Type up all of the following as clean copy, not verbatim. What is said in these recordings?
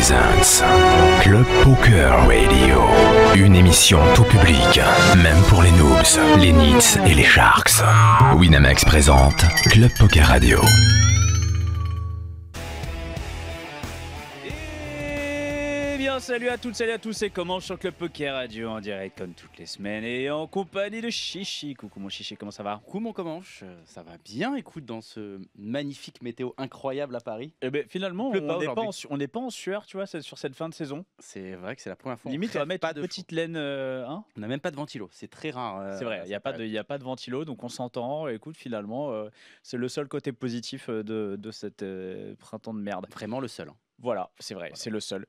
presents Club Poker Radio. Une émission tout public, même pour les noobs, les nits et les sharks. Winamax présente Club Poker Radio. Salut à toutes, salut à tous, c'est comment sur Club Poker Radio en direct comme toutes les semaines et en compagnie de Chichi. Coucou mon Chichi, comment ça va? Coucou mon Comanche, ça va bien, écoute, dans ce magnifique météo incroyable à Paris. Eh ben finalement, on n'est pas en sueur, tu vois, sur cette fin de saison. C'est vrai que c'est la première fois. Limite, on va mettre une petite laine. On n'a même pas de ventilo, c'est très rare. C'est vrai, il n'y a pas de ventilo, donc on s'entend. Écoute, finalement, c'est le seul côté positif de cette printemps de merde. Vraiment le seul. Voilà, c'est vrai, c'est le seul.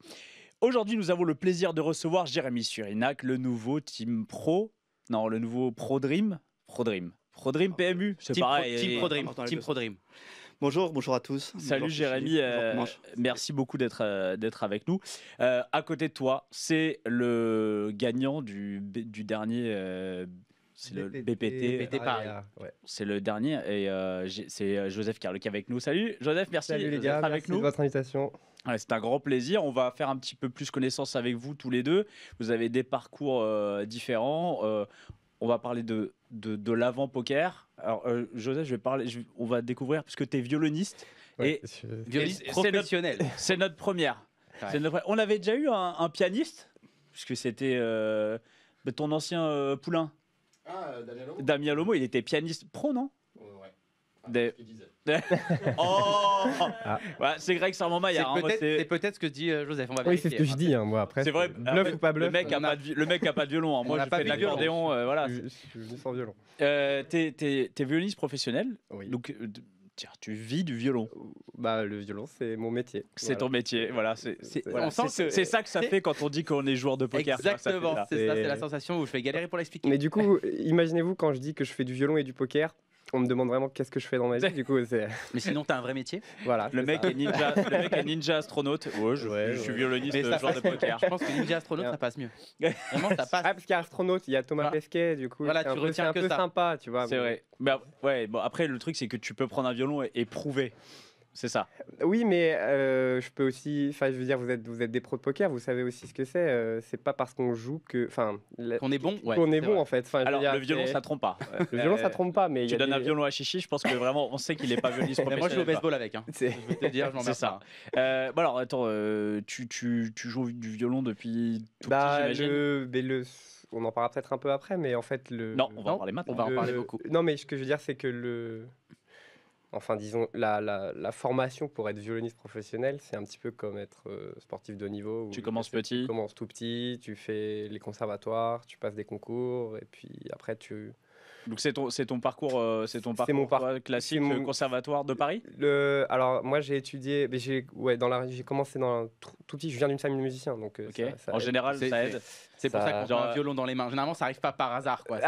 Aujourd'hui, nous avons le plaisir de recevoir Jérémy Surinac, le nouveau Team Pro. Non, le nouveau Pro Dream. Pro Dream PMU, c'est pareil. Team Pro Dream. Bonjour à tous. Salut bonjour Jérémy, merci beaucoup d'être avec nous. À côté de toi, c'est le gagnant du dernier... c'est le BPT Paris. Ouais. C'est le dernier et c'est Joseph Carle qui est avec nous. Salut Joseph, merci d'être avec nous. Merci de votre invitation. Ouais, c'est un grand plaisir. On va faire un petit peu plus connaissance avec vous tous les deux. Vous avez des parcours différents. On va parler de l'avant-poker. Alors Joseph, on va découvrir puisque tu es violoniste. Ouais, violoniste professionnel. C'est notre première. Ouais. On avait déjà eu un pianiste, puisque c'était ton ancien poulain. Damien Lomo, il était pianiste pro, non? Ouais. Ouais, c'est Greg Sarmamba. C'est peut-être ce que dit Joseph. On va oui, c'est ce que je dis. Moi, après, c'est vrai. Bluff ou pas bluff. Le mec a pas de violon. Moi, je fais de l'accordéon. Voilà. Je suis sans violon. T'es violoniste professionnel. Oui. Donc, tu vis du violon. Bah, le violon, c'est mon métier. C'est ton métier. Voilà. On sent que c'est ça que ça fait quand on dit qu'on est joueur de poker. Exactement. C'est la sensation où je vais galérer pour l'expliquer. Mais du coup, imaginez-vous quand je dis que je fais du violon et du poker. On me demande vraiment qu'est-ce que je fais dans ma vie, du coup, c'est... Mais sinon, t'as un vrai métier. Voilà. Le mec est ninja astronaute. Ouais, je suis violoniste, joueur de poker. Je pense que ninja astronaute, ça passe mieux. Vraiment, ça passe. Ah, parce qu'il y a astronaute, il y a Thomas Pesquet, du coup. Voilà, c'est un peu sympa, tu vois. C'est vrai. Bah, ouais, bon, après, le truc, c'est que tu peux prendre un violon et prouver. C'est ça. Oui, mais je peux aussi. Enfin, je veux dire, vous êtes des pros de poker, vous savez aussi ce que c'est. C'est pas parce qu'on joue que. Enfin, qu'on est bon. Ouais, qu'on est bon, en fait. Enfin, alors, le violon, ça trompe pas. Le violon, ça trompe pas. Mais tu donnes un violon à Chichi, je pense que vraiment, on sait qu'il est pas violoniste professionnel. Moi, je joue au baseball avec. Je veux te dire, j'en ai ça. Bon, alors, attends, tu joues du violon depuis tout petit, j'imagine. On en parlera peut-être un peu après, mais en fait, Non, on va en parler maintenant. On va en parler beaucoup. Non, mais ce que je veux dire, c'est que enfin, disons, la formation pour être violoniste professionnel, c'est un petit peu comme être sportif de haut niveau. Tu commences petit. Tu commences tout petit, tu fais les conservatoires, tu passes des concours, et puis après tu... Donc c'est ton parcours, mon classique, conservatoire de Paris. Alors moi j'ai étudié, mais j'ai commencé dans tout petit. Je viens d'une famille de musiciens, donc en général ça aide. C'est pour ça qu'on a un violon dans les mains. Généralement ça arrive pas par hasard, quoi.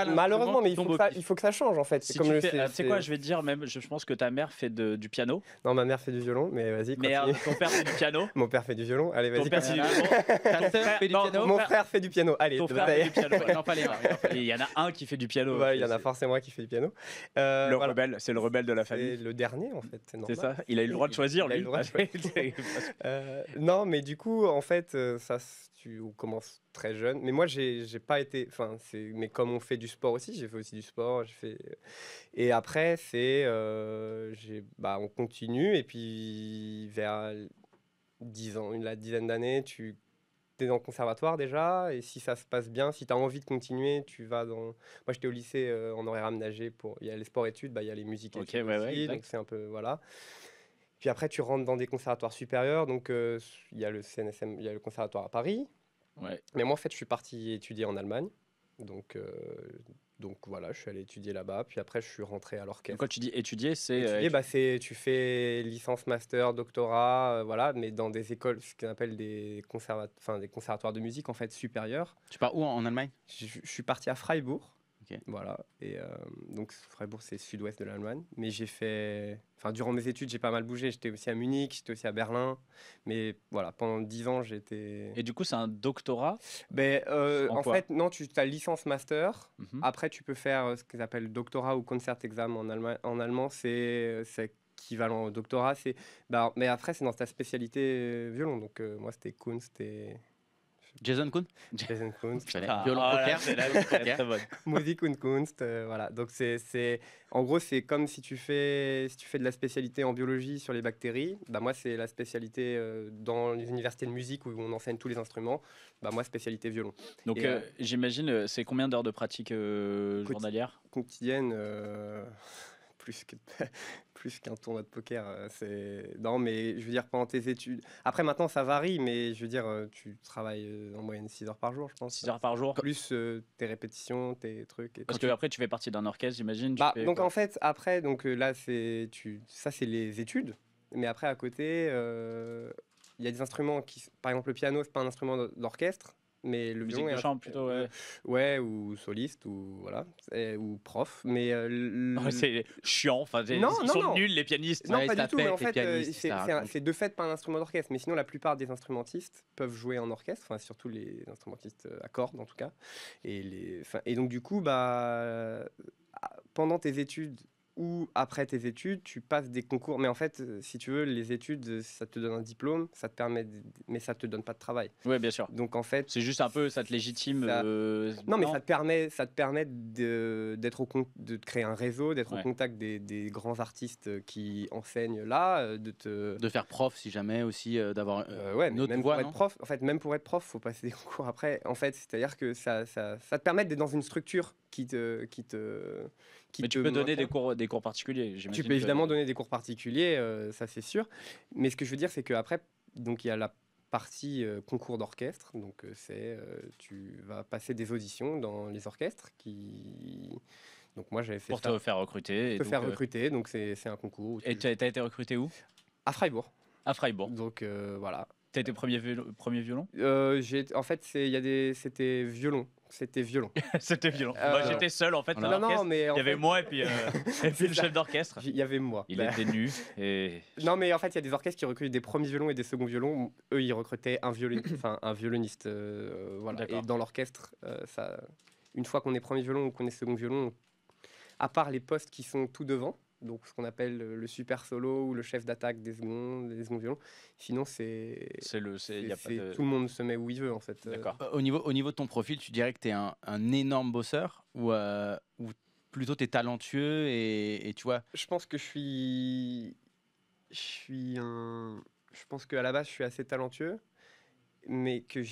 Malheureusement, mais il faut que ça change en fait. C'est quoi, je vais te dire même. Je pense que ta mère fait du piano. Non, ma mère fait du violon, mais vas-y. Merde, ton père fait du piano. Mon père fait du violon. Allez, vas-y. Ton père fait du violon. Ta sœur fait du piano. Mon frère fait du piano. Allez, ton frère fait du piano. Il y en a un qui fait du piano. Il y en a forcément un qui fait du piano. Rebelle, c'est le rebelle de la famille. C'est le dernier en fait, c'est normal. C'est ça. Il a eu le droit de choisir, lui. Non, mais du coup, en fait, tu commences très jeune. Mais moi, j'ai pas été. Mais comme on fait du sport aussi, j'ai fait aussi du sport. Et après, on continue. Et puis, vers 10 ans, la dizaine d'années, tu es dans le conservatoire déjà. Et si ça se passe bien, si tu as envie de continuer, tu vas dans. Moi, j'étais au lycée en horaire aménagé. Il y a les sports-études, il y a les musiques-études aussi. Donc, c'est un peu. Voilà. Puis après, tu rentres dans des conservatoires supérieurs. Donc, il y a le CNSM, il y a le conservatoire à Paris. Ouais. Mais moi, en fait, je suis parti étudier en Allemagne. Donc voilà, je suis allé étudier là-bas. Puis après, je suis rentré à l'orchestre. Quand tu dis étudier, c'est... tu fais licence, master, doctorat, voilà, mais dans des écoles, ce qu'on appelle des conservatoires de musique, en fait, supérieurs. Tu pars où en Allemagne? Je suis parti à Freiburg. Okay. Voilà. Et donc Freiburg, c'est sud-ouest de l'Allemagne. Mais durant mes études, j'ai pas mal bougé. J'étais aussi à Munich, j'étais aussi à Berlin. Mais voilà, pendant 10 ans, j'étais... Et du coup, c'est un doctorat? En fait, non, tu as licence master. Mm-hmm. Après, tu peux faire ce qu'ils appellent doctorat ou concert exam en allemand. C'est équivalent au doctorat. Mais après, c'est dans ta spécialité violon. Donc, moi, c'était Kuhn, c'était Jason Kuhn. Jason Kuhn, Violon poker. C'est la très bonne. Musik und Kunst. Voilà. Donc, en gros, c'est comme si tu fais de la spécialité en biologie sur les bactéries. Bah, moi, c'est la spécialité dans les universités de musique où on enseigne tous les instruments. Bah, moi, spécialité violon. Donc, Et, j'imagine, c'est combien d'heures de pratique journalière? Quotidienne, plus qu'un tournoi de poker. Non, mais je veux dire, pendant tes études. Après, maintenant, ça varie, mais je veux dire, tu travailles en moyenne 6 heures par jour, je pense. 6 heures par jour? Plus tes répétitions, tes trucs. Parce que après, tu fais partie d'un orchestre, j'imagine. Donc, en fait, après, là, ça, c'est les études. Mais après, à côté, il y a des instruments qui. Par exemple, le piano, c'est pas un instrument d'orchestre. Mais le musique violon de est chambre plutôt, ouais. Ouais, ou soliste, ou voilà, ou prof. Mais C'est chiant, enfin, Non, ils non, sont non. nuls les pianistes. Non, Ouais, pas ils du tout. Mais en tapent, les fait, pianistes, ça raconte. c'est de fait pas un instrument d'orchestre. Mais sinon, la plupart des instrumentistes peuvent jouer en orchestre, enfin, surtout les instrumentistes à cordes en tout cas. Et donc du coup, pendant tes études ou après tes études, tu passes des concours. Mais en fait, si tu veux, les études, ça te donne un diplôme, ça te permet, mais ça te donne pas de travail. Ouais, bien sûr. Donc en fait, C'est juste un peu, ça te légitime. non, mais ça te permet de créer un réseau, d'être au contact des grands artistes qui enseignent là, De faire prof si jamais aussi, d'avoir ouais, une mais autre même voie, pour non être prof, en fait, même pour être prof, faut passer des concours après. En fait, c'est-à-dire que ça te permet d'être dans une structure Mais tu peux donner des cours particuliers, j'imagine. Tu peux évidemment donner des cours particuliers, ça c'est sûr. Mais ce que je veux dire, c'est qu'après, donc il y a la partie concours d'orchestre. Donc tu vas passer des auditions dans les orchestres Donc moi j'avais fait pour ça. te faire recruter. Te faire recruter, donc c'est un concours. Et tu as été recruté où? À Freiburg. À Freiburg. Donc voilà. Tu as été premier violon? En fait, c'était violon. C'était violon. C'était violon. Moi, j'étais seul en fait. Voilà. Non, mais il y avait moi et puis le chef d'orchestre. Il y avait moi. Il était nu. Et... Non, mais en fait, il y a des orchestres qui recrutent des premiers violons et des seconds violons. Eux, ils recrutaient un violoniste. Voilà. Et dans l'orchestre, une fois qu'on est premier violon ou qu'on est second violon, à part les postes qui sont tout devant, donc ce qu'on appelle le super solo ou le chef d'attaque des seconds violons, sinon tout le monde se met où il veut en fait. D'accord. Au niveau de ton profil, tu dirais que tu es un énorme bosseur ou plutôt tu es talentueux et tu vois. Je pense que je pense qu'à la base je suis assez talentueux, mais que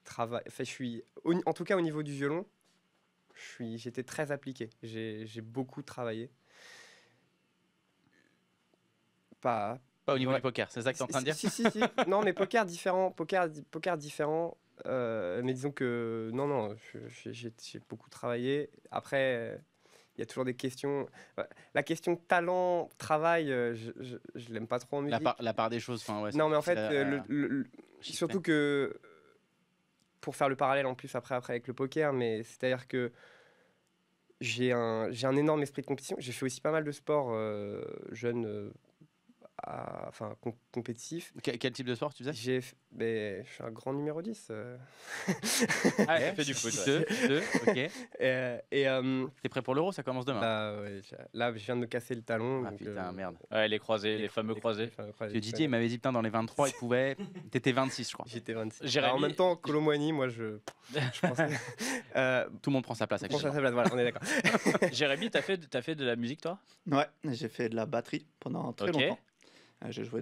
travaille. Enfin, en tout cas au niveau du violon, j'étais très appliqué. J'ai beaucoup travaillé. Pas au niveau du poker, c'est ça que tu es en train de dire? Si. Non, mais poker différent. Poker différent. Mais disons que non, j'ai beaucoup travaillé. Après, il y a toujours des questions. La question talent, travail, je l'aime pas trop en musique. La part des choses. Ouais, non, mais en fait, surtout que pour faire le parallèle en plus après avec le poker, mais c'est-à-dire que j'ai un énorme esprit de compétition. J'ai fait aussi pas mal de sports jeune. Compétitif. Quel type de sport tu faisais? Je suis un grand numéro 10. Ah, tu fais du foot. Ok. T'es prêt pour l'Euro? Ça commence demain. Ouais, là, je viens de me casser le talon. Ah putain, merde. Ouais, les croisés, les fameux croisés. Didier m'avait dit, putain, dans les 23, il pouvait. T'étais 26, je crois. J'étais 26. Jérémy... En même temps, Kolo Muani, moi, je pensais... Tout le monde prend sa place. Voilà, on est d'accord. Jérémy, t'as fait de la musique, toi? Ouais, j'ai fait de la batterie pendant très longtemps. J'ai joué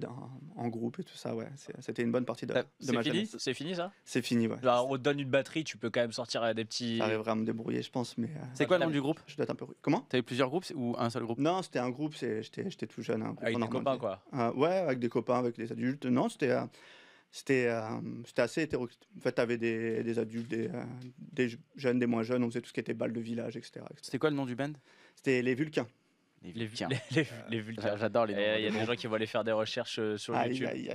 en groupe et tout ça, ouais. C'était une bonne partie de ma jeunesse. C'est fini ça? C'est fini, ouais. Alors, on te donne une batterie, tu peux quand même sortir des petits... J'arriverai à me débrouiller, je pense, mais... C'est quoi le nom du groupe? Je dois être un peu... Comment? T'avais plusieurs groupes ou un seul groupe? Non, c'était un groupe, j'étais tout jeune. Un groupe avec des copains, quoi? Ouais, avec des copains, avec des adultes. Non, c'était assez hétéroclite. En fait, t'avais des adultes, des jeunes, des moins jeunes, on faisait tout ce qui était bal de village, etc. C'était quoi le nom du band? C'était les Vulcains. Les Vulcains. J'adore les noms. Il y a des gens qui vont aller faire des recherches sur YouTube. Aïe.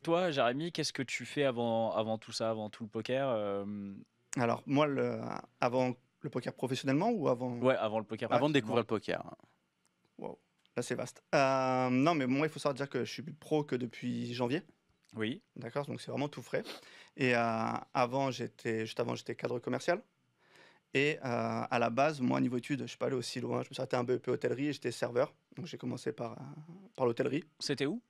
Toi, Jérémy, qu'est-ce que tu fais avant tout ça, avant tout le poker? Alors, moi, avant le poker professionnellement ou avant... Ouais, avant le poker. Avant de découvrir le poker. Wow, là c'est vaste. Non, mais moi, il faut savoir dire que je suis pro que depuis janvier. Oui. D'accord, donc c'est vraiment tout frais. Et juste avant, j'étais cadre commercial. Et à la base, moi, niveau études, je suis pas allé aussi loin. Je me suis arrêté un BEP hôtellerie et j'étais serveur. Donc j'ai commencé par l'hôtellerie. C'était où?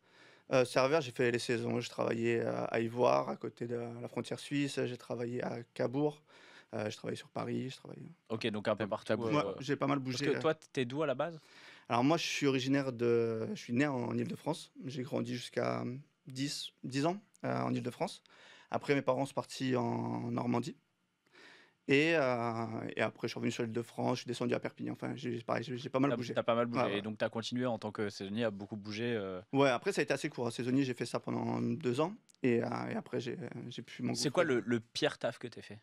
Serveur, j'ai fait les saisons. Je travaillais à Ivoire, à côté de la frontière suisse. J'ai travaillé à Cabourg. Je travaillais sur Paris. Ok, donc un peu partout. Moi, j'ai pas mal Parce bougé. que toi, t'es d'où à la base? Alors moi, je suis je suis né en Île-de-France. J'ai grandi jusqu'à 10 ans en Île-de-France. Après, mes parents sont partis en Normandie. Et après, je suis revenu sur l'Île-de-France. Je suis descendu à Perpignan. Enfin, j'ai pas mal bougé. T'as pas mal bougé. Ouais, ouais. Et donc, t'as continué en tant que saisonnier à beaucoup bouger. Ouais, après, ça a été assez court. Saisonnier, j'ai fait ça pendant 2 ans. Et après, j'ai pu m'engouffrer. C'est quoi le pire taf que t'as fait?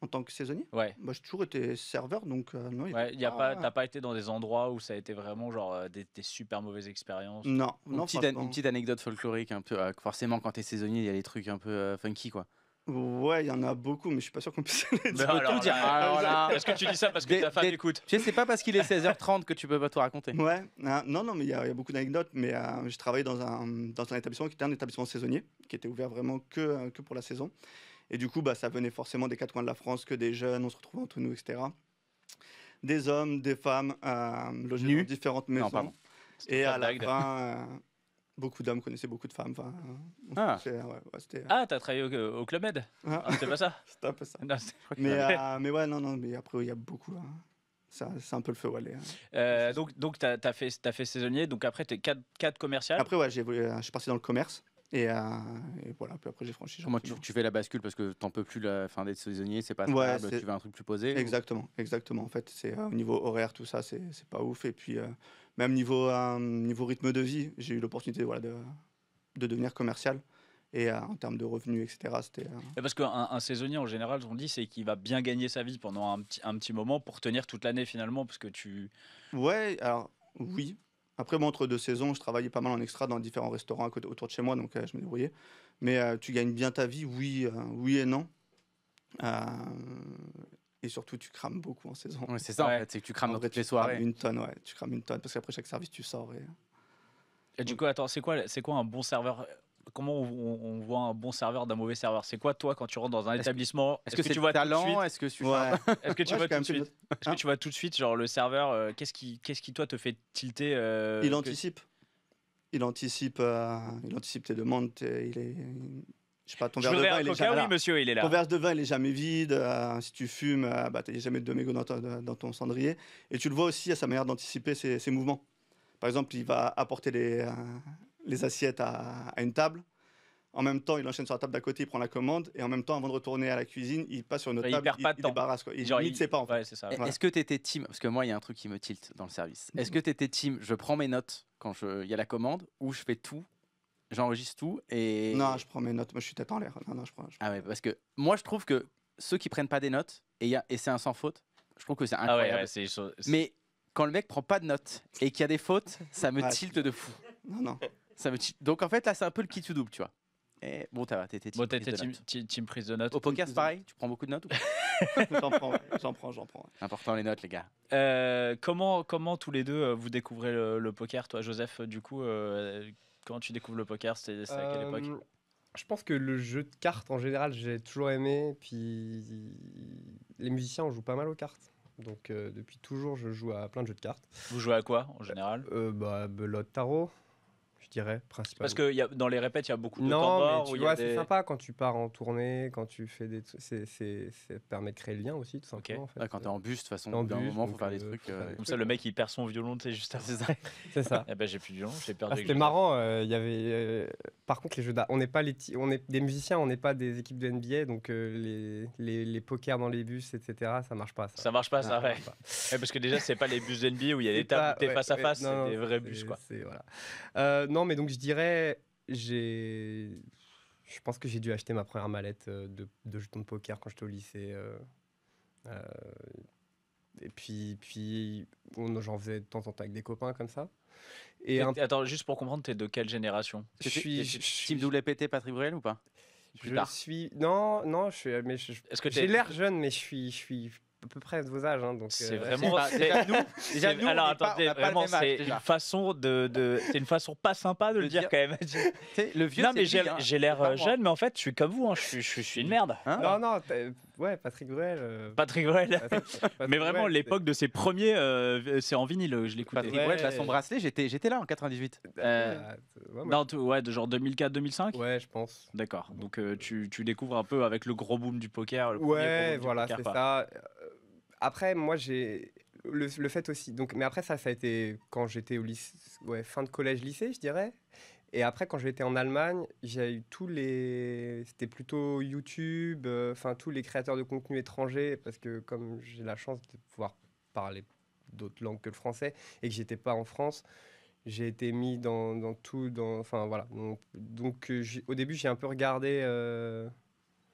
En tant que saisonnier? Ouais. Bah, j'ai toujours été serveur, donc non. Ouais, t'as pas été dans des endroits où ça a été vraiment genre des super mauvaises expériences? Non, Une non, petite, franchement. une petite anecdote folklorique un peu. Forcément, quand t'es saisonnier, il y a des trucs un peu funky, quoi. Ouais, il y en a beaucoup, mais je suis pas sûr qu'on puisse les Mais dire. alors, Alors là, est-ce que tu dis ça parce que ta femme écoute? tu sais, c'est pas parce qu'il est 16h30 que tu peux pas tout raconter. Ouais, non, mais il y a beaucoup d'anecdotes, mais je travaillais dans un établissement qui était un établissement saisonnier, qui était ouvert vraiment que pour la saison. Et du coup, bah, ça venait forcément des 4 coins de la France, que des jeunes, on se retrouvait entre nous, etc. Des hommes, des femmes, logés Nus? dans différentes maisons. pardon. Et pas à la blague. fin, beaucoup d'hommes connaissaient beaucoup de femmes. Enfin, Ah. c'était Ah, t'as travaillé au Club Med? ah, Ah, c'était pas ça? c'était un peu ça. Non, c'est- Mais ouais, non, mais après, il y a beaucoup. C'est un peu le feu où aller. donc t'as fait saisonnier, donc après t'es cadre commercial. Après, ouais, je suis parti dans le commerce. Et voilà, puis après, j'ai franchi. Comment tu fais la bascule parce que t'en peux plus la fin d'être saisonnier, c'est pas Ouais, stable, tu veux un truc plus posé. Exactement. En fait, c'est au niveau horaire, tout ça, c'est pas ouf. Et puis, même niveau rythme de vie, j'ai eu l'opportunité de devenir commercial. Et en termes de revenus, etc., c'était. Parce qu'un saisonnier en général, on dit, c'est qu'il va bien gagner sa vie pendant un petit moment pour tenir toute l'année finalement, parce que tu. Ouais, alors oui. Après, moi, entre 2 saisons, je travaillais pas mal en extra dans différents restaurants autour de chez moi, donc je me débrouillais. Mais tu gagnes bien ta vie, oui et non. Et surtout, tu crames beaucoup en saison. Ouais, c'est ça Ouais. en fait, c'est que tu crames En dans vrai, toutes les tu crames soirées. une tonne, ouais. Tu crames une tonne, parce qu'après chaque service, tu sors. Et du coup, attends, c'est quoi un bon serveur? Comment on voit un bon serveur d'un mauvais serveur? C'est quoi, toi, quand tu rentres dans un établissement? Est-ce que c'est tu vois tout de talent? suite? Est-ce que tu Ouais. Est-ce que tu Ouais, vois j'ai quand tout de même suite? Est-ce que tu vois tout de suite, genre le serveur, qu'est-ce qui toi te fait tilter? Il anticipe. Il anticipe tes demandes. Je sais pas, ton Je verre de voudrais vin, un il est coca, jamais. oui, monsieur, il est là. Ton verre de vin, il est jamais vide. Si tu fumes, bah, il n'y a jamais de mégots dans ton cendrier. Et tu le vois aussi à sa manière d'anticiper ses mouvements. Par exemple, il va apporter les assiettes à une table. En même temps, il enchaîne sur la table d'à côté, il prend la commande. Et en même temps, avant de retourner à la cuisine, il passe sur une autre Il table. perd pas de il temps. débarrasse. Quoi. Il Genre, limite ses pas, en fait. Ouais, c'est ça. Voilà. Est-ce que tu étais team, parce que moi il y a un truc qui me tilte dans le service, est-ce que tu étais team, je prends mes notes quand il y a la commande, ou je fais tout, j'enregistre tout et... Non, je prends mes notes. Moi, je suis tête en l'air. Non, je prends. Ah ouais, parce que moi je trouve que ceux qui prennent pas des notes, et c'est un sans faute, je trouve que c'est Ah incroyable. ouais, c'est. Mais quand le mec prend pas de notes et qu'il y a des fautes, ça me Ouais, tilte de fou. Non. Ça me donc en fait là c'est un peu le qui tout double, tu vois. Et bon, t'étais Bon, team, t'étais prise de notes. team prise de notes. Au poker c'est pareil, tu prends beaucoup de notes ou pas? J'en prends. C'est important les notes les gars. Comment tous les deux vous découvrez le poker? Toi, Joseph, du coup, comment tu découvres le poker? C'est à quelle époque? Je pense que le jeu de cartes, en général, j'ai toujours aimé. Puis les musiciens, on joue pas mal aux cartes. Donc depuis toujours, je joue à plein de jeux de cartes. Vous jouez à quoi en général? Belote, tarot, je dirais, principalement. Parce que dans les répètes, il y a beaucoup de Non, tambours mais où tu il y a vois, c'est des- sympa quand tu pars en tournée, quand tu fais des trucs. Ça permet de créer le lien aussi, tout simplement. En fait. Ouais, quand t'es en bus de toute façon, T'es au en bout d'un bus, moment faut donc, faire des faut trucs. faire des Comme ça, le mec il perd son violon, tu sais, juste avant. C'est ça. C'est ça. Eh ben, j'ai plus de violon, j'ai perdu. C'était marrant, il y avait. Par contre, les jeux on n'est pas on est des musiciens, on n'est pas des équipes de NBA, donc les pokers dans les bus, etc. Ça marche pas. Ça marche pas, ça, Ah, ouais. marche pas. Ouais, parce que déjà, c'est pas les bus d'NBA où il y a des C'est tables pas- où t'es ouais, face à ouais, face, non, c'est des non, vrais bus, quoi. Voilà. Non, mais donc je dirais, je pense que j'ai dû acheter ma première mallette de jetons de poker quand j'étais au lycée. Et puis j'en faisais de temps en temps avec des copains comme ça. Et Attends, juste pour comprendre, t'es de quelle génération? Team WPT Patrick Bruel ou pas? Plus tard. Non, je suis. Mais Est-ce que j'ai l'air jeune, mais je suis à peu près de vos âges, hein, donc. C'est vraiment. Déjà nous, Alors on n'est pas- attendez, on a pas le vraiment, même âge, c'est déjà. une façon c'est une façon pas sympa de le dire quand même. Tu sais, le vieux, Non mais c'est lui, hein. j'ai l'air C'est pas moi. jeune, mais en fait, je suis comme vous, hein, je suis une merde. Hein Non, Ouais, Patrick Bruel. Patrick Bruel. Patrick Mais vraiment, Bruel, l'époque de ses premiers, c'est en vinyle, je l'écoutais. Patrick Ouais. Bruel, t'as son bracelet, j'étais là en 98. ouais, Non, ouais, de genre 2004-2005. ouais, je pense. D'accord. Donc tu découvres un peu avec le gros boom du poker. Le premier gros Ouais, boom du voilà, poker, c'est quoi. ça. Après, moi, j'ai le fait aussi. Donc, mais après, ça a été quand j'étais au lycée, ouais, fin de collège-lycée, je dirais. Et après, quand j'étais en Allemagne, j'ai eu c'était plutôt YouTube, enfin tous les créateurs de contenu étrangers, parce que comme j'ai la chance de pouvoir parler d'autres langues que le français et que j'étais pas en France, j'ai été mis dans tout, enfin voilà. Donc, au début, j'ai un peu regardé.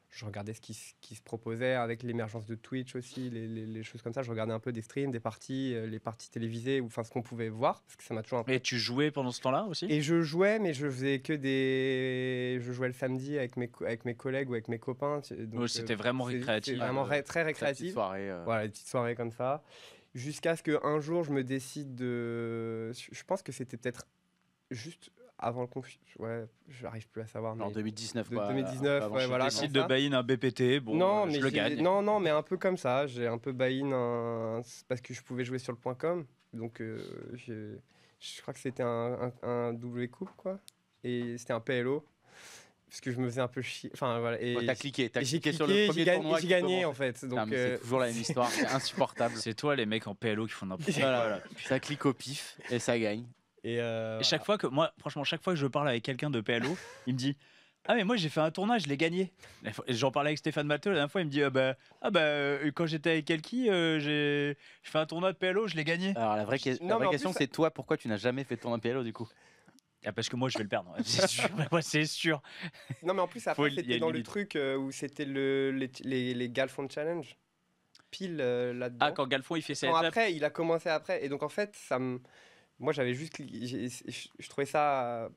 Je regardais ce qui se proposait avec l'émergence de Twitch aussi, les choses comme ça. Je regardais un peu des streams, des parties, les parties télévisées, ou enfin ce qu'on pouvait voir, parce que ça m'a toujours un peu. Et tu jouais pendant ce temps-là aussi? Et je jouais, mais je faisais que je jouais le samedi avec mes collègues ou avec mes copains. Donc, Ouais, c'était vraiment récréatif. C'est vraiment très Petite récréatif. soirée. Voilà, des petites soirées comme ça. Jusqu'à ce qu'un jour, je me décide de. Je pense que c'était peut-être juste avant le confinement. Ouais, j'arrive plus à savoir. En Mais 2019, de quoi. 2019, avant ouais, chez voilà, Disney. Décide comme de ça. buy-in un BPT. Bon, Non, mais je le gagne. Non, mais un peu comme ça. J'ai un peu buy-in parce que je pouvais jouer sur le .com. Donc, je crois que c'était un double coupe, quoi. Et c'était un PLO. Parce que je me faisais un peu chier. Enfin, voilà. Et Ouais, t'as cliqué j'ai sur le cliqué, premier j'ai tournoi. j'ai gagné, en fait. Putain, Donc, mais c'est toujours la même histoire, c'est insupportable. C'est toi les mecs en PLO qui font n'importe quoi. Voilà. Ça clique au pif et ça gagne. et Et chaque fois que moi, franchement, chaque fois que je parle avec quelqu'un de PLO, il me dit ah mais moi j'ai fait un tournoi, je l'ai gagné. Et j'en parlais avec Stéphane Matteux la dernière fois, il me dit quand j'étais avec Elki, j'ai fait un tournoi de PLO, je l'ai gagné. Alors la vraie, Non, mais en question plus, c'est toi, pourquoi tu n'as jamais fait de tournoi PLO du coup? Ah, parce que moi je vais le perdre, c'est sûr. Moi c'est sûr. Non, mais en plus, Faut- après, il y a c'était une dans le limite. truc où c'était les Galfond Challenge. Pile là-dedans. Ah quand Galfond il fait ses Non, étapes. après, il a commencé après. Et donc, en fait, moi, j'avais juste je trouvais ça.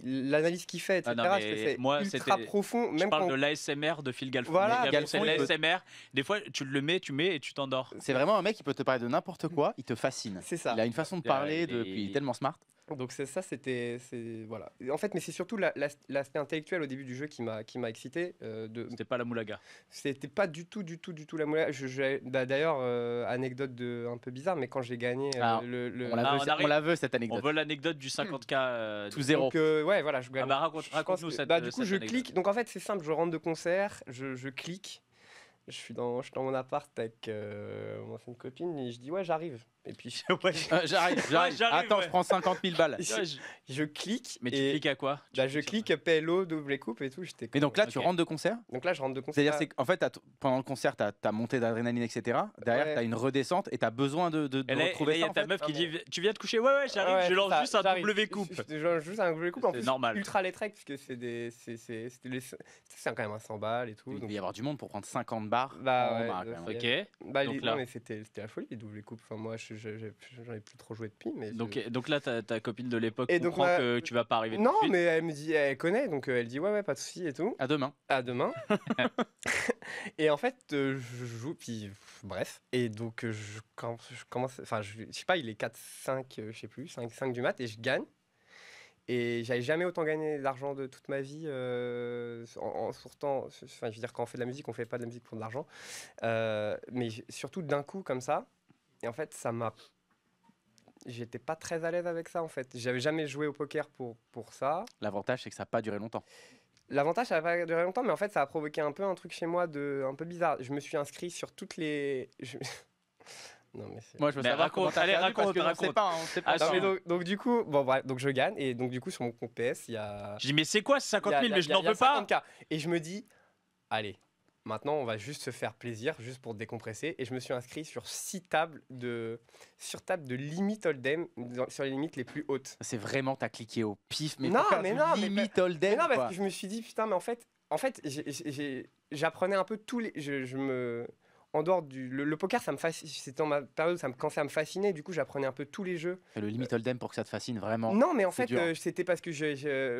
L'analyse qu'il fait, etc. Ah non, je mais trouvais ça moi, ultra c'était- profond. Je Même parle quand. de l'ASMR de Phil Galfond. Voilà, Mais Galfond, c'est Galfond, il peut- l'ASMR. Des fois tu le mets, tu mets et tu t'endors. C'est vraiment un mec qui peut te parler de n'importe quoi, il te fascine. C'est ça. Il a une façon de Il a- parler, il est- puis il est tellement smart. Donc voilà. Et en fait, mais c'est surtout l'aspect intellectuel au début du jeu qui m'a excité. C'était pas la moulaga. C'était pas du tout la moula. D'ailleurs, anecdote un peu bizarre, mais quand j'ai gagné Alors, le On la Ah, veut, on arrive. on la veut cette On anecdote. veut l'anecdote du 50K. Tout zéro. donc, ouais, voilà, je gagne. Ah bah Je pense raconte-nous que- cette. du coup, cette je anecdote. clique. Donc en fait, c'est simple. Je rentre de concert, je clique. Je suis dans mon appart avec mon ancienne copine et je dis ouais, j'arrive. Et puis Ouais, J'arrive. j'arrive, Attends, ouais. je prends 50 000 balles. je clique. Mais tu et cliques à quoi? bah, je clique PLO, double coupe et tout. J'étais Mais donc là, tu Ok. rentres de concert. donc là, je rentre de concert. C'est-à-dire, en fait, pendant le concert, tu as monté d'adrénaline, etc. Derrière, Ouais. tu as une redescente et tu as besoin de Et là, retrouver il y ça. a en ta fait. meuf qui Non, dit tu viens de coucher? Ouais, j'arrive, Ouais, je lance ça, juste un j'arrive. W coupe. Je lance juste un double coupe. En C'est plus, normal. ultra lettrec parce que c'est quand même un 100 balles et tout. Il donc- va y avoir du monde pour prendre 50 bars. Bah en ouais, main, de quand même. Ok. Bah, Donc non, là- mais c'était la folie les doubles coupes. Enfin, moi, j'en ai plus trop joué depuis. Mais Donc là, ta copine de l'époque Et donc, comprend ma- que tu vas pas arriver tout non, de suite. mais elle me dit, elle connaît, donc elle dit ouais, pas de souci et tout. À demain. À demain. Et en fait, je joue, puis bref. Et donc, quand je commence, enfin, je sais pas, il est 4-5, je sais plus, 5 du mat, et je gagne. Et j'avais jamais autant gagné d'argent de toute ma vie en sortant. Enfin, je veux dire, quand on fait de la musique, on fait pas de la musique pour de l'argent. Mais surtout d'un coup, comme ça. Et en fait, j'étais pas très à l'aise avec ça, en fait. J'avais jamais joué au poker pour ça. L'avantage, c'est que ça n'a pas duré longtemps. L'avantage, ça n'a pas duré longtemps, mais en fait, ça a provoqué un peu un truc chez moi un peu bizarre. Je me suis inscrit sur toutes les. Non, mais c'est. Moi, je veux Mais savoir raconte, comment t'as allez, perdu, parce raconte, que on raconte. sait pas, on sait pas. Ah, Non, mais si. donc, du coup, bon, bref, donc je gagne. Et donc, du coup, sur mon compte PS, il y a. Je dis mais c'est quoi ce 50 000? Mais je n'en il y a veux pas. 50K. Et je me dis, allez, maintenant, on va juste se faire plaisir, juste pour décompresser. Et je me suis inscrit sur 6 tables de limit hold'em, sur les limites les plus hautes. C'est vraiment, t'as cliqué au pif, mais Non, pour faire mais du non, mais- limit Mais hold'em, non, quoi. parce que je me suis dit, putain, mais en fait, j'apprenais un peu tous les. en dehors le poker, c'était dans ma période où ça me commençait à me fasciner. Du coup, j'apprenais un peu tous les jeux. Et le limit hold'em pour que ça te fascine vraiment. Non, mais en c'est fait, dur. c'était parce que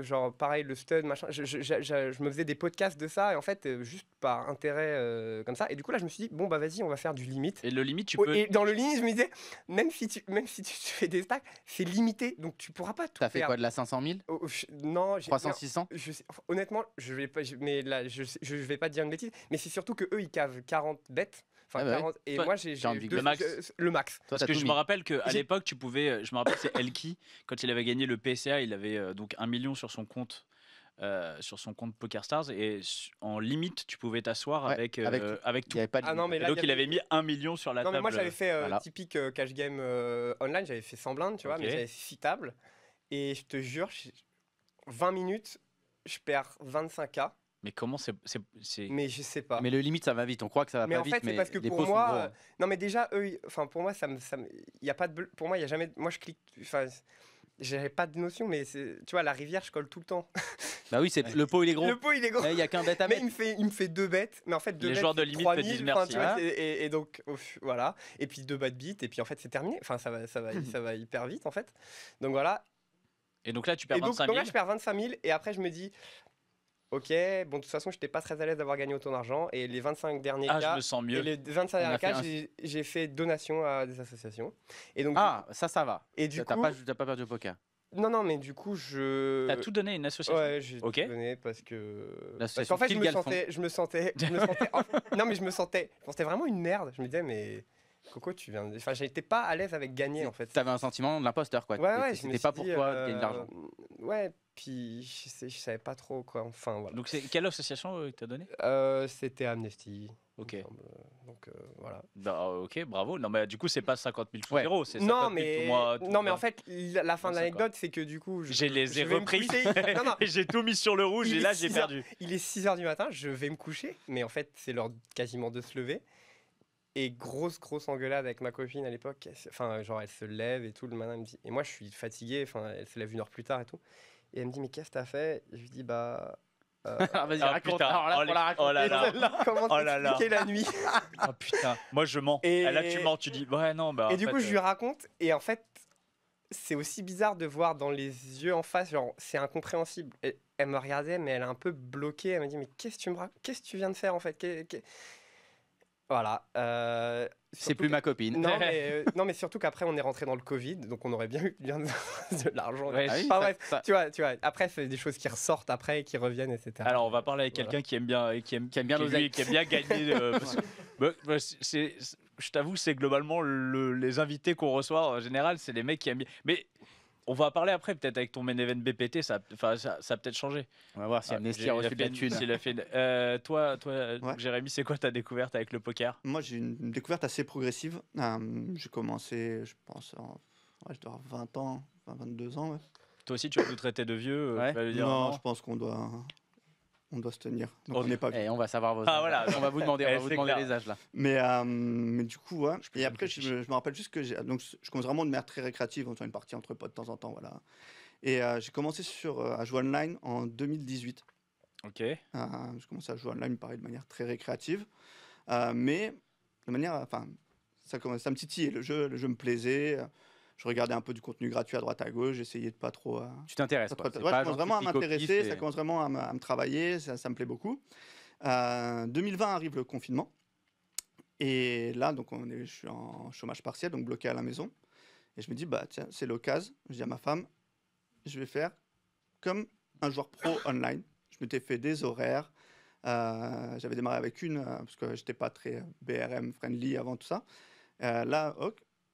genre pareil, le stud, machin. Je me faisais des podcasts de ça et en fait, juste par intérêt comme ça. Et du coup, là, je me suis dit, bon, bah vas-y, on va faire du limit. Et le limite, tu Oh, peux. et dans le limit, je me disais, même si tu fais des stacks, c'est limité, donc tu pourras pas tout T'as fait faire. quoi, de la 500 000 Non, 300, 600 honnêtement, je vais pas, mais là, je vais pas te dire une bêtise, mais c'est surtout que eux, ils cavent 40 bêtes. Enfin, Ah bah 40, et Toi, moi, j'ai envie de le max. le max. Toi, Parce t'as que tout je mis. me rappelle qu'à J'ai- l'époque, tu pouvais. Je me rappelle, c'est Elki, quand il avait gagné le PSA, il avait donc 1 million sur son compte. Sur son compte PokerStars et en limite tu pouvais t'asseoir Ouais, avec, avec- avec Il tout. n'y avait pas de Ah non, mais Et là, donc il avait mis 1 million sur la Non, table. mais moi, j'avais fait voilà. typique cash game online, j'avais fait 100 blindes, tu vois, Ok. mais j'avais 6 tables. Et je te jure, 20 minutes, je perds 25K, Mais comment c'est mais je sais pas. Mais le limite, ça va vite. On croit que ça va Mais pas en vite, fait, c'est mais parce que les pour pots sont moi, gros, hein. non mais déjà eux, enfin pour moi y a pas de, pour moi il y a jamais, moi je clique, enfin j'avais pas de notion, mais tu vois la rivière je colle tout le temps. Bah oui, c'est le pot il est gros. Le pot il est gros. Il y a qu'un bête à Mais mettre. il me fait 2 bêtes, mais en fait 2 Les bêtes, joueurs de c'est limite te 3000, disent enfin, merci. tu vois, Ah. et donc voilà, et puis 2 bad beats, et puis en fait c'est terminé, enfin ça va hyper vite en fait. Donc voilà, Et donc là tu perds et donc 25 là 000. je perds 25 000, et après je me dis, ok, bon de toute façon j'étais pas très à l'aise d'avoir gagné autant d'argent, et les 25 derniers Ah, je cas, me sens et mieux. les 25 On a derniers fait cas, j'ai fait donation à des associations, et donc Ah, ça va. et du T'as coup, pas perdu au poker. non, mais du coup, T'as tout donné à une association. Ouais, j'ai Ok. tout donné parce que. L'association Parce qu'en fait, Phil je me sentais. Non, mais je me sentais vraiment une merde. Je me disais, mais Coco, tu viens. Enfin, j'étais pas à l'aise avec gagner en fait. T'avais un sentiment de l'imposteur, quoi. Ouais, je me C'était suis pas pour dit, toi de gagner de l'argent. Ouais, puis je savais pas trop quoi. Enfin, voilà. Donc c'est quelle association que t'as donné? C'était Amnesty. Ok. il me semble. Donc voilà. Bah, ok, bravo. Non mais du coup c'est pas 50 000 sous Ouais. zéro, c'est 50 Non, 000 mais tout mois. non, mais en fait, la fin de 25, l'anecdote, c'est que du coup, je les ai je vais me repris. coucher. Non, Et j'ai tout mis sur le rouge Il et est là j'ai 6 perdu. Il est 6h du matin, je vais me coucher, mais en fait, c'est l'heure quasiment de se lever. Et grosse engueulade avec ma copine à l'époque. Enfin, genre, elle se lève et tout le matin, elle me dit. Et moi, je suis fatigué, enfin, elle se lève 1 heure plus tard et tout. Et elle me dit, mais qu'est-ce que t'as fait? Je lui dis, bah. Ah, vas-y, Ah, raconte. putain. Alors là, Oh, pour la raconter. oh là là. Comment Oh là là. t'expliquer la nuit? Ah putain, moi je mens. Et- Là tu mens, tu dis ouais non bah. Et en du fait, coup, je lui raconte. Et en fait, c'est aussi bizarre de voir dans les yeux en face, genre, c'est incompréhensible. Elle me regardait, mais elle est un peu bloquée. Elle m'a dit, mais qu'est-ce que tu viens de faire en fait? Voilà. C'est Surtout plus ma copine. Non, mais surtout qu'après, on est rentré dans le Covid, donc on aurait bien eu bien de l'argent. Ouais, Ah oui, Enfin, ça- bref, ça- tu vois, après, c'est des choses qui ressortent après et qui reviennent, etc. Alors on va parler avec Voilà. quelqu'un qui aime bien, qui aime bien qui, l'oseille. lui, qui aime bien gagner. Parce que, je t'avoue, c'est globalement les invités qu'on reçoit en général, c'est les mecs qui aiment bien. Mais on va parler après peut-être avec ton main event BPT, ça a peut-être changé. On va voir si Amnesty J'ai- a il reçu de la fait- thune. s'il a fait toi, Ouais. Jérémy, c'est quoi ta découverte avec le poker? Moi, j'ai une découverte assez progressive. J'ai commencé, je pense, je dois avoir 20 ans, 22 ans. Ouais. Toi aussi, tu vas nous traiter de vieux. Ouais. Tu vas lui dire, non, non. je pense qu'on doit se tenir. Donc, Ok. on n'est pas Eh, on va savoir vos Ah, âges. voilà. On va vous demander, Eh, c'est clair. les âges là. Mais du coup, ouais. peux Et pas après, me je me rappelle juste que je commence vraiment de manière très récréative. On fait une partie entre potes de temps en temps, voilà. Et j'ai commencé à jouer online en 2018. Ok. J'ai commencé à jouer online, pareil, de manière très récréative. Mais de manière, enfin, ça me titillait. Le jeu me plaisait. Je regardais un peu du contenu gratuit à droite à gauche. J'essayais de pas trop. Tu t'intéresses. pas quoi. trop- C'est ouais, pas je commence vraiment à genre tu m'intéresser. piques au pif Ça et- commence vraiment à me travailler. Ça me plaît beaucoup. 2020 arrive le confinement. Et là, donc, je suis en chômage partiel, donc bloqué à la maison. Et je me dis, bah tiens, c'est l'occasion. Je dis à ma femme, je vais faire comme un joueur pro online. Je m'étais fait des horaires. J'avais démarré avec parce que j'étais pas très BRM friendly avant tout ça. Là,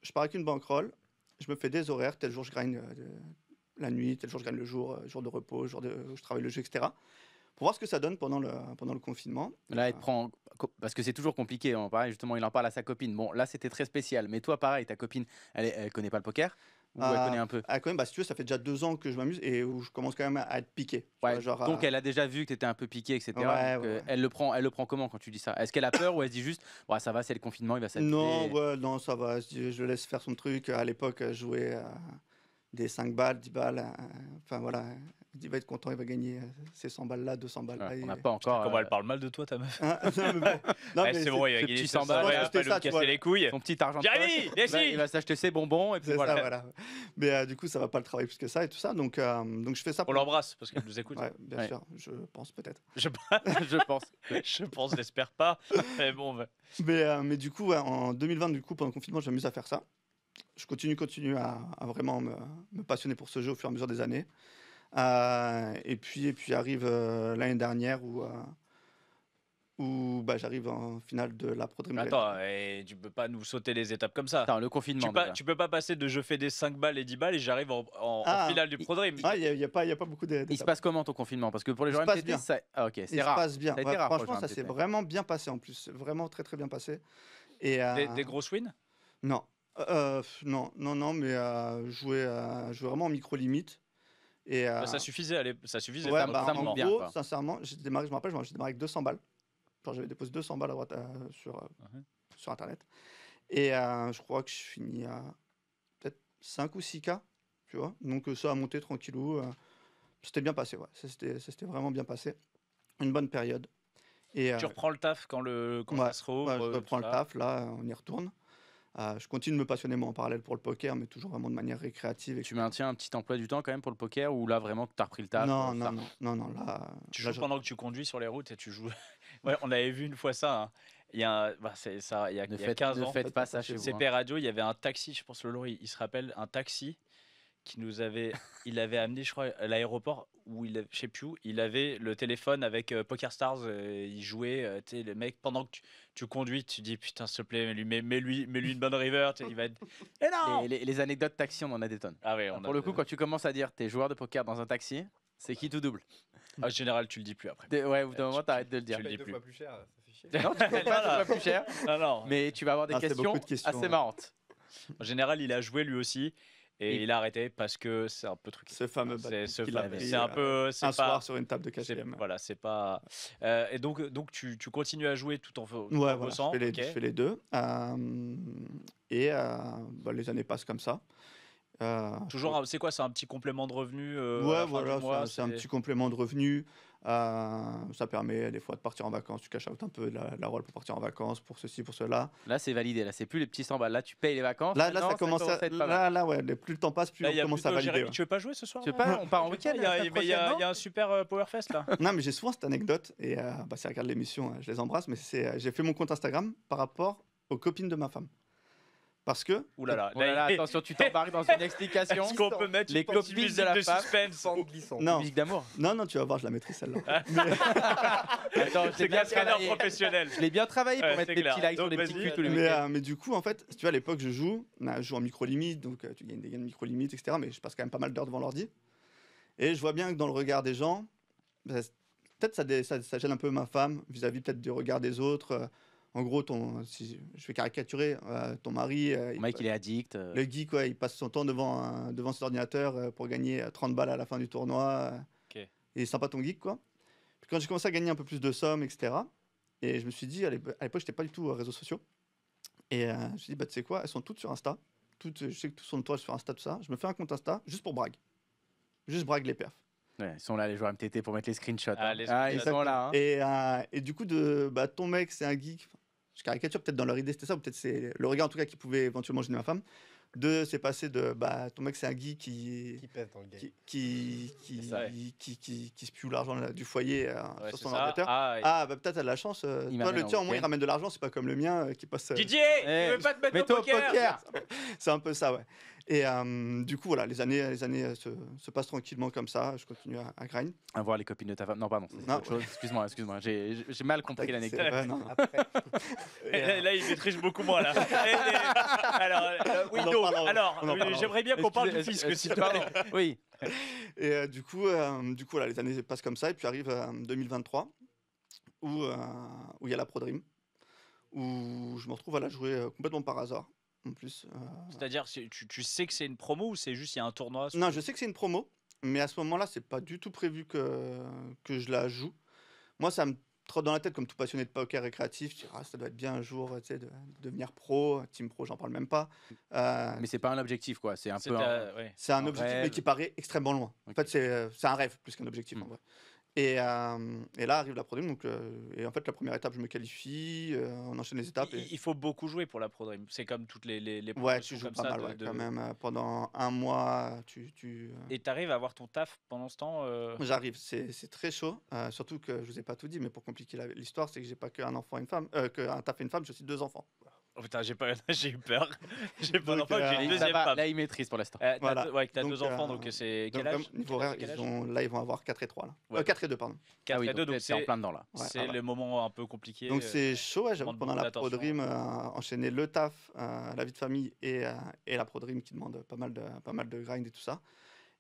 je pars avec une bankroll. Je me fais des horaires. Tel jour, je gagne la nuit. Tel jour, je gagne le jour de repos, jour où je travaille le jeu, etc. Pour voir ce que ça donne pendant le confinement. Là, il te prend. Parce que c'est toujours compliqué. Pareil, justement, il en parle à sa copine. Bon, là, c'était très spécial. Mais toi, pareil, ta copine, elle connaît pas le poker? Ou elle connaît un peu? Ah, quand même, bah, si tu veux, ça fait déjà 2 ans que je m'amuse et où je commence quand même à être piqué. Tu Ouais, vois, genre, donc elle a déjà vu que tu étais un peu piqué, etc. Ouais, Donc, ouais. Elle le prend comment quand tu dis ça? Est-ce qu'elle a peur ou elle se dit juste ouais, ça va, c'est le confinement, il va s'habituer? Non, ouais, non, ça va. Je laisse faire son truc. À l'époque, je des 5 balles, 10 balles. Enfin voilà, il va être content, il va gagner ces 100 balles là, 200 balles là. Ouais, on et- n'a pas encore Comment elle parle mal de toi, ta meuf? Hein, non, mais bon. Non, Ouais, mais c'est bon, il a ce gagné petit 100 100 balles, balles, il ouais, va pas c'était ça, nous tu casser vois. les couilles. son petit argent de Jérémy, poche. Leslie Il va s'acheter ses bonbons et puis C'est voilà. ça, voilà. Mais du coup, ça va pas le travailler plus que ça et tout ça. Donc je fais ça. On l'embrasse parce qu'elle nous écoute. Ouais, bien Ouais. sûr, je pense peut-être. Je, Je pense. je pense, j'espère pas. Mais bon, bah, Mais du coup, ouais, en 2020, du coup, pendant le confinement, je m'amuse à faire ça. Je continue à vraiment me passionner pour ce jeu au fur et à mesure des années. Et puis arrive l'année dernière où bah, j'arrive en finale de la Pro Dream. attends, et tu peux pas nous sauter les étapes comme ça. Attends, le confinement. déjà. Tu peux pas passer de je fais des 5 balles et 10 balles et j'arrive en Ah, finale du Pro Dream. Ah, il y a pas beaucoup Il se d'étapes. passe comment ton confinement? Parce que pour les Il joueurs se passe MTT, bien. ça... Ah, ok, Il c'est se rare. passe bien. Ça a été Ouais, rare pour franchement, les ça joueurs s'est MTT. vraiment bien passé en plus. C'est vraiment très très bien passé. Et, Des grosses wins. Non. Non, mais jouer vraiment en micro-limite. Et, Ça suffisait, ça suffisait. ouais, faire bah, notre ça monte en confinement. bien, gros, quoi. sincèrement, j'ai démarré, je me rappelle, j'ai démarré avec 200 balles. Genre, j'avais déposé 200 balles à droite sur Internet. Et je crois que je finis à peut-être 5 ou 6 K, tu vois. Donc ça a monté tranquillou. C'était bien passé, ouais. C'était vraiment bien passé. Une bonne période. Et, Tu reprends le taf quand ouais, ça se rouvre. ouais, je reprends tout le ça. taf, là, on y retourne. Je continue de me passionner moi en parallèle pour le poker, mais toujours vraiment de manière récréative. Tu maintiens un petit emploi du temps quand même pour le poker ou là vraiment tu as repris le taf? Non, ça- non, là. Tu là, joues pendant que tu conduis sur les routes et tu joues. Ouais, on avait vu une fois ça. Hein. Il y a, c'est ça, il y a, Ne il y a faites, 15 ne ans. faites pas ça chez vous. CP Radio, il y avait un taxi, je pense Lolo, il se rappelle, un taxi qui nous avait, il avait amené, je crois, à l'aéroport où je sais plus où, il avait le téléphone avec Poker Stars, il jouait, tu sais, le mec, pendant que tu conduis, tu dis putain, s'il te plaît, mets-lui une bonne river, tu sais, il va être. Et non Les anecdotes taxi, on en a des tonnes. Ah ouais, on Pour a- le coup, quand tu commences à dire t'es joueur de poker dans un taxi, c'est qui tout double? En général, tu le dis plus après. Ouais, au bout d'un moment, t'arrêtes de le dire. tu le dis Paye deux plus. fois plus cher, ça fait chier. Non, tu payes pas deux fois plus cher, Non, non. mais tu vas avoir des Ah, c'est questions, beaucoup de questions, assez ouais. marrantes. En général, il a joué lui aussi et Et- il a arrêté parce que c'est un peu truqué. ce fameux C'est bateau ce qu'il a fameux- pris, c'est un peu, c'est un pas. soir sur une table de c'est- KTM. Voilà, c'est pas. Et donc tu continues à jouer tout en Ouais, voilà, bossant. je ok. fais les deux. Et bah, les années passent comme ça. Toujours, c'est quoi? C'est un petit complément de revenu. À la Ouais, fin du voilà, mois, c'est un petit complément de revenu. Ça permet des fois de partir en vacances. Tu caches out un peu la rôle pour partir en vacances, pour ceci, pour cela. Là, c'est validé. Là, c'est plus les petits 100 balles. Là, tu payes les vacances. Là, Maintenant, ça commence à être pas mal. là, ouais, plus le temps passe, plus Là, on il y a commence à plutôt valider. Jérémy, Ouais. tu veux pas jouer ce soir? Tu veux là pas? On part en week-end. Il y a, la semaine mais il y a- prochaine, il y a un super Powerfest là. Non, mais j'ai souvent cette anecdote et bah, si elles regardent l'émission, je les embrasse. Mais j'ai fait mon compte Instagram par rapport aux copines de ma femme, parce que Ouh là là. Oh là là, attention, tu t'embarques dans une explication. Est-ce qu'on peut mettre Les une petite copines musique de la de femme. suspense? Sans glissant. non, Musique d'amour. non, tu vas voir, je la maîtrise celle-là. Attends, je C'est l'ai bien qu'un traîneur travaillé. professionnel. Je l'ai bien travaillé pour Ouais, mettre c'est des clair. petits likes sur Donc, les petits vas-y. culs tous les Mais, week-ends. mais du coup, en fait, tu vois, à l'époque, je joue en micro-limite, donc tu gagnes des gains de micro-limite, etc. Mais je passe quand même pas mal d'heures devant l'ordi. Et je vois bien que dans le regard des gens, bah, peut-être ça gêne un peu ma femme vis-à-vis peut-être du regard des autres. En gros, si je vais caricaturer, ton mari, Le mec, il est addict. le geek, ouais, il passe son temps devant son ordinateur pour gagner 30 balles à la fin du tournoi. Ok. Il est sympa ton geek, quoi. Puis quand j'ai commencé à gagner un peu plus de sommes, etc., et je me suis dit, à l'époque, je n'étais pas du tout réseaux sociaux. Et je me suis dit, bah, tu sais quoi, elles sont toutes sur Insta. Je sais que tout son entourage sur Insta, tout ça. Je me fais un compte Insta juste pour brag. Juste brag les perfs. Ouais, ils sont là, les joueurs MTT, pour mettre les screenshots. Ah, hein. les Ils screenshots. sont là. hein. Et du coup, ton mec, c'est un geek. Je caricature, peut-être dans leur idée, c'était ça, ou peut-être c'est le regard en tout cas qui pouvait éventuellement gêner ma femme. C'est passé de ton mec, c'est un geek Qui pèse dans le game. qui ça, ouais. qui se pue l'argent du foyer Ouais, sur c'est son ça. ordinateur. Ah, Bah peut-être elle a de la chance. Il Toi, m'amène le en tien, au moins, il week-end. ramène de l'argent, c'est pas comme le mien qui passe. Didier, tu veux pas te mettre au Mets-toi au poker? poker. C'est un peu ça, ouais. Et du coup, voilà, les années se passent tranquillement comme ça. Je continue à grind. À voir les copines de ta femme. Non, pardon, c'est Non. autre chose. Excuse-moi. J'ai mal compris l'anecdote. Ouais, non. Après, Et, Là, il maîtrise beaucoup moins là. Alors, On en Windows. parlera. Alors, On en parlera. j'aimerais bien qu'on parle du fisc, s'il te plaît. Oui. Et du coup, voilà, les années passent comme ça. Et puis arrive 2023, où il y a la Pro Dream, où je me retrouve à la jouer complètement par hasard. En plus, C'est-à-dire, tu sais que c'est une promo ou c'est juste il y a un tournoi? non, je sais que c'est une promo, mais à ce moment-là, c'est pas du tout prévu que je la joue. Moi, ça me trotte dans la tête comme tout passionné de poker récréatif. Tu dis, ah, ça doit être bien un jour, tu sais, de devenir pro, team pro, j'en parle même pas. Mais c'est pas un objectif, quoi. C'est un peu. Ouais. C'est un un objectif, mais rêve. qui paraît extrêmement loin. En Ok. fait, c'est un rêve plus qu'un objectif, en vrai. Et là arrive la Pro Dream. Donc, et en fait, la première étape, je me qualifie, on enchaîne les étapes. Il faut beaucoup jouer pour la Pro Dream. C'est comme toutes les Ouais, promotions tu joues comme pas ça. mal, ouais, quand même. Pendant un mois, Et tu arrives à avoir ton taf pendant ce temps J'arrive, c'est très chaud. Surtout que je vous ai pas tout dit, mais pour compliquer l'histoire, c'est que j'ai pas qu'un enfant et une femme, qu'un taf et une femme, j'ai aussi 2 enfants. Oh putain, j'ai eu peur. J'ai pas Donc, d'enfant, j'ai Mais une ça deuxième va, femme. là, il maîtrise pour l'instant. Voilà. Ouais, que t'as Donc, 2 enfants, donc c'est quel Donc, âge niveau horaire, Quel âge ils vont avoir 4 et 3 là. Ouais. 4 et 2, pardon. 4 Ah oui, et 2, donc c'est en plein dedans là. Ouais, c'est voilà. le moment un peu compliqué. Donc c'est chaud, ouais, j'avoue, demande pendant beaucoup la Pro d'attention. Dream, enchaîner le taf, la vie de famille et la Pro Dream qui demande pas mal de grind et tout ça.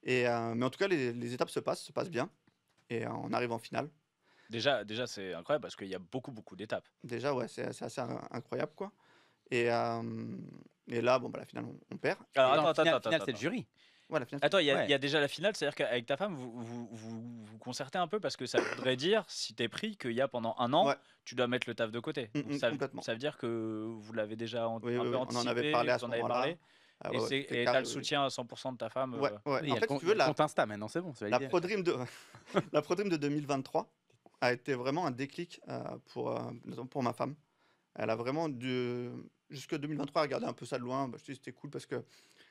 Mais en tout cas, les étapes se passent bien. Et on arrive en finale. Déjà c'est incroyable parce qu'il y a beaucoup d'étapes. Déjà, ouais, c'est assez incroyable, quoi. Et là, bon, bah, la finale, on perd. Alors Non, attends, finale, attends. c'est le jury. Ouais, la finale, Attends, il y Ouais. a déjà la finale, c'est-à-dire qu'avec ta femme, vous concertez un peu parce que ça voudrait dire, si t'es pris, qu'il y a pendant un an, Ouais. tu dois mettre le taf de côté. Donc ça complètement. veut dire que vous l'avez déjà Oui, un oui, peu oui, on en anticipé, avait parlé à vous ce en avez moment-là. parlé, Ah, et ouais, c'est- c'était et t'as carré, le oui. soutien à 100% de ta femme. Ouais, ouais. Il y a En le fait, compte- si tu veux, le compte Insta maintenant, c'est bon. Ça va la bien. Pro Dream de la Pro Dream de 2023 a été vraiment un déclic pour ma femme. Elle a vraiment jusque 2023 regardé un peu ça de loin. Bah, je dis c'était cool parce que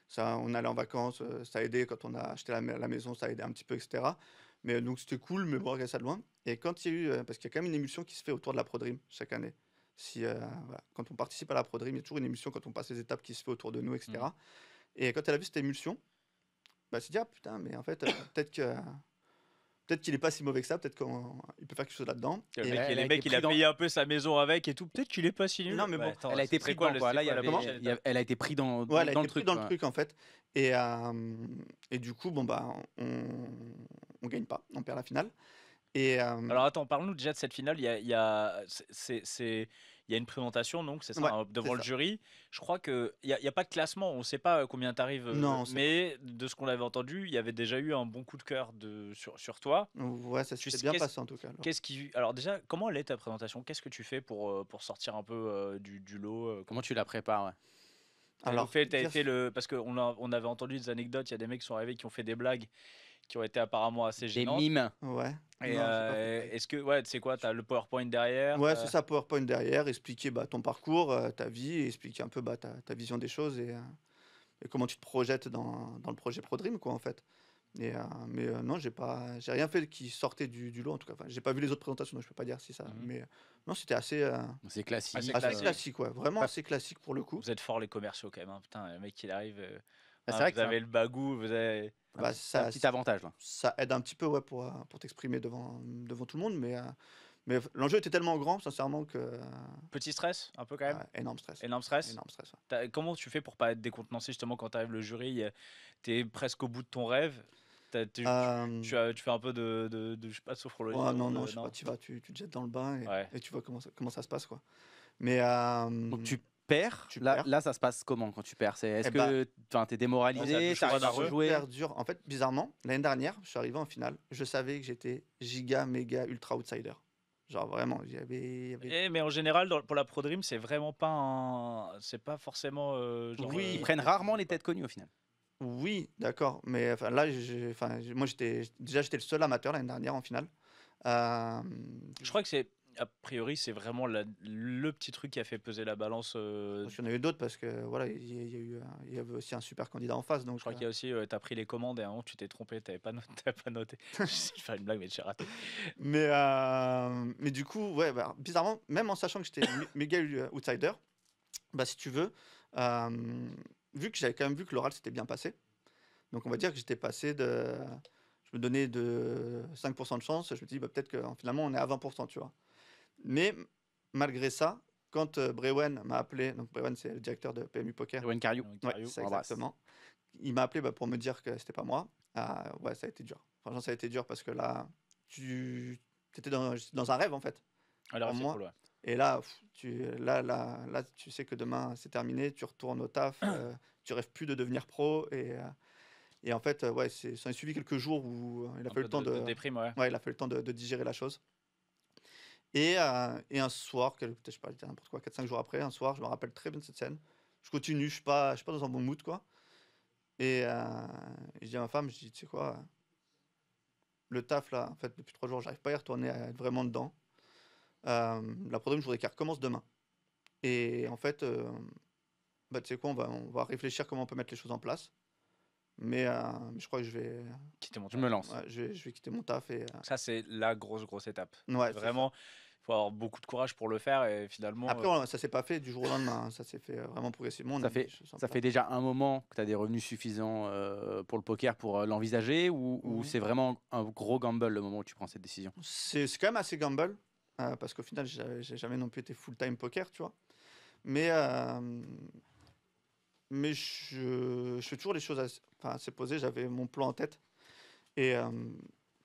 ça, on allait en vacances, ça a aidé quand on a acheté la maison, ça a aidé un petit peu, etc. Mais donc c'était cool, mais bon, regarder ça de loin. Et quand il y a eu, parce qu'il y a quand même une émulsion qui se fait autour de la Pro Dream chaque année. Voilà, quand on participe à la Pro Dream, il y a toujours une émulsion quand on passe les étapes qui se fait autour de nous, etc. Et quand elle a vu cette émulsion, bah, elle s'est dit ah putain, mais en fait peut-être qu'il est pas si mauvais que ça, peut-être qu'il peut faire quelque chose là-dedans. Le Et- mec, elle a les mecs, été il a pris dans- payé un peu sa maison avec et tout. Peut-être qu'il est pas si nul. Non, mais bon, attends, Elle a été c'est prise quoi dans le- quoi. c'est Là, il y quoi la avait- prochaine il y a- étape elle a été prise dans Ouais, elle a dans été le prise truc. dans le quoi. truc en fait. Et du coup, bon bah, on gagne pas, on perd la finale. Et Alors attends, parle-nous déjà de cette finale. Il y a une présentation, donc c'est ça, Ouais, devant c'est le ça. jury. Je crois qu'il n'y a pas de classement, on ne sait pas combien tu arrives. Non, on sait mais de ce qu'on avait entendu, il y avait déjà eu un bon coup de cœur sur toi. ouais, ça Tu s'est sais, bien passé en tout cas. Alors déjà, comment elle est ta présentation? Qu'est-ce que tu fais pour sortir un peu du lot Comment tu la prépares ouais. Alors, t'as dire- été parce qu'on avait entendu des anecdotes, il y a des mecs qui sont arrivés qui ont fait des blagues qui ont été apparemment assez Des gênantes. mimes. Ouais. Et Non, j'ai pas fait. est-ce que, ouais, tu sais quoi, tu as le PowerPoint derrière Ouais, c'est ça, PowerPoint derrière, expliquer bah, ton parcours, ta vie, et expliquer un peu bah, ta vision des choses et comment tu te projettes dans le projet ProDream, quoi, en fait. Mais non, j'ai rien fait qui sortait du lot, en tout cas. Enfin, j'ai pas vu les autres présentations, donc je peux pas dire si ça. Mais non, c'était assez C'est classique. Assez assez classique. classique, ouais. Vraiment Pas- assez classique pour le coup. Vous êtes forts les commerciaux quand même, hein. Putain, le mec il arrive. Ah, c'est hein, vrai vous que c'est avez le bagou, vous avez. Bah, c'est un petit avantage. Là. ça aide un petit peu ouais, pour t'exprimer devant tout le monde, mais l'enjeu était tellement grand, sincèrement, que Petit stress, un peu quand même. énorme stress. Énorme stress. Énorme stress, ouais. Comment tu fais pour pas être décontenancé justement quand t'arrives le jury? T'es presque au bout de ton rêve. Tu fais un peu de je sais pas, de sophrologie. Ouais, non, de- je sais pas, tu te jettes dans le bain Ouais. et tu vois comment ça se passe, quoi. Mais Donc tu perds. Tu Là, perds. là, ça se passe comment quand tu perds? Est-ce Eh bah, que t'es Ouais, démoralisé? ça T'arrives à touche rejouer? super dur. En fait, bizarrement, l'année dernière, je suis arrivé en finale, je savais que j'étais giga, méga, ultra outsider. Genre vraiment, il y avait- Mais en général, pour la Pro Dream, c'est vraiment pas c'est pas forcément. Genre, Oui, Ils prennent rarement les têtes connues au final. Oui, d'accord, mais enfin, là, moi, j'étais le seul amateur l'année dernière en finale. Je crois que a priori, c'est vraiment le petit truc qui a fait peser la balance. Il y en a eu d'autres parce que voilà, il y avait aussi un super candidat en face. Donc, Je crois qu'il y a aussi, t'as pris les commandes et à un moment, tu t'es trompé, t'avais pas noté. T'avais pas noté. Je sais faire une blague, mais j'ai raté. mais du coup, ouais, bah, bizarrement, même en sachant que j'étais méga outsider, bah, si tu veux, vu que j'avais quand même vu que l'oral s'était bien passé, donc on va dire que j'étais passé je me donnais de 5% de chance, je me dis bah, peut-être que finalement on est à 20%, tu vois. Mais malgré ça, quand Brewen m'a appelé, donc Brewen c'est le directeur de PMU Poker, Erwan Cario. ouais, Cario, c'est on embrasse. exactement. Il m'a appelé pour me dire que c'était pas moi. Ouais, ça a été dur. Franchement, ça a été dur parce que là, tu étais dans un rêve en fait. Alors, Pour c'est moi, cool, ouais. Et là, là, tu sais que demain c'est terminé, tu retournes au taf, tu rêves plus de devenir pro. Et en fait, ouais, ça a suivi quelques jours où il a Un fallu le peu temps de déprime, ouais. ouais, il a fallu le temps de digérer la chose. Et un soir, peut-être, je sais pas, n'importe quoi, 4-5 jours après, un soir, je me rappelle très bien de cette scène. Je continue, je suis pas dans un bon mood, quoi. Et je dis à ma femme, je dis, tu sais quoi, le taf, là, en fait, depuis 3 jours, j'arrive pas à y retourner, à être vraiment dedans. La prochaine, je voudrais qu'elle recommence demain. Et en fait, bah, tu sais quoi, on va réfléchir comment on peut mettre les choses en place. Mais je crois que je vais, Quitter mon Je me lance. ouais, je vais quitter mon taf. Et, Ça, c'est la grosse étape. ouais, c'est Vraiment, il faut avoir beaucoup de courage pour le faire et finalement. Après, ça s'est pas fait du jour au lendemain, hein. Ça s'est fait vraiment progressivement. On Ça a mis fait, les choses en ça place. fait déjà un moment que tu as des revenus suffisants pour le poker pour l'envisager ou Mhm. c'est vraiment un gros gamble le moment où tu prends cette décision? C'est quand même assez gamble, parce qu'au final, j'ai jamais non plus été full-time poker, tu vois. Mais, je fais toujours les choses assez posées. J'avais mon plan en tête. Et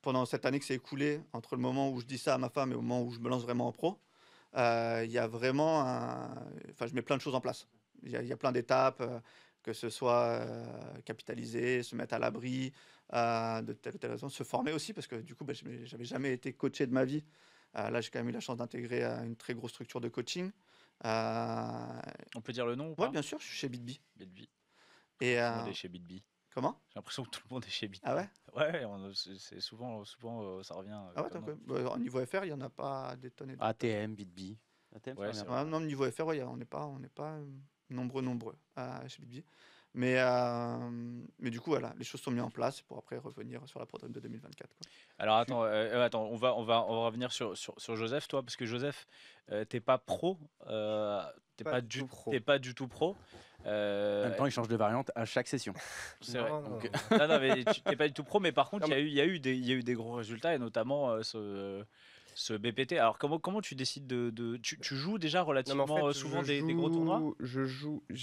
pendant cette année qui s'est écoulée, entre le moment où je dis ça à ma femme et au moment où je me lance vraiment en pro, il y a vraiment enfin, je mets plein de choses en place. Il y a plein d'étapes, que ce soit capitaliser, se mettre à l'abri de telle ou telle raison, se former aussi, parce que du coup, j'avais jamais été coaché de ma vie. Là, j'ai quand même eu la chance d'intégrer une très grosse structure de coaching. On peut dire le nom ou Ouais, pas? bien sûr, je suis chez BitBee. BitBee. Et Tout le monde est chez BitBee. comment? J'ai l'impression que tout le monde est chez BitBee. Ah ouais? Ouais, c'est souvent, ça revient. Ah ouais, comme d'accord. nom. Au niveau FR, il n'y en a pas des tonnes et des tonnes. ATM, BitBee. ATM, Ouais, ça c'est revient. vrai. Ouais, non, niveau FR, ouais, on n'est pas nombreux chez BitBee. Mais du coup, voilà, les choses sont mises en place pour après revenir sur la programme de 2024, quoi. Alors attends, on va revenir sur Joseph, toi, parce que Joseph, t'es pas pro, t'es pas du tout pro. En même temps, il change de variante à chaque session. C'est vrai. Non, non, Donc, non. non, mais tu t'es pas du tout pro, mais par contre, Non, il y a eu des gros résultats et notamment ce BPT. Alors comment tu décides tu joues déjà Non, mais relativement en fait, souvent des gros tournois?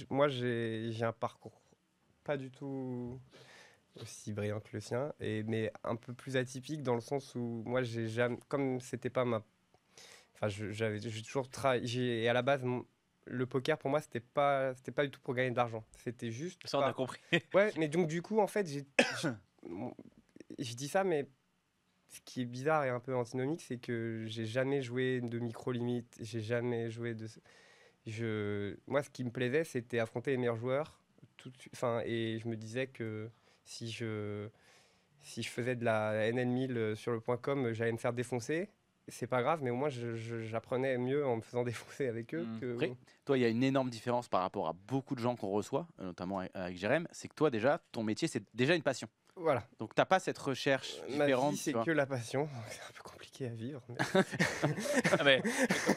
Moi, j'ai un parcours pas du tout aussi brillant que le sien, mais un peu plus atypique dans le sens où moi, j'ai jamais, comme c'était pas ma, enfin, j'ai toujours travaillé. Et à la base, le poker pour moi, c'était pas du tout pour gagner de l'argent. C'était juste. Ça, on a compris. Ouais, mais donc du coup, en fait, je dis ça, mais ce qui est bizarre et un peu antinomique, c'est que j'ai jamais joué de micro-limite, j'ai jamais joué de... Moi, ce qui me plaisait, c'était affronter les meilleurs joueurs. Enfin, et je me disais que si je faisais de la NL1000 sur le .com, j'allais me faire défoncer. C'est pas grave, mais au moins, j'apprenais mieux en me faisant défoncer avec eux. Mm. Que... Après, toi, il y a une énorme différence par rapport à beaucoup de gens qu'on reçoit, notamment avec Jérém, c'est que toi, déjà, ton métier, c'est déjà une passion. Voilà. Donc, tu n'as pas cette recherche Ma différente. vie, c'est tu vois. que la passion. C'est un peu compliqué à vivre. Mais... Ah, mais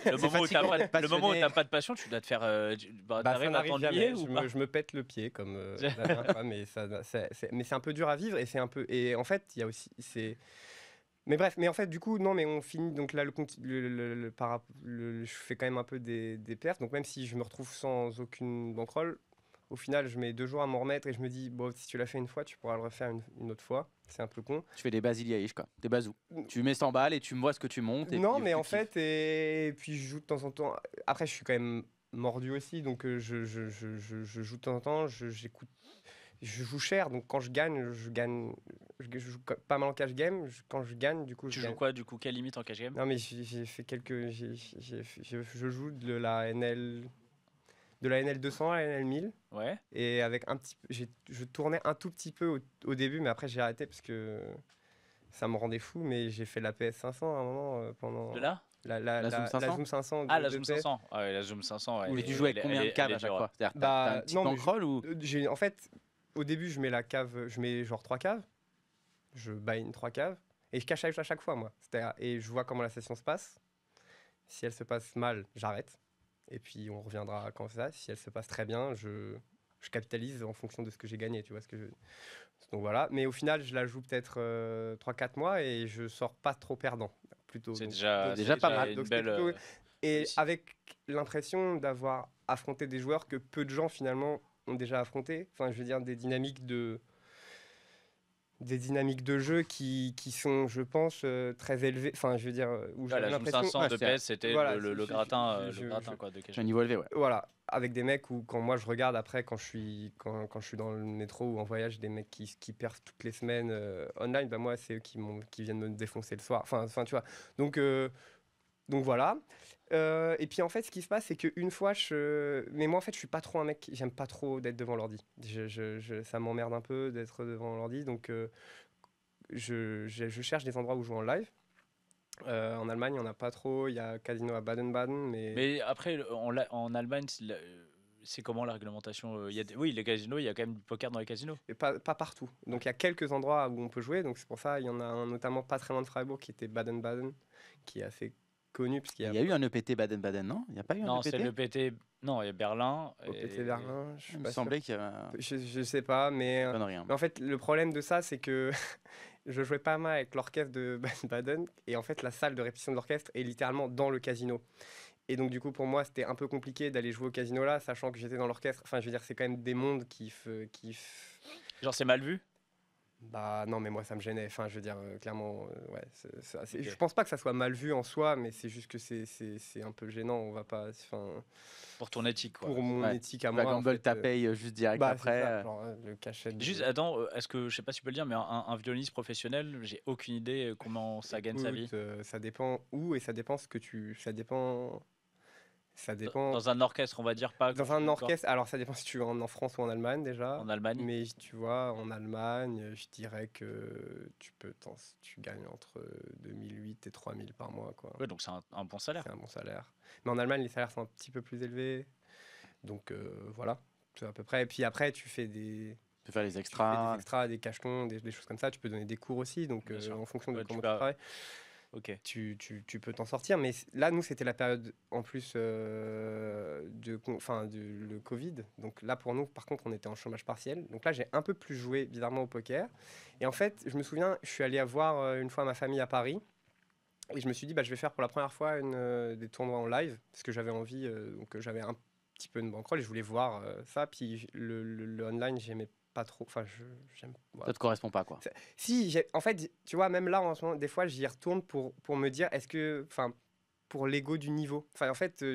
le moment où fatigant d'être le moment où passionné. t'as pas de passion, tu dois te faire. Bah, ça T'arrives à n'arrive t'ennuyer jamais. ou pas? Je me pète le pied comme la dernière fois, mais mais c'est un peu dur à vivre et c'est un peu. Et en fait, il y a aussi Mais bref, mais en fait, du coup, non, mais on finit. Donc là, je fais quand même un peu des perfs. Donc même si je me retrouve sans aucune bankroll, au final, je mets 2 jours à m'en remettre et je me dis, bon, si tu l'as fait une fois, tu pourras le refaire une autre fois. C'est un peu con. Tu fais des basiliaïs, quoi, des bazous. Tu mets 100 balles et tu vois ce que tu montes. Et Non, puis, mais tu en kiffes. fait, et puis je joue de temps en temps. Après, je suis quand même mordu aussi, donc je joue de temps en temps. J'écoute. Je joue cher, donc quand je gagne, je joue pas mal en cash game. Quand je gagne, du coup, Tu je joues gagne. quoi du coup? Quelle limite en cash game? Non, mais j'ai fait quelques. Je joue de la NL. De la NL 200 à la NL 1000. Ouais. Et avec un petit peu. Je tournais un tout petit peu au début, mais après, j'ai arrêté parce que ça me rendait fou. Mais j'ai fait la PS 500 à un moment pendant. De là? La Zoom 500? La Zoom 500. Ah, la de Zoom PS. 500. Ah ouais, la Zoom 500. Ouais, Mais tu joues avec combien de caves à chaque fois? C'est-à-dire, t'as un petit non, mais bankroll ou En fait, au début, je mets la cave, je mets genre 3 caves. Je buy 3 caves. Et je cache à chaque fois, moi. Et je vois comment la session se passe. Si elle se passe mal, j'arrête. Et puis on reviendra quand c'est ça. Si elle se passe très bien, je capitalise en fonction de ce que j'ai gagné. Tu vois ce que Donc voilà. Mais au final, je la joue peut-être 3-4 mois et je sors pas trop perdant. Plutôt. C'est Donc, déjà pas mal. une donc c'était belle. plutôt- Et réussite. avec l'impression d'avoir affronté des joueurs que peu de gens finalement ont déjà affronté. Enfin, je veux dire, des dynamiques de jeu qui sont, je pense, très élevées. Enfin, je veux dire, où Ouais, j'avais la Zoom l'impression... 500 de ouais, PS, c'était voilà, le je- gratin, je- le gratin je- quoi, de cash c'est un game. niveau élevé, ouais. Voilà, avec des mecs où, quand moi je regarde après, quand je suis dans le métro ou en voyage, des mecs qui perfent toutes les semaines online, bah moi, c'est eux qui viennent me défoncer le soir. Enfin, tu vois. Donc, Donc voilà. Et puis en fait, ce qui se passe, c'est qu'une fois, mais moi en fait, je suis pas trop un mec, j'aime pas trop d'être devant l'ordi. Ça m'emmerde un peu d'être devant l'ordi, donc je cherche des endroits où jouer en live. En Allemagne, il n'y en a pas trop. Il y a Casino à Baden-Baden, Mais après, en Allemagne, c'est comment la réglementation Oui, les casinos, il y a quand même du poker dans les casinos. et pas partout. Donc il y a quelques endroits où on peut jouer. Donc c'est pour ça, il y en a un notamment pas très loin de Freiburg qui était Baden-Baden, qui est assez connu. Parce qu'il Il y a eu un EPT Baden-Baden, non? Il n'y a pas eu un Non, EPT? c'est le PT. Non, il y a Berlin. OPT et- Berlin, je suis Il me pas sûr. semblait qu'il y avait Je sais pas, mais un rien. en fait, le problème de ça, c'est que je jouais pas mal avec l'orchestre de Baden-Baden. Et en fait, la salle de répétition de l'orchestre est littéralement dans le casino. Et donc, du coup, pour moi, c'était un peu compliqué d'aller jouer au casino là, sachant que j'étais dans l'orchestre. Enfin, je veux dire, c'est quand même des mondes Genre, c'est mal vu. Bah non, mais moi, ça me gênait. Enfin, je veux dire, clairement, ouais. Ok. Je pense pas que ça soit mal vu en soi, mais c'est juste que c'est un peu gênant. On va pas. Enfin, Pour ton éthique, quoi. pour mon Ouais. éthique à Bah, moi. en Gamble fait, t'a paye juste direct bah, après. c'est ça, genre, le cachet. Juste, attends, est-ce que, je sais pas si tu peux le dire, mais un violoniste professionnel, j'ai aucune idée comment ça gagne sa vie. Écoute, ça dépend où et ça dépend ce que tu. Ça dépend. Ça dépend. Dans un orchestre, on va dire pas. Dans un orchestre, alors ça dépend si tu es en France ou en Allemagne déjà. En Allemagne. Mais tu vois, en Allemagne, je dirais que tu gagnes entre 2008 et 3000 par mois, quoi. Ouais, donc c'est un bon salaire. C'est un bon salaire. Mais en Allemagne, les salaires sont un petit peu plus élevés. Donc voilà, c'est à peu près. Et puis après, tu fais des Tu peux faire les tu fais des extras. extras, des cachetons, des choses comme ça. Tu peux donner des cours aussi. Donc Bien sûr. en fonction de Ouais, tu comment peux- tu travailles, Ok. tu peux t'en sortir. Mais là, nous, c'était la période en plus le Covid. Donc là, pour nous, par contre, on était en chômage partiel. Donc là, j'ai un peu plus joué, bizarrement, au poker. Et en fait, je me souviens, je suis allé voir une fois ma famille à Paris. Et je me suis dit, bah, je vais faire pour la première fois des tournois en live. Parce que j'avais envie, donc j'avais un petit peu une bankroll et je voulais voir ça. Puis le online, j'aimais pas trop. Enfin, j'aime. Voilà. Ça te correspond pas, quoi. Si, en fait, tu vois, même là, en ce moment, des fois, j'y retourne pour me dire, est-ce que, enfin, pour l'ego du niveau. Enfin, en fait, Là,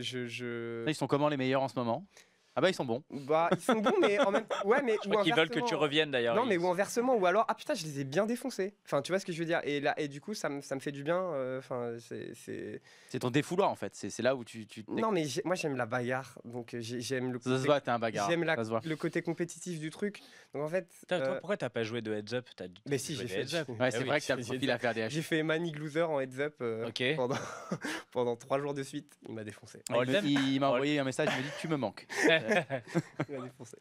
ils sont comment les meilleurs en ce moment? Ah bah ils sont bons. bah, ils sont bons, mais en même ouais, mais Je crois qu'ils veulent que tu inversement. reviennes d'ailleurs. Non, mais ou inversement, ou alors, ah putain, je les ai bien défoncés. Enfin, tu vois ce que je veux dire. Et là, et du coup, ça me fait du bien. Enfin, C'est ton défouloir en fait. C'est là où tu Non, mais moi, j'aime la bagarre. Donc, j'aime le Ça se côté, voit, t'es un bagarre. j'aime Ça se voit. le côté compétitif du truc. Donc, en fait, Toi, pourquoi t'as pas joué de heads up? mais si, j'ai fait. heads up. Ouais, c'est Ah oui. vrai que t'as le j'ai- profil à faire des haches. J'ai fait Manic Loser en heads up Ok. pendant, pendant 3 jours de suite. Il m'a défoncé. Oh, le thème. Il m'a envoyé un message, il me dit tu me manques. Il m'a défoncé.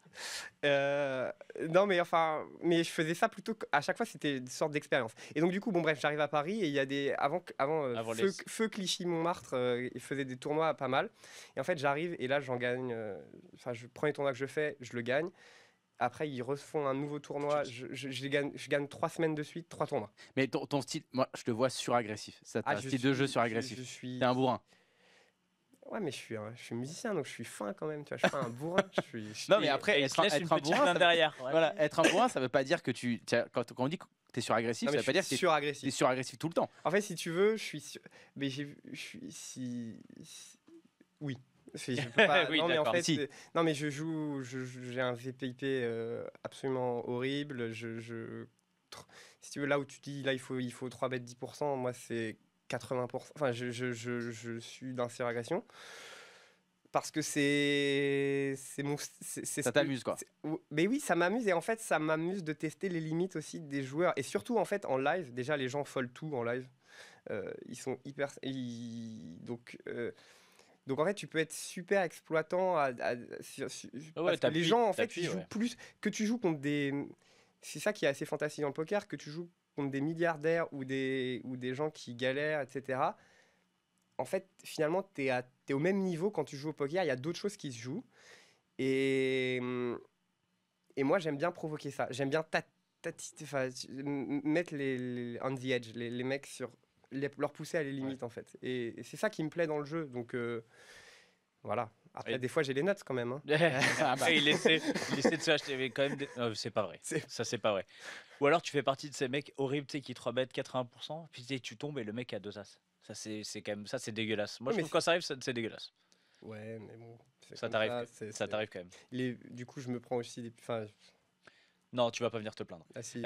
Non, mais enfin, mais je faisais ça plutôt à chaque fois, c'était une sorte d'expérience. Et donc, du coup, bon, bref, j'arrive à Paris et il y a des. Avant Avant Feu Clichy-Montmartre, il faisait des tournois pas mal. Et en fait, j'arrive et là, j'en gagne. Enfin, je prends les tournois que je fais, je le gagne. Après, ils refont un nouveau tournoi. Je gagne 3 semaines de suite, 3 tournois. Mais ton style, moi je te vois suragressif. Ça, t'as un style de jeu suragressif. Je suis. T'es un bourrin. Ouais, mais je suis musicien, donc je suis fin quand même. Tu vois, je suis pas un bourrin. Non, mais après, Et il être se un, laisse une être un petite bourrin, main ça veut- derrière. Ouais. voilà, être un bourrin, ça veut pas dire que tu. Quand on dit que t'es suragressif, Non, ça mais veut pas dire que t'es suragressif. suragressif tout le temps. En fait, si tu veux, mais je suis oui. Je peux pas- Oui, non, mais en d'accord. fait, Si. non, mais j'ai un VPIP absolument horrible. Si tu veux, là où tu dis, là, il faut 3 bêtes 10%, moi, c'est 80%. Enfin, je suis dans suragression. Parce que c'est mon. Ça t'amuse, quoi. Mais oui, ça m'amuse. Et en fait, ça m'amuse de tester les limites aussi des joueurs. Et surtout, en fait, en live, déjà, les gens follent tout en live. Ils sont hyper. Donc en fait, tu peux être super exploitant parce que les gens, en fait, ils jouent plus que tu joues contre des. C'est ça qui est assez fantastique dans le poker, que tu joues contre des milliardaires ou des gens qui galèrent, etc. En fait, finalement, t'es au même niveau quand tu joues au poker. Il y a d'autres choses qui se jouent. Et moi, j'aime bien provoquer ça. J'aime bien mettre les on the edge, les mecs sur. Leur pousser à les limites, en fait. Et c'est ça qui me plaît dans le jeu. Donc voilà. Après, des fois, j'ai les notes quand même. Hein. Après, il essaie de se acheter, mais quand même. Non, c'est pas vrai. Ça, c'est pas vrai. Ou alors, tu fais partie de ces mecs horribles, tu sais, qui 3 bet 80%, puis tu tombes et le mec a 2 as. Ça, c'est quand même. Ça, c'est dégueulasse. Moi, je trouve que quand ça arrive, c'est dégueulasse. Ouais, mais bon. Ça t'arrive quand même. Du coup, je me prends aussi des. Enfin, Non, tu vas pas venir te plaindre. Ah, si,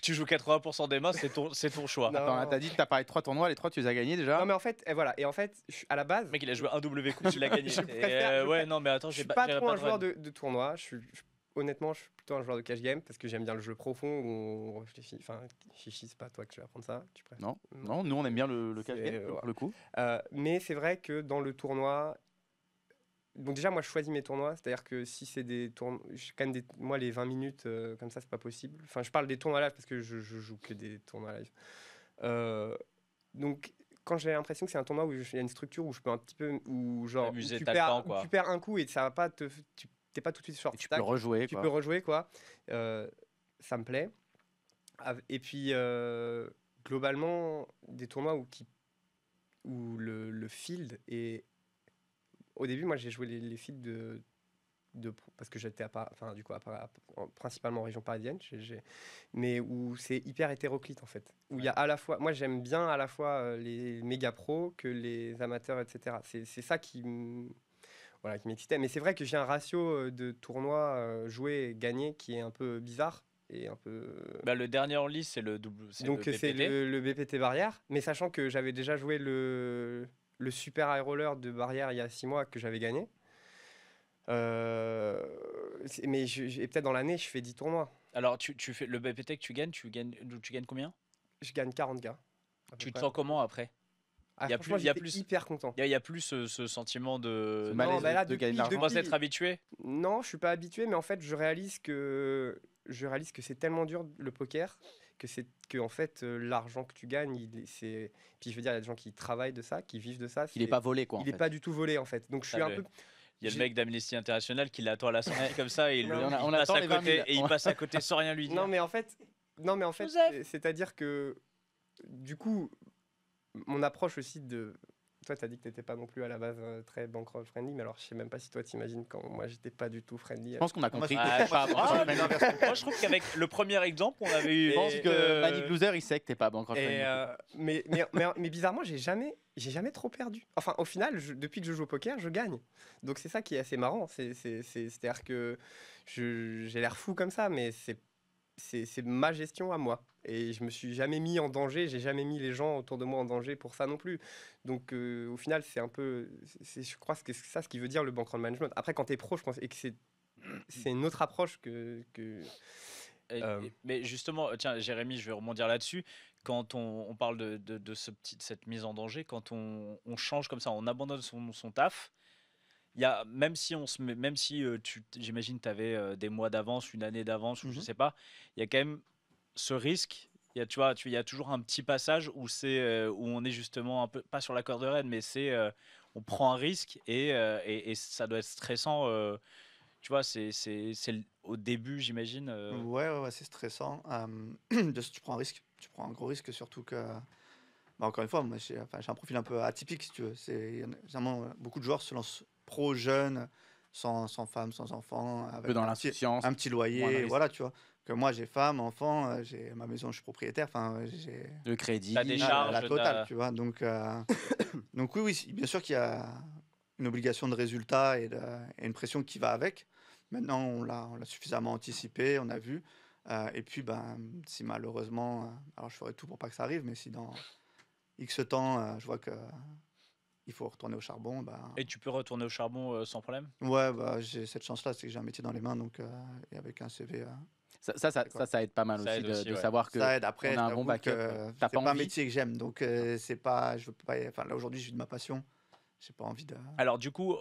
Tu joues 80% des mains, c'est ton choix. Non. Attends, t'as dit que t'as parlé de 3 tournois, les 3 tu les as gagnés déjà. Non, mais en fait, et en fait, à la base, Le mec, il a joué un W coup, tu l'as gagné. Je Et, préfère- ouais, non, mais attends, je j'ai suis pas j'irai trop un de joueur run. de tournoi. Honnêtement, je suis plutôt un joueur de cash game parce que j'aime bien le jeu profond où on réfléchit. Enfin, Chichi, c'est pas toi que tu vas apprendre ça. Tu préfères. Non, nous on aime bien le cash C'est- game, pour ouais. le coup. Mais c'est vrai que dans le tournoi, donc déjà moi je choisis mes tournois, c'est-à-dire que si c'est des tournois, moi les 20 minutes comme ça c'est pas possible. Enfin je parle des tournois live parce que je joue que des tournois live. Donc quand j'ai l'impression que c'est un tournoi où il y a une structure où je peux un petit peu, où genre où T'amuser, tu t'as le perds, temps, quoi. tu perds un coup et ça va pas tu t'es pas tout de suite short Et tu peux stack, rejouer. tu quoi. peux rejouer quoi. Ça me plaît. Et puis globalement des tournois où le field est. Au début, moi, j'ai joué les fields parce que j'étais principalement en région parisienne, mais où c'est hyper hétéroclite en fait. Où il y a à la fois, moi, j'aime bien à la fois les méga pros que les amateurs, etc. C'est ça voilà, qui m'excitait. Mais c'est vrai que j'ai un ratio de tournois joués et gagnés qui est un peu bizarre et un peu. Bah, le dernier en lice, c'est le double. Donc le c'est BPT. le BPT barrière, mais sachant que j'avais déjà joué le super high roller de barrière il y a 6 mois que j'avais gagné. Mais et peut-être dans l'année, je fais 10 tournois. Alors, tu fais le BPT que tu gagnes combien? Je gagne 40 gars. Tu te sens comment après? Ah, il y a franchement, plus- il y a j'étais plus- hyper content. Il y a plus ce sentiment de. Ce malaise Non, bah là, de gagner de depuis- l'argent. On va s'être habitué. Non, je suis pas habitué, mais en fait, je réalise que c'est tellement dur le poker que en fait l'argent que tu gagnes, puis je veux dire, il y a des gens qui travaillent de ça, qui vivent de ça. Il est pas volé quoi. Il est pas du tout volé en fait. Donc je suis Ça, un peu. Il y a le J'ai- mec d'Amnesty International qui l'attend à la sortie comme ça et il, Non, il on passe attend à les 20 000. côté et il passe à côté sans rien lui dire. Non, mais en fait, Joseph. c'est-à-dire que du coup, mon approche aussi de. Toi, tu as dit que tu n'étais pas non plus à la base très bankroll friendly, mais alors je sais même pas si toi t'imagines quand moi j'étais pas du tout friendly. Je pense qu'on a compris. Ah, que t'es pas ah, bankroll mais friendly. Moi, je trouve qu'avec le premier exemple, on avait eu. Je pense que Manic Loser il sait que t'es pas bankroll friendly. Mais bizarrement, j'ai jamais trop perdu. Enfin, au final, depuis que je joue au poker, je gagne. Donc c'est ça qui est assez marrant. C'est-à-dire que j'ai l'air fou comme ça, mais c'est ma gestion à moi. Et je me suis jamais mis en danger, j'ai jamais mis les gens autour de moi en danger pour ça non plus. Donc au final, c'est un peu, je crois que c'est ça ce qui veut dire le bankroll management. Après, quand tu es pro, je pense et que c'est une autre approche que Mais justement, tiens, Jérémy, je vais rebondir là-dessus. Quand on parle de cette mise en danger, quand on change comme ça, on abandonne son taf. Il y a, même si j'imagine tu avais des mois d'avance, une année d'avance, ou je sais pas, il y a quand même ce risque. Il y a, il y a toujours un petit passage où où on est justement un peu pas sur la corde raide, mais on prend un risque et ça doit être stressant. Tu vois, au début, j'imagine. Ouais, c'est stressant. Tu prends un risque, tu prends un gros risque, surtout que, encore une fois, moi, j'ai un profil un peu atypique, si tu veux. Il y a vraiment beaucoup de joueurs se lancent pro jeunes, sans femme, sans enfant, Un avec peu dans un petit l'insouciance. un petit moins de loyer, risque. voilà, tu vois. Que moi, j'ai femme, enfant, j'ai ma maison, je suis propriétaire, enfin, j'ai Le crédit. T'as des la charges, totale, tu vois. Donc oui, bien sûr qu'il y a une obligation de résultat et une pression qui va avec. Maintenant, on l'a suffisamment anticipé, on a vu. Et puis, si malheureusement, alors je ferai tout pour pas que ça arrive, mais si dans X temps, je vois que il faut retourner au charbon, Et tu peux retourner au charbon sans problème. ouais, j'ai cette chance-là, c'est que j'ai un métier dans les mains, donc et avec un CV, Ça aide pas mal Ça aussi aide de aussi, ouais. ça aide. ça aide. Après, on a un j'avoue bon backup. que T'as c'est pas pas un envie. métier que j'aime, donc c'est pas, je veux pas. Enfin, là aujourd'hui, je vis de ma passion. J'ai pas envie de. Alors du coup,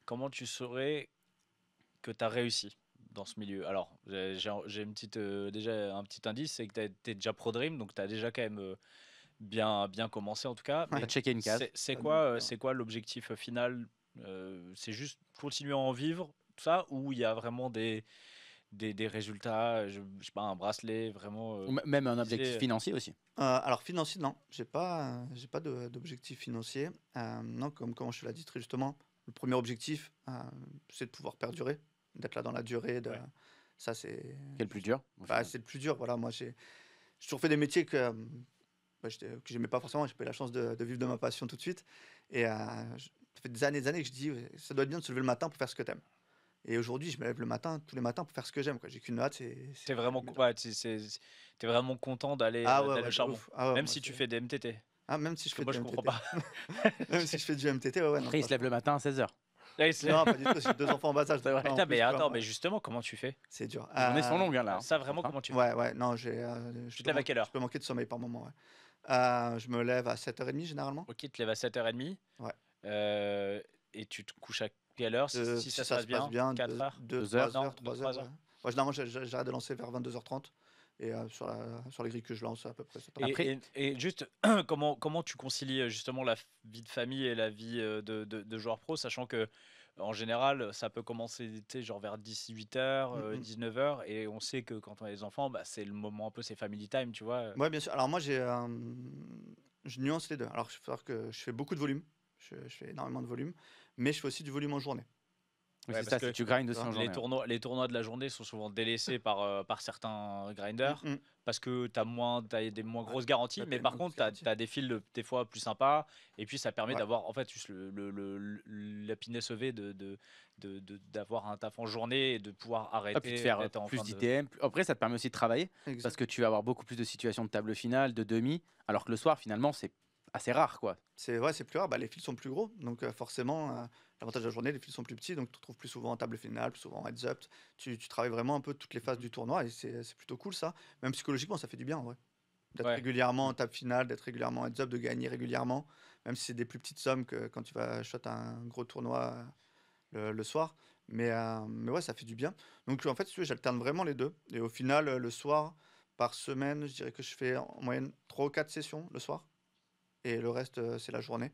comment tu saurais que tu as réussi dans ce milieu? Alors, j'ai une petite, déjà un petit indice, c'est que tu es déjà pro Dream, donc tu as déjà quand même bien commencé en tout cas. T'as checké une case. C'est quoi l'objectif final? C'est juste continuer à en vivre, tout ça, ou il y a vraiment des résultats, je sais pas, un bracelet, vraiment Ou même un objectif c'est- financier aussi. Alors financier, non, j'ai pas d'objectif financier. Non, comme je te l'ai dit très justement, le premier objectif, c'est de pouvoir perdurer, d'être là dans la durée. Ouais. Ça, c'est Quel plus dur. au final. c'est le plus dur. Voilà, moi, j'ai toujours fait des métiers que que j'aimais pas forcément. J'ai pas eu la chance de vivre de ma passion tout de suite. Et ça fait des années que je dis, ça doit être bien de se lever le matin pour faire ce que t'aimes. Et aujourd'hui, je me lève le matin, tous les matins pour faire ce que j'aime, quoi. J'ai qu'une hâte, T'es vraiment, ouais, t'es vraiment content d'aller Ah d'aller ouais, au de charbon. ouf. Ah ouais, Même moi, si tu c'est- fais des MTT. Ah, même si je Parce que fais moi, du je comprends MTT. pas. Même si je fais du MTT, ouais, non, Après, il se lève le matin à 16h. Ouais, c'est- Non, pas du tout, j'ai 2 enfants en bas âge. C'est vrai. donc là, en Putain, plus, mais tu vois, attends, moi, mais justement, comment tu fais? c'est dur. Les journées sont longues, hein, là. Ça, vraiment, Enfin, comment tu fais? Ouais, non, je Tu te peux lèves à man- quelle heure? Je peux manquer de sommeil par moment, ouais. Je me lève à 7h30 généralement. Ok, tu te lèves à 7h30. Ouais. Et tu te couches à quelle heure si ça se passe bien? 4 heures? 2 heures. 3 Non, heures, 3 2-3 heures. heures. Ouais, généralement, j'arrête de lancer vers 22h30. Et sur les grilles que je lance, à peu près ça. Et, Après- et juste, comment tu concilies justement la vie de famille et la vie de joueur pro, sachant que en général, ça peut commencer tu sais, genre vers 18h, Mhm. 19h, et on sait que quand on a des enfants, bah, c'est le moment un peu, c'est family time, tu vois. Ouais, bien sûr. Alors moi, je nuance les deux. Alors, faut savoir que je fais beaucoup de volume. Je fais énormément de volume. Mais je fais aussi du volume en journée. Oui, Ouais, c'est parce ça, que si tu grindes aussi en journée. Les tournois de la journée sont souvent délaissés par certains grinders Mhm. parce que t'as des moins Ouais, grosses garanties, ouais, mais t'as par une contre, grosse tu as des fils des fois plus sympas et puis ça permet Ouais. d'avoir en fait juste la finesse EV d'avoir un taf en journée et de pouvoir Ah, puis arrêter de faire peut-être en plus fin de- d'ITM. Après, ça te permet aussi de travailler Exact. parce que tu vas avoir beaucoup plus de situations de table finale, de demi, alors que le soir, finalement, c'est assez rare, quoi. C'est plus rare. Bah, les fils sont plus gros. Donc, forcément, l'avantage de la journée, les fils sont plus petits. Donc, tu te retrouves plus souvent en table finale, plus souvent en heads up. Tu travailles vraiment un peu toutes les phases du tournoi. Et c'est plutôt cool, ça. Même psychologiquement, ça fait du bien, en vrai. D'être Ouais. régulièrement en table finale, d'être régulièrement en heads up, de gagner régulièrement. Même si c'est des plus petites sommes que quand tu vas shot un gros tournoi le soir. Mais ouais, ça fait du bien. Donc, en fait, si tu veux, j'alterne vraiment les deux. Et au final, le soir, par semaine, je dirais que je fais en moyenne 3 ou 4 sessions le soir. Et le reste, c'est la journée.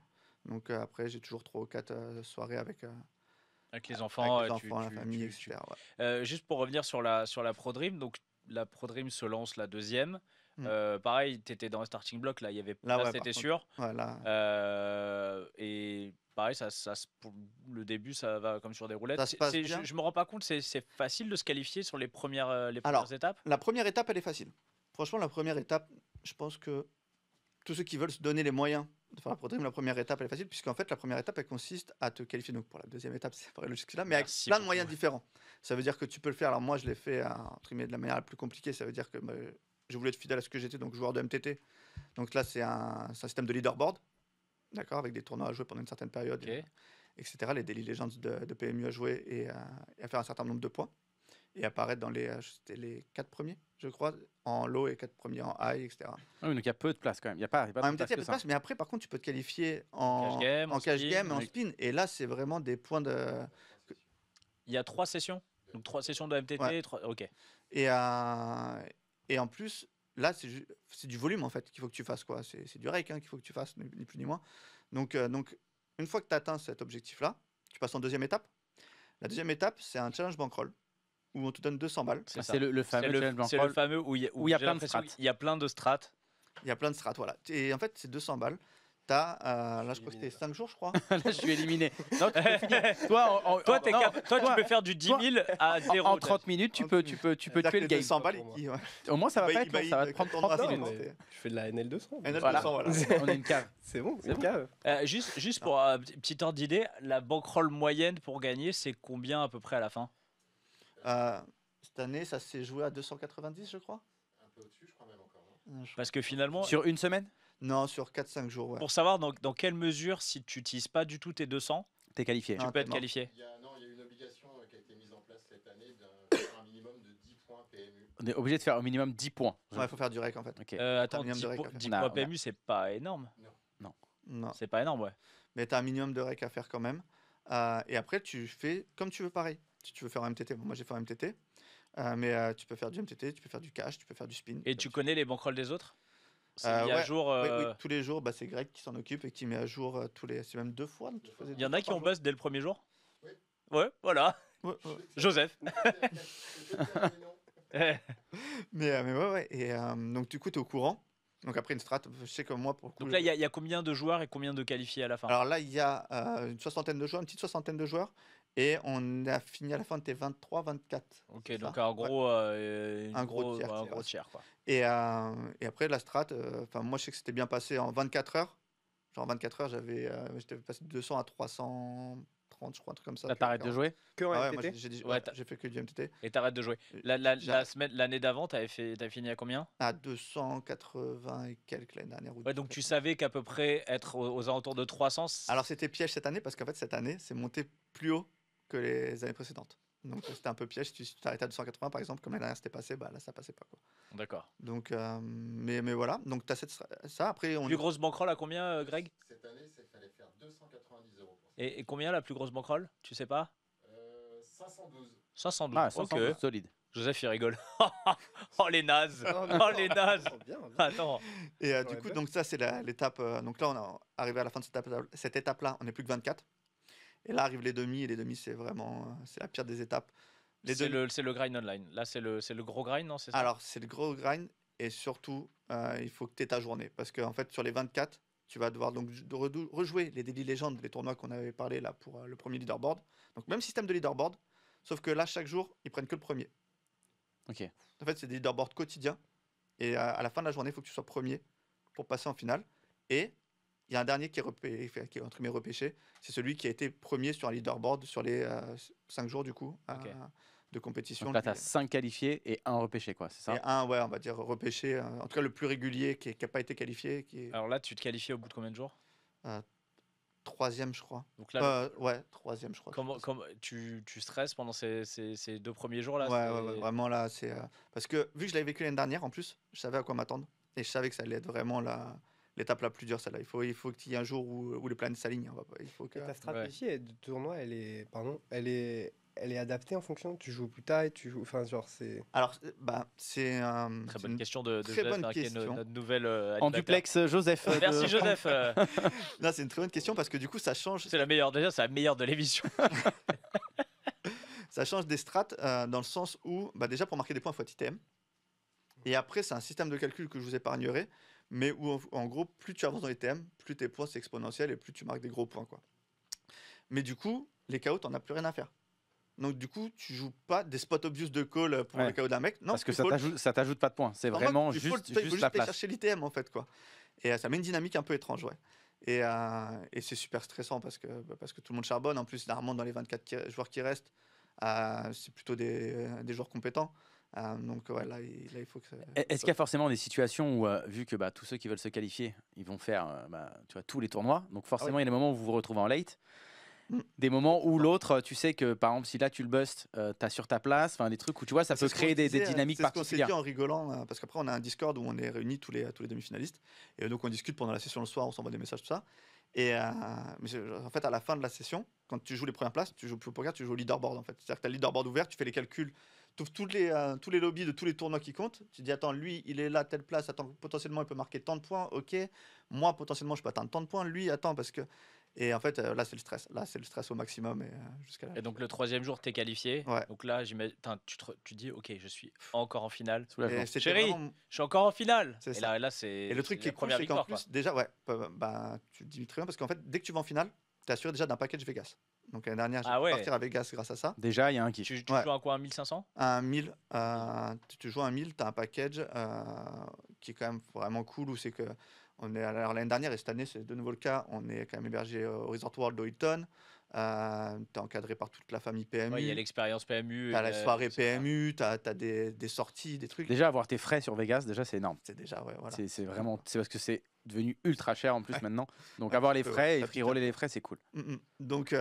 Donc, après, j'ai toujours 3 ou 4 soirées avec avec les enfants, les enfants, la famille, tu- etc. Ouais. Juste pour revenir sur la Pro Dream, donc la Pro Dream se lance la deuxième. Mm. Pareil, tu étais dans le starting block, là, il y avait Là, là, ouais, c'était par contre, sûr. ouais, là, Et pareil, pour le début, ça va comme sur des roulettes. ça se passe bien. Je me rends pas compte, c'est facile de se qualifier sur les premières Alors, étapes. La première étape, elle est facile. Franchement, la première étape, je pense que tous ceux qui veulent se donner les moyens de faire la Pro Dream, la première étape, elle est facile, puisqu'en fait, la première étape, elle consiste à te qualifier. Donc, pour la deuxième étape, c'est pas logique que là, mais avec Merci plein de beaucoup. moyens différents. Ça veut dire que tu peux le faire. Alors, moi, je l'ai fait entre guillemets, de la manière la plus compliquée. Ça veut dire que je voulais être fidèle à ce que j'étais, donc joueur de MTT. Donc là, c'est un système de leaderboard, d'accord, avec des tournois à jouer pendant une certaine période, Ok. etc. Les Daily Legends de PMU à jouer et à faire un certain nombre de points. Et apparaître dans c'était les 4 premiers, je crois, en low et 4 premiers en high, etc. Ah oui, donc il y a peu de place quand même. Il n'y a pas En tant de MTT, place il y a que peu de ça. place, mais après, par contre, tu peux te qualifier en cash game, et en oui. spin. Et là, c'est vraiment des points de. Il y a 3 sessions. Donc 3 sessions de MTT. Ouais. Ok. Et en plus, là, c'est du volume, en fait, qu'il faut que tu fasses, quoi. C'est du rake, hein, qu'il faut que tu fasses, ni plus ni moins. Donc, une fois que tu atteins cet objectif-là, tu passes en deuxième étape. La deuxième étape, c'est un challenge bankroll, où on te donne 200 balles. C'est Ah, ça. c'est le fameux challenge C'est bankroll. le fameux où il y a où il y a j'ai plein de l'impression strats. qu'il y a plein de strats. Il y a plein de strats, voilà. Et en fait, c'est 200 balles. T'as, là, je crois que c'était 5 jours, je crois. Là, je suis éliminé. Non, tu peux finir. Toi, Toi, non, tu peux faire du 10 000 à 0. en 30 minutes, tu peux C'est-à-dire tuer que le les game. 200 balles, Pour moi. Au moins, ça va Bah, pas il- être bah, long, ça va il- te prendre quand on 30 aura Non, fini, minutes. mais c'était- je fais de la NL200. NL200, Voilà. voilà. On est une cave. C'est bon, c'est bien. Juste pour un petit ordre d'idée, la bankroll moyenne pour gagner, c'est combien à peu près à la fin? Cette année, ça s'est joué à 290, je crois. Parce que finalement, Sur une semaine, Non, sur 4-5 jours, ouais. pour savoir dans quelle mesure, si tu n'utilises pas du tout tes 200, t'es qualifié. Non. tu peux être non. qualifié. Il y a une obligation qui a été mise en place cette année d'un faire un minimum de 10 points PMU. On est obligé de faire au minimum 10 points. Ouais, il faut faire du rec, en fait. Ok. Attends, minimum 10 de rec points à faire. 10 On a- points on a- PMU, c'est pas énorme. Non. C'est pas énorme, ouais. Mais tu as un minimum de rec à faire quand même. Et après, tu fais comme tu veux, pareil. Si tu veux faire un MTT, bon, moi j'ai fait un MTT. Mais tu peux faire du MTT, tu peux faire du cash, tu peux faire du spin. Et tu connais les bankrolls des autres? C'est mis à ouais, jour. Oui, tous les jours, c'est Greg qui s'en occupe et qui met à jour c'est même 2 fois. Il y en a qui ont bossé. buzz dès le premier jour? Oui. Ouais, voilà. Joseph. Mais ouais. Et donc, du coup, tu es au courant. Donc, après, une strat, je sais comme moi, pour le coup. Donc là, il y a combien de joueurs et combien de qualifiés à la fin? Alors là, il y a une soixantaine de joueurs, une petite soixantaine de joueurs. Et on a fini à la fin, t'es 23, 24. Ok, c'est donc ça. un gros, Un gros tiers, un c'est gros vrai. tiers, quoi. Et après, la strat, moi, je sais que c'était bien passé en 24 heures. Genre, en 24 heures, j'étais passé de 200 à 330, 30, je crois, un truc comme ça. Là, puis t'arrêtes de 40. jouer. Que en Ah ouais, moi, MTT. j'ai dit- Ouais, ouais, t'as- j'ai fait que du MTT. Et t'arrêtes de jouer. L'année d'avant, t'as fini à combien? À 280 et quelques l'année dernière. Ouais, donc tu savais qu'à peu près être aux alentours de 300. Alors c'était piège cette année parce qu'en fait cette année c'est monté plus haut que les années précédentes. Donc c'était un peu piège. Si tu t'arrêtais à 280 par exemple, comme l'année dernière c'était passé, bah là ça passait pas quoi. D'accord. Donc mais voilà, donc tu as ça. Après on Plus grosse bankroll à combien, Greg? Cette année, il fallait faire 290 euros pour ça. Et combien la plus grosse bankroll? Tu sais pas? 512. 512. Ah, Ok. 500, solide. Joseph, il rigole. Oh les nazes. Non, Oh les nazes. Bien, bien. Attends. Et du Ouais, coup bah. donc ça c'est l'étape. Donc là on est arrivé à la fin de cette étape là, on n'est plus que 24. Et là arrivent les demi et les demi c'est vraiment c'est la pire des étapes. C'est le grind online. Là, c'est le gros grind, non? C'est ça? Alors, c'est le gros grind et surtout, il faut que tu aies ta journée. Parce qu'en fait, sur les 24, tu vas devoir donc rejouer les Daily Legends, les tournois qu'on avait parlé là pour le premier leaderboard. Donc, même système de leaderboard, sauf que là, chaque jour, ils prennent que le premier. Ok. En fait, c'est des leaderboards quotidiens. Et à la fin de la journée, il faut que tu sois premier pour passer en finale. Et il y a un dernier qui est entre guillemets repêché. C'est celui qui a été premier sur un leaderboard sur les 5 jours, du coup, Ok. de compétition. Donc là, tu as Lui, 5 qualifiés et 1 repêché, quoi. C'est ça? et un, ouais, on va dire repêché, en tout cas le plus régulier, qui n'a pas été qualifié, qui est Alors là, tu te qualifies au bout de combien de jours? troisième, je crois. Donc là, Ouais, troisième, je crois. comment tu stresses pendant ces 2 premiers jours là? Ouais, vraiment là, c'est parce que vu que je l'avais vécu l'année dernière, en plus, je savais à quoi m'attendre et je savais que ça allait être vraiment l'étape la plus dure, celle-là. Il faut qu'il y ait un jour où les planètes s'alignent. Il faut que. Et ta stratégie de tournoi, elle est adaptée en fonction. Tu joues plus tard, enfin genre c'est. Alors, bah, c'est Très c'est bonne une question de très Joseph, bonne qui est question. notre nouvelle En animateur. duplex, Joseph. Merci Joseph. Là, c'est une très bonne question parce que du coup, ça change. C'est la meilleure. Déjà, c'est la meilleure de l'émission. Ça change des strats dans le sens où, bah, déjà pour marquer des points, il faut être ITM. Et après, c'est un système de calcul que je vous épargnerai, mais où en gros, plus tu avances dans les ITM, plus tes points c'est exponentiel et plus tu marques des gros points, quoi. Mais du coup, les KO, t'en as plus rien à faire. Donc du coup, tu joues pas des spots obvious de call pour Ouais. le KO d'un mec. Non, Parce que tu faut ça t'ajoute pas de points. C'est vraiment il faut juste il faut la aller place. chercher l'ITM en fait, quoi. Et ça met une dynamique un peu étrange, ouais. Et c'est super stressant parce que tout le monde charbonne. En plus, normalement, dans les 24 joueurs qui restent, c'est plutôt des joueurs compétents. Donc ouais, là, il faut que ça... Est-ce qu'il y a forcément des situations où, vu que tous ceux qui veulent se qualifier, ils vont faire tu vois, tous les tournois, donc forcément il y a des moments où vous vous retrouvez en late, Mm. des moments où l'autre, tu sais que par exemple si là tu le bustes, t'as sur ta place, enfin des trucs où tu vois ça C'est peut ce qu'on créer se des disait, dynamiques c'est ce qu'on s'est dit particulières. en rigolant, parce qu'après on a un Discord où on est réunis tous les demi-finalistes, et donc on discute pendant la session le soir, on s'envoie des messages, tout ça. Et en fait, à la fin de la session, quand tu joues les premières places, tu joues plus au poker, tu joues au leaderboard en fait. C'est-à-dire que tu as le leaderboard ouvert, tu fais les calculs, tu ouvres tous les lobbies de tous les tournois qui comptent. Tu dis, attends, lui, il est là, telle place, attends, potentiellement, il peut marquer tant de points, ok. Moi, potentiellement, je peux atteindre tant de points, lui, attends, parce que. Et en fait, là, c'est le stress. Là, c'est le stress au maximum. Jusqu'à Et donc le 3e jour, t'es qualifié. Ouais. Donc là, tu dis, ok, je suis encore en finale. Soulagement. Et c'était Chérie, vraiment- je suis encore en finale. C'est Et ça. là, c'est. Et le truc c'est qui est la cool, première c'est qu'en victoire, plus, quoi. déjà, ouais, tu le dis très bien, parce qu'en fait, dès que tu vas en finale, tu es assuré déjà d'un package Vegas. Donc l'année dernière, j'ai Ah pu ouais. partir à Vegas grâce à ça. Déjà il y a un kiff. Tu Ouais. joues à quoi, un 1500? Un 1000, tu joues un 1000, tu as un package qui est quand même vraiment cool, où c'est que alors l'année dernière et cette année, c'est de nouveau le cas, on est quand même hébergé au Resort World de Hilton. Tu es encadré par toute la famille PMU. Ouais, il y a l'expérience PMU. Tu as la soirée c'est ça. PMU, tu as des sorties, des trucs. Déjà avoir tes frais sur Vegas, déjà c'est énorme. C'est déjà, ouais, voilà. C'est vraiment, c'est parce que c'est devenu ultra cher en plus Ouais. maintenant. Donc Ouais, avoir ça les peut- frais ça et pique free-roller les frais, c'est cool. Donc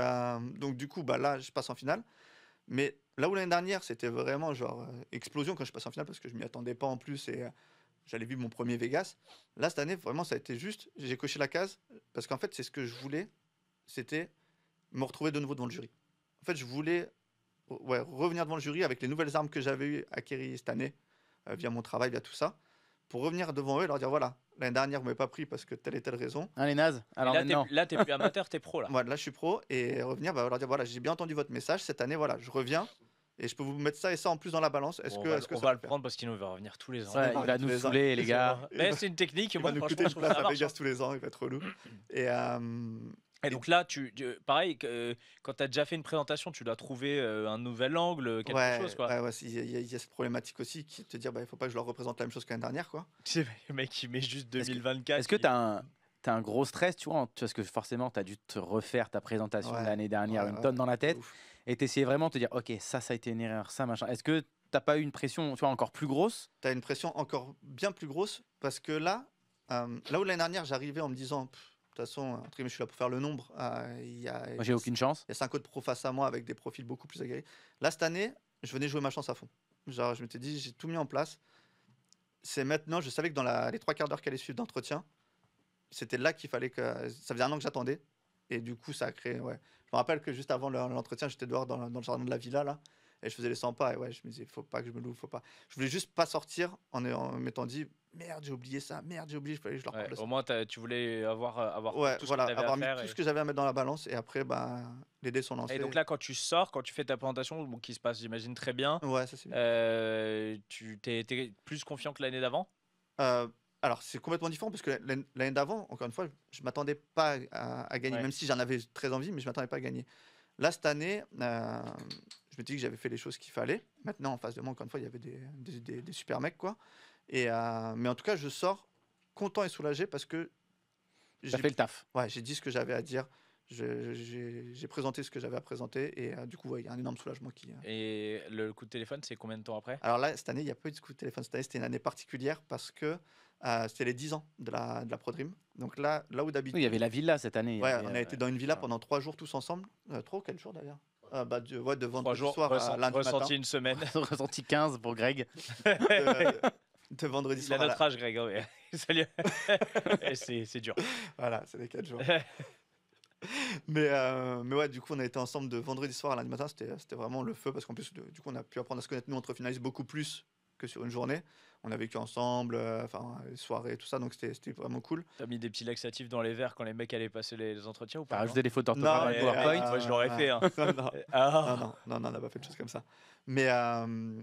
du coup, là, je passe en finale. Mais là où l'année dernière, c'était vraiment genre explosion quand je passe en finale, parce que je m'y attendais pas en plus et j'allais vivre mon premier Vegas. Là, cette année, vraiment, ça a été juste, j'ai coché la case, parce qu'en fait, c'est ce que je voulais, c'était me retrouver de nouveau devant le jury. En fait, je voulais revenir devant le jury avec les nouvelles armes que j'avais acquises cette année, via mon travail, via tout ça, pour revenir devant eux et leur dire, voilà, l'année dernière, vous m'avez pas pris parce que telle et telle raison. Hein, les nazes. Et Alors maintenant, là, t'es plus amateur, t'es pro là. Voilà, là, je suis pro, et revenir, leur dire, voilà, j'ai bien entendu votre message, cette année, voilà, je reviens, et je peux vous mettre ça et ça en plus dans la balance. Est-ce Bon, que, est-ce que on ça va peut le faire prendre parce qu'il nous va revenir tous les ans. ouais, Ouais, il va tous nous les ans. saouler les gars. Mais c'est une technique. Il Moi, va nous franchement, coûter je une trouve place ça à marche, Vegas hein. tous les ans, il va être relou. Et Et donc là, pareil, quand tu as déjà fait une présentation, tu dois trouver un nouvel angle, quelque chose, quoi. ouais, il y a cette problématique aussi qui est de te dire, il faut pas que je leur représente la même chose que l'année dernière, quoi. Tu sais, le mec, il met juste Est-ce que- 2024. Est-ce que tu as t'as un gros stress, tu vois, parce que forcément, tu as dû te refaire ta présentation de Ouais. l'année dernière, Ouais, une ouais. tonne dans la tête, Ouf. et t'essayais vraiment de te dire, ok, ça a été une erreur, ça, machin. Est-ce que t'as pas eu une pression, tu vois, encore plus grosse? Tu as une pression encore bien plus grosse parce que là où l'année dernière, j'arrivais en me disant, de toute façon, entre guillemets, je suis là pour faire le nombre. Moi, j'ai aucune chance. Il y a 5 autres pros face à moi avec des profils beaucoup plus aguerris. Là, cette année, je venais jouer ma chance à fond. Genre, je m'étais dit, j'ai tout mis en place. C'est maintenant, je savais que dans les 3 quarts d'heure qui allaient suivre d'entretien, c'était là qu'il fallait que. Ça faisait un an que j'attendais. Et du coup, ça a créé. Ouais. Je me rappelle que juste avant l'entretien, j'étais dehors dans le jardin de la villa, là. Et je faisais les 100 pas. Et ouais, je me disais, faut pas que je me loupe, faut pas. Je voulais juste pas sortir en m'étant dit, merde, j'ai oublié ça, merde, j'ai oublié, il fallait que je leur Ouais, parle de ça. au moins, tu voulais avoir Ouais, tout ce voilà, que tu avais avoir à mis faire. tout ce que j'avais à mettre dans la balance. Et après, les dés sont lancés. Et donc là, quand tu sors, quand tu fais ta présentation, bon, qui se passe, j'imagine, très bien, Ouais, ça c'est bien. tu t'es plus confiant que l'année d'avant? Alors, c'est complètement différent parce que l'année d'avant, encore une fois, je ne m'attendais pas à gagner, Ouais. même si j'en avais très envie, mais je ne m'attendais pas à gagner. Là, cette année, je me dis que j'avais fait les choses qu'il fallait. Maintenant, en face de moi, encore une fois, il y avait des super mecs, quoi. Mais en tout cas, je sors content et soulagé parce que T'as fait le taf. ouais, j'ai dit ce que j'avais à dire. J'ai présenté ce que j'avais à présenter et du coup, ouais, il y a un énorme soulagement qui. Et le coup de téléphone, c'est combien de temps après? Alors là, cette année, il n'y a pas eu de coup de téléphone. Cette année, c'était une année particulière parce que c'était les 10 ans de la ProDream. Donc là où d'habitude. Oui, il y avait la villa cette année. il y Ouais, avait, on a été dans une villa voilà. pendant 3 jours tous ensemble. 3 ou 4 jours d'ailleurs. De 3 vendredi jours, soir à lundi ressenti matin. une semaine. Ressenti 15 pour Greg. De vendredi Il a soir à notre âge, Greg. hein, mais- Salut. Et c'est dur. Voilà, c'est les 4 jours. mais ouais, du coup, on a été ensemble de vendredi soir à lundi matin. C'était vraiment le feu parce qu'en plus, du coup, on a pu apprendre à se connaître nous entre finalistes beaucoup plus que sur une journée. On a vécu ensemble, les soirées, tout ça. Donc c'était vraiment cool. T'as mis des petits laxatifs dans les verres quand les mecs allaient passer les entretiens ou T'as pas? rajouté des fautes Non, d'orthographe dans le mais, PowerPoint. moi, je l'aurais fait, hein. Non, Ah. on n'a pas fait de choses comme ça. Mais, Il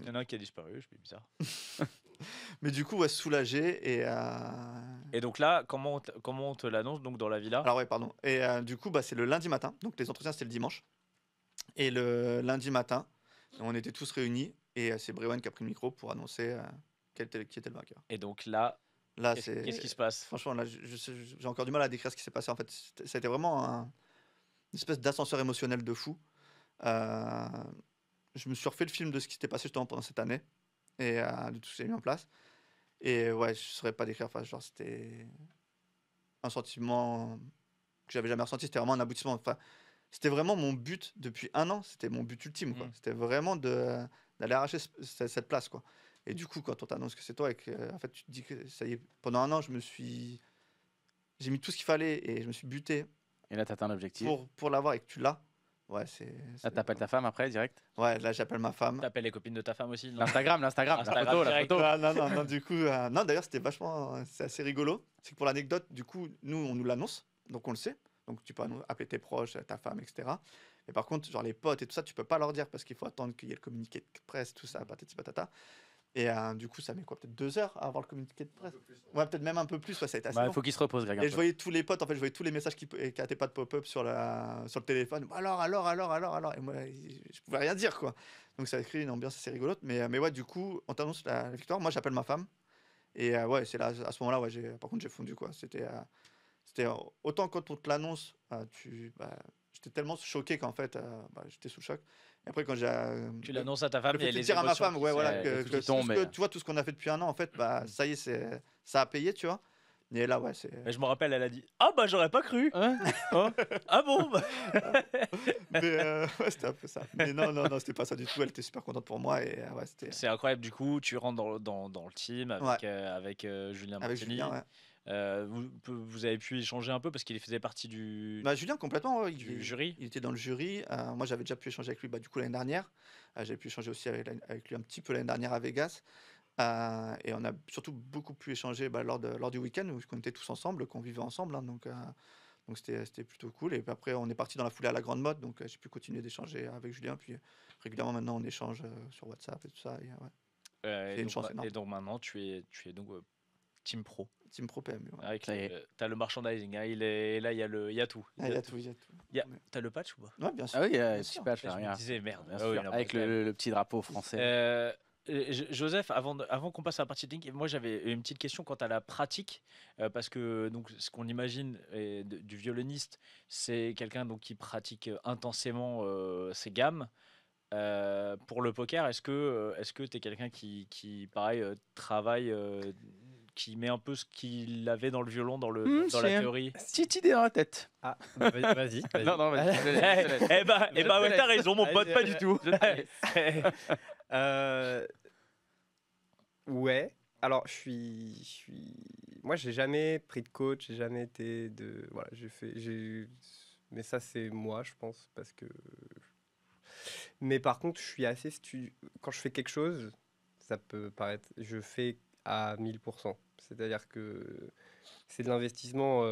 y en a un qui a disparu, je suis bizarre. mais du coup, ouais, soulagé. Et donc là, comment on te l'annonce donc dans la villa? Alors, ouais, pardon. Et du coup, c'est le lundi matin. Donc, les entretiens, c'était le dimanche. Et le lundi matin, on était tous réunis. Et c'est Brewan qui a pris le micro pour annoncer qui était le vainqueur. Et donc là, Là, qu'est-ce qui se passe? Franchement, là, j'ai encore du mal à décrire ce qui s'est passé. En fait, ça a été vraiment une espèce d'ascenseur émotionnel de fou. Je me suis refait le film de ce qui s'était passé justement pendant cette année et de tout ce qui s'est mis en place. Et ouais, je ne saurais pas décrire. Enfin, genre, c'était un sentiment que j'avais jamais ressenti. C'était vraiment un aboutissement. Enfin, c'était vraiment mon but depuis un an. C'était mon but ultime, quoi. C'était vraiment d'aller arracher cette place, quoi. Et du coup, quand on t'annonce que c'est toi et que en fait, tu te dis que ça y est, pendant un an, j'ai mis tout ce qu'il fallait et je me suis buté Et là, t'as atteint l'objectif. pour l'avoir et que tu l'as. Ouais, Là, t'appelles ta femme après, direct. Ouais, là, j'appelle ma femme. T'appelles les copines de ta femme aussi? non L'Instagram, la Instagram photo, la direct. photo. Ah, non, du coup, non, d'ailleurs, c'est assez rigolo. C'est que pour l'anecdote, du coup, nous, on nous l'annonce, donc on le sait. Donc, tu peux appeler tes proches, ta femme, etc. Mais par contre, genre les potes et tout ça, tu peux pas leur dire parce qu'il faut attendre qu'il y ait le communiqué de presse, tout ça, patati patata. Et du coup, ça met quoi, peut-être 2 heures à avoir le communiqué de presse. Ouais, peut-être même un peu plus. Ouais, ça a été assez Il long. faut qu'il se repose, Greg. un Et je peu. voyais tous les potes, en fait, je voyais tous les messages qui n'arrêtaient pas de pop-up sur le téléphone. Alors. Et moi, je pouvais rien dire, quoi. Donc ça a créé une ambiance assez rigolote. Mais ouais, du coup, on t'annonce la victoire. Moi, j'appelle ma femme. Et ouais, c'est là, à ce moment-là, ouais, par contre, j'ai fondu, quoi. C'était autant quand on te l'annonce, j'étais tellement choqué qu'en fait, j'étais sous le choc. Et après, quand Tu l'annonces à ta femme le fait et de les dire à ma émotions femme, qui ouais, se- voilà, tout que qui tombe, mais- tu vois, tout ce qu'on a fait depuis un an, en fait, ça y est, ça a payé, tu vois. Et là, ouais, c'est. Mais je me rappelle, elle a dit: ah bah j'aurais pas cru. Hein Oh. Ah bon bah. Mais ouais, c'était un peu ça. Mais non, c'était pas ça du tout. Elle était super contente pour moi et ouais, c'était C'est incroyable, du coup, tu rentres dans le team avec Julien avec Martini. Julien. Ouais. Vous avez pu échanger un peu parce qu'il faisait partie du Julien, complètement. Ouais, jury. il était dans le jury. Moi, j'avais déjà pu échanger avec lui du coup l'année dernière. J'avais pu échanger aussi avec lui un petit peu l'année dernière à Vegas. Et on a surtout beaucoup pu échanger lors du week-end où on était tous ensemble, qu'on vivait ensemble. Hein, donc c'était plutôt cool. Et puis après, on est parti dans la foulée à la grande mode. Donc j'ai pu continuer d'échanger avec Julien. Puis régulièrement maintenant, on échange sur WhatsApp et tout ça. Et, ouais. Et une chance énorme. donc maintenant, tu es donc Team Pro. Team Pro PMU. Ouais. Avec Ça y est. t'as le merchandising, hein, il est là, il y a tout. Il y a tout. T'as le patch ou pas? Ouais, bien sûr. Ah oui, Bien petit sûr. patch Je là, me regarde. disais merde. Bien Ah oui, sûr. non, Avec quand même. le petit drapeau français. Joseph, avant qu'on passe à la partie technique, moi j'avais une petite question quant à la pratique, parce que donc, ce qu'on imagine du violoniste, c'est quelqu'un donc, qui pratique intensément ses gammes. Pour le poker, est-ce que tu es quelqu'un qui pareil, travaille, qui met un peu ce qu'il avait dans le violon, dans la j'ai théorie? Petite idée dans la tête. Ah, vas-y. Non, non, vas-y. Eh ben, ouais, t'as raison, mon pote, pas du tout. Ouais. Alors, moi, j'ai jamais pris de coach, j'ai jamais été de. Voilà, mais ça, c'est moi, je pense, parce que. Mais par contre, je suis assez quand je fais quelque chose, ça peut paraître. Je fais à 1000%. C'est-à-dire que c'est de l'investissement.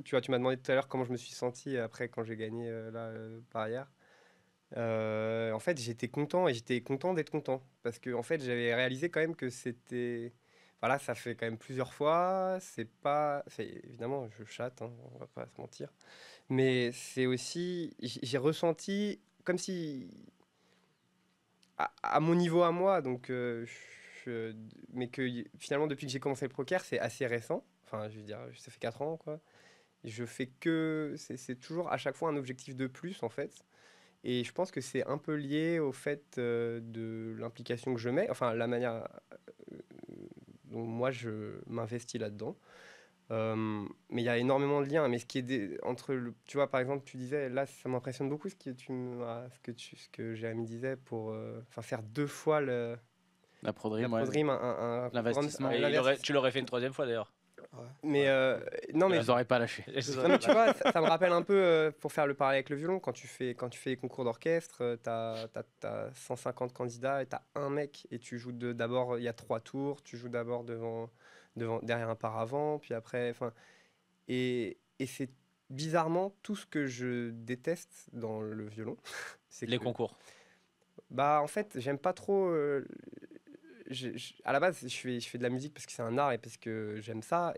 Tu vois, tu m'as demandé tout à l'heure comment je me suis senti après quand j'ai gagné par hier. En fait, j'étais content et j'étais content d'être content parce que en fait, j'avais réalisé quand même que c'était. Voilà, ça fait quand même plusieurs fois. C'est pas. Évidemment, je chatte, hein, on va pas se mentir. Mais c'est aussi. J'ai ressenti comme si. À mon niveau à moi, donc. Mais que finalement, depuis que j'ai commencé le poker, c'est assez récent. Enfin, je veux dire, ça fait 4 ans, quoi. Je fais que. C'est toujours à chaque fois un objectif de plus, en fait. Et je pense que c'est un peu lié au fait de l'implication que je mets, enfin la manière dont moi je m'investis là-dedans. Mais il y a énormément de liens. Mais ce qui est tu vois, par exemple, tu disais, là, ça m'impressionne beaucoup ce que Jérémy disait pour faire 2 fois La prodrime, la prodrime, l'investissement. Tu l'aurais fait une 3e fois d'ailleurs. Mais non, mais Je les aurais pas lâchés. non, mais tu vois, ça me rappelle un peu, pour faire le parallèle avec le violon, quand tu fais les concours d'orchestre, t'as 150 candidats et t'as un mec, et tu joues d'abord, il y a 3 tours, tu joues d'abord derrière un paravent, puis après, et c'est bizarrement tout ce que je déteste dans le violon. C'est Les concours. Bah, en fait, j'aime pas trop. À la base, je fais de la musique parce que c'est un art et parce que j'aime ça.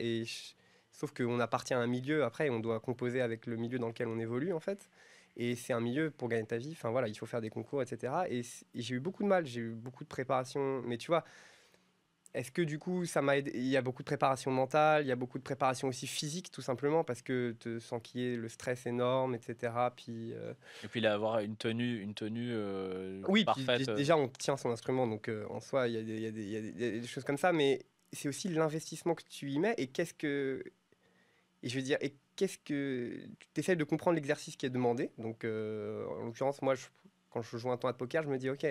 Sauf qu'on appartient à un milieu après et on doit composer avec le milieu dans lequel on évolue en fait. Et c'est un milieu pour gagner ta vie. Enfin voilà, il faut faire des concours, etc. Et j'ai eu beaucoup de mal, j'ai eu beaucoup de préparation. Mais tu vois, est-ce que du coup, ça m'a aidé? Il y a beaucoup de préparation mentale, il y a beaucoup de préparation aussi physique, tout simplement, parce que tu sens qu'il y ait le stress énorme, etc. Puis, Et puis là, avoir une tenue oui, parfaite. Déjà, on tient son instrument, donc en soi, il y a des choses comme ça, mais c'est aussi l'investissement que tu y mets et et je veux dire, qu'est-ce que tu essaies de comprendre l'exercice qui est demandé. Donc, en l'occurrence, moi, quand je joue un tournoi de poker, je me dis, ok,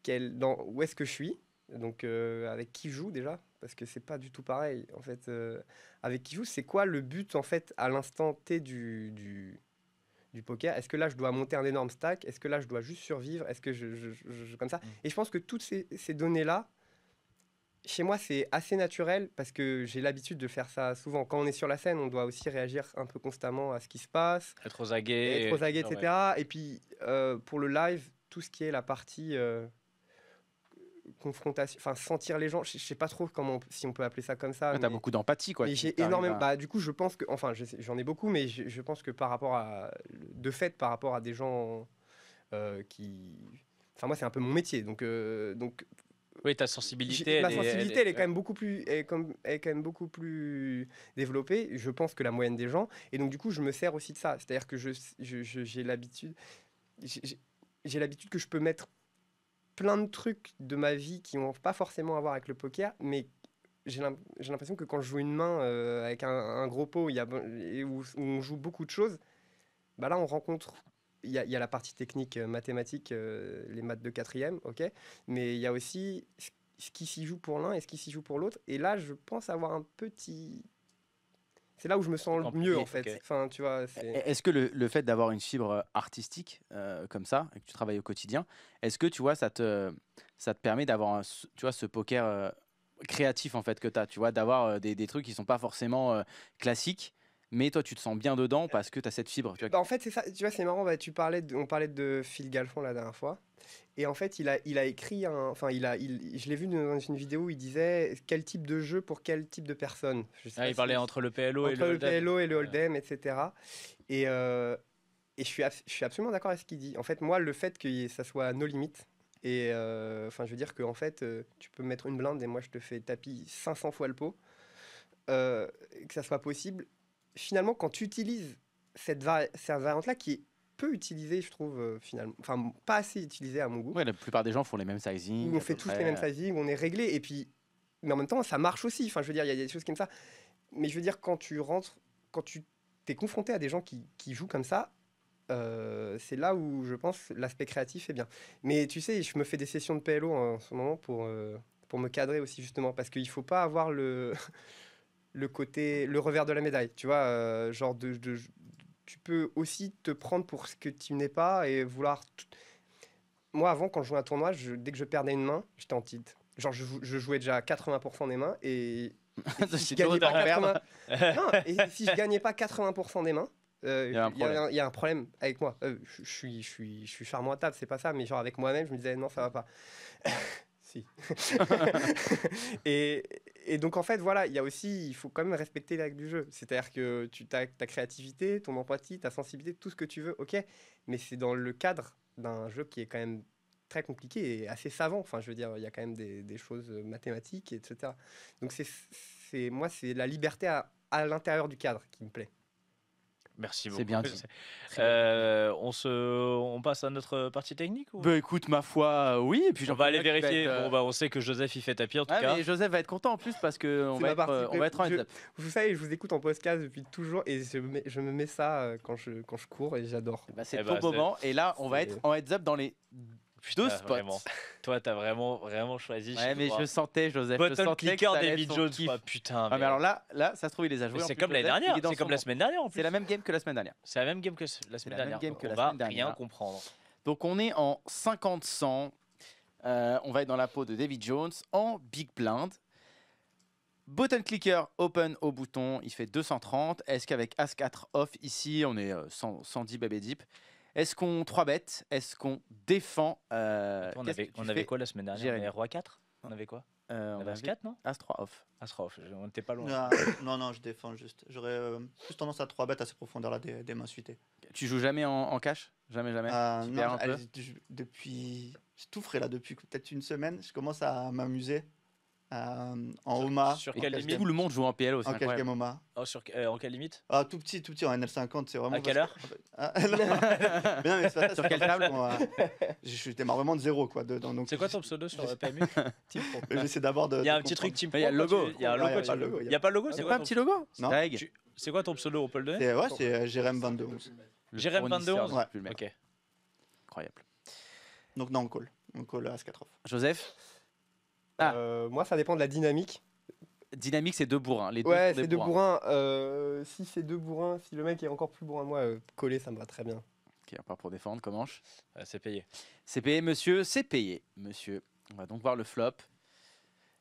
où est-ce que je suis? Donc, avec qui je joue déjà? Parce que c'est pas du tout pareil. En fait, avec qui je joue, c'est quoi le but, en fait, à l'instant T du poker? Est-ce que là, je dois monter un énorme stack? Est-ce que là, je dois juste survivre? Est-ce que comme ça? Et je pense que toutes ces données-là, chez moi, c'est assez naturel parce que j'ai l'habitude de faire ça souvent. Quand on est sur la scène, on doit aussi réagir un peu constamment à ce qui se passe. Être aux aguets. Etc. Et puis, pour le live, tout ce qui est la partie confrontation, enfin sentir les gens, je sais pas trop si on peut appeler ça comme ça. Ouais, t'as beaucoup d'empathie, quoi. Mais j'ai énormément. Bah, du coup, je pense que, enfin, j'en ai beaucoup, mais je pense que par rapport à des gens qui, enfin, moi, c'est un peu mon métier, donc. Oui, ta sensibilité. Ma sensibilité, elle est quand même beaucoup plus, elle est quand même beaucoup plus développée, je pense, que la moyenne des gens. Et donc, du coup, je me sers aussi de ça. C'est-à-dire que j'ai l'habitude, que je peux mettre plein de trucs de ma vie qui n'ont pas forcément à voir avec le poker, mais j'ai l'impression que quand je joue une main avec un gros pot où on joue beaucoup de choses, bah là on rencontre, il y a la partie technique mathématique, les maths de 4e, ok, mais il y a aussi ce qui s'y joue pour l'un et ce qui s'y joue pour l'autre, et là je pense avoir un petit... C'est là où je me sens le mieux, en fait. Okay. Enfin, tu vois, est-ce que le fait d'avoir une fibre artistique comme ça, et que tu travailles au quotidien, est-ce que tu vois, ça te permet d'avoir ce poker créatif en fait que tu as, tu vois, d'avoir des trucs qui sont pas forcément classiques, mais toi tu te sens bien dedans parce que tu as cette fibre. Tu vois. Bah, en fait, c'est ça, tu vois, c'est marrant, on parlait de Phil Galfond la dernière fois. Et en fait, il a écrit je l'ai vu dans une vidéo où il disait quel type de jeu pour quel type de personne. Il parlait entre le PLO et le Hold'em, etc. Et je suis absolument d'accord avec ce qu'il dit. En fait, moi, le fait que ça soit no limit, Et enfin, je veux dire qu'en fait, tu peux mettre une blinde et moi je te fais tapis 500 fois le pot, que ça soit possible. Finalement, quand tu utilises cette variante-là qui est peu utilisée, je trouve, finalement, enfin, pas assez utilisée à mon goût, Ouais, la plupart des gens font les mêmes sizing. où on fait tous les mêmes sizing, où on est réglé, et puis, mais en même temps, ça marche aussi. Enfin, je veux dire, il y a des choses comme ça. Mais je veux dire, quand tu rentres, quand tu t'es confronté à des gens qui jouent comme ça, c'est là où je pense l'aspect créatif est bien. Mais tu sais, je me fais des sessions de PLO en ce moment pour me cadrer aussi, justement, parce qu'il faut pas avoir le le revers de la médaille, tu vois, genre tu peux aussi te prendre pour ce que tu n'es pas et vouloir. Moi, avant, quand je jouais à un tournoi, dès que je perdais une main, j'étais en tilt. Genre, je jouais déjà à 80% des mains et si je gagnais pas 80... non, et si je gagnais pas 80% des mains, il y a un problème avec moi. Je suis charmant à table, c'est pas ça, mais genre avec moi-même, je me disais non, ça va pas. Si. et donc en fait, voilà, il faut quand même respecter les règles du jeu. C'est-à-dire que ta créativité, ton empathie, ta sensibilité, tout ce que tu veux, ok, mais c'est dans le cadre d'un jeu qui est quand même très compliqué et assez savant. Enfin, je veux dire, il y a quand même des choses mathématiques, etc. Donc moi, c'est la liberté à l'intérieur du cadre qui me plaît. Merci beaucoup. C'est bien dit. On passe à notre partie technique ou... Bah écoute, ma foi, oui. Et puis on va aller vérifier. Bon, bah, on sait que Joseph il fait tapis en tout cas. Mais Joseph va être content en plus parce qu'on va être en heads up. Vous savez, je vous écoute en podcast depuis toujours et je me mets ça quand je cours et j'adore. Bah, c'est ton moment. Et là, on va être en heads up dans les deux spots. Vraiment. Toi, t'as vraiment choisi. Ouais, mais je sentais, Joseph. Button clicker David Jones. Putain. Mais alors là, ça se trouve, il les a joués. C'est comme l'année dernière. C'est comme la semaine dernière. C'est la même game que la semaine dernière. C'est la même game que la semaine dernière. On va rien comprendre. Donc on est en 50-100. On va être dans la peau de David Jones en big blind. Button clicker open au bouton, il fait 230. Est-ce qu'avec As-4 off ici, on est 110 baby deep? Est-ce qu'on 3-bet? Est-ce qu'on défend? On avait quoi la semaine dernière? On avait Roi 4? On avait quoi? On avait As-4, non? As-3 off. As-3 off, on n'était pas loin. Non, je défends juste. J'aurais plus tendance à 3-bet à ces profondeurs-là des mains suitées. Tu joues jamais en cash? Jamais Non, depuis... C'est tout frais là, depuis peut-être une semaine. Je commence à m'amuser. En OMA. Sur quelle limite? Tout le monde joue en PLO. En cash game OMA. En quelle limite? Tout petit en NL50, c'est vraiment. À quelle heure? Mais non, mais c'est pas ça. Sur quelle table? Je démarre vraiment de zéro quoi. C'est quoi ton pseudo sur PMU? J'essaie d'abord de. Il y a un petit truc Team Pro. Il y a le logo. Il y a un logo. Il n'y a pas le logo? C'est pas un petit logo? Non. C'est quoi ton pseudo au Pôle 2? Ouais, c'est Jérém 2211. Jérém 2211? Ouais. Ok. Incroyable. Donc non, on call As-4 off. Joseph? Moi, ça dépend de la dynamique. Dynamique, c'est deux bourrins. Les deux ouais, sont c'est des deux bourrins. Si c'est deux bourrins, si le mec est encore plus bourrin que moi, coller, ça me va très bien. Ok, on part pour défendre. Comment? C'est payé. C'est payé, monsieur. C'est payé, monsieur. On va donc voir le flop.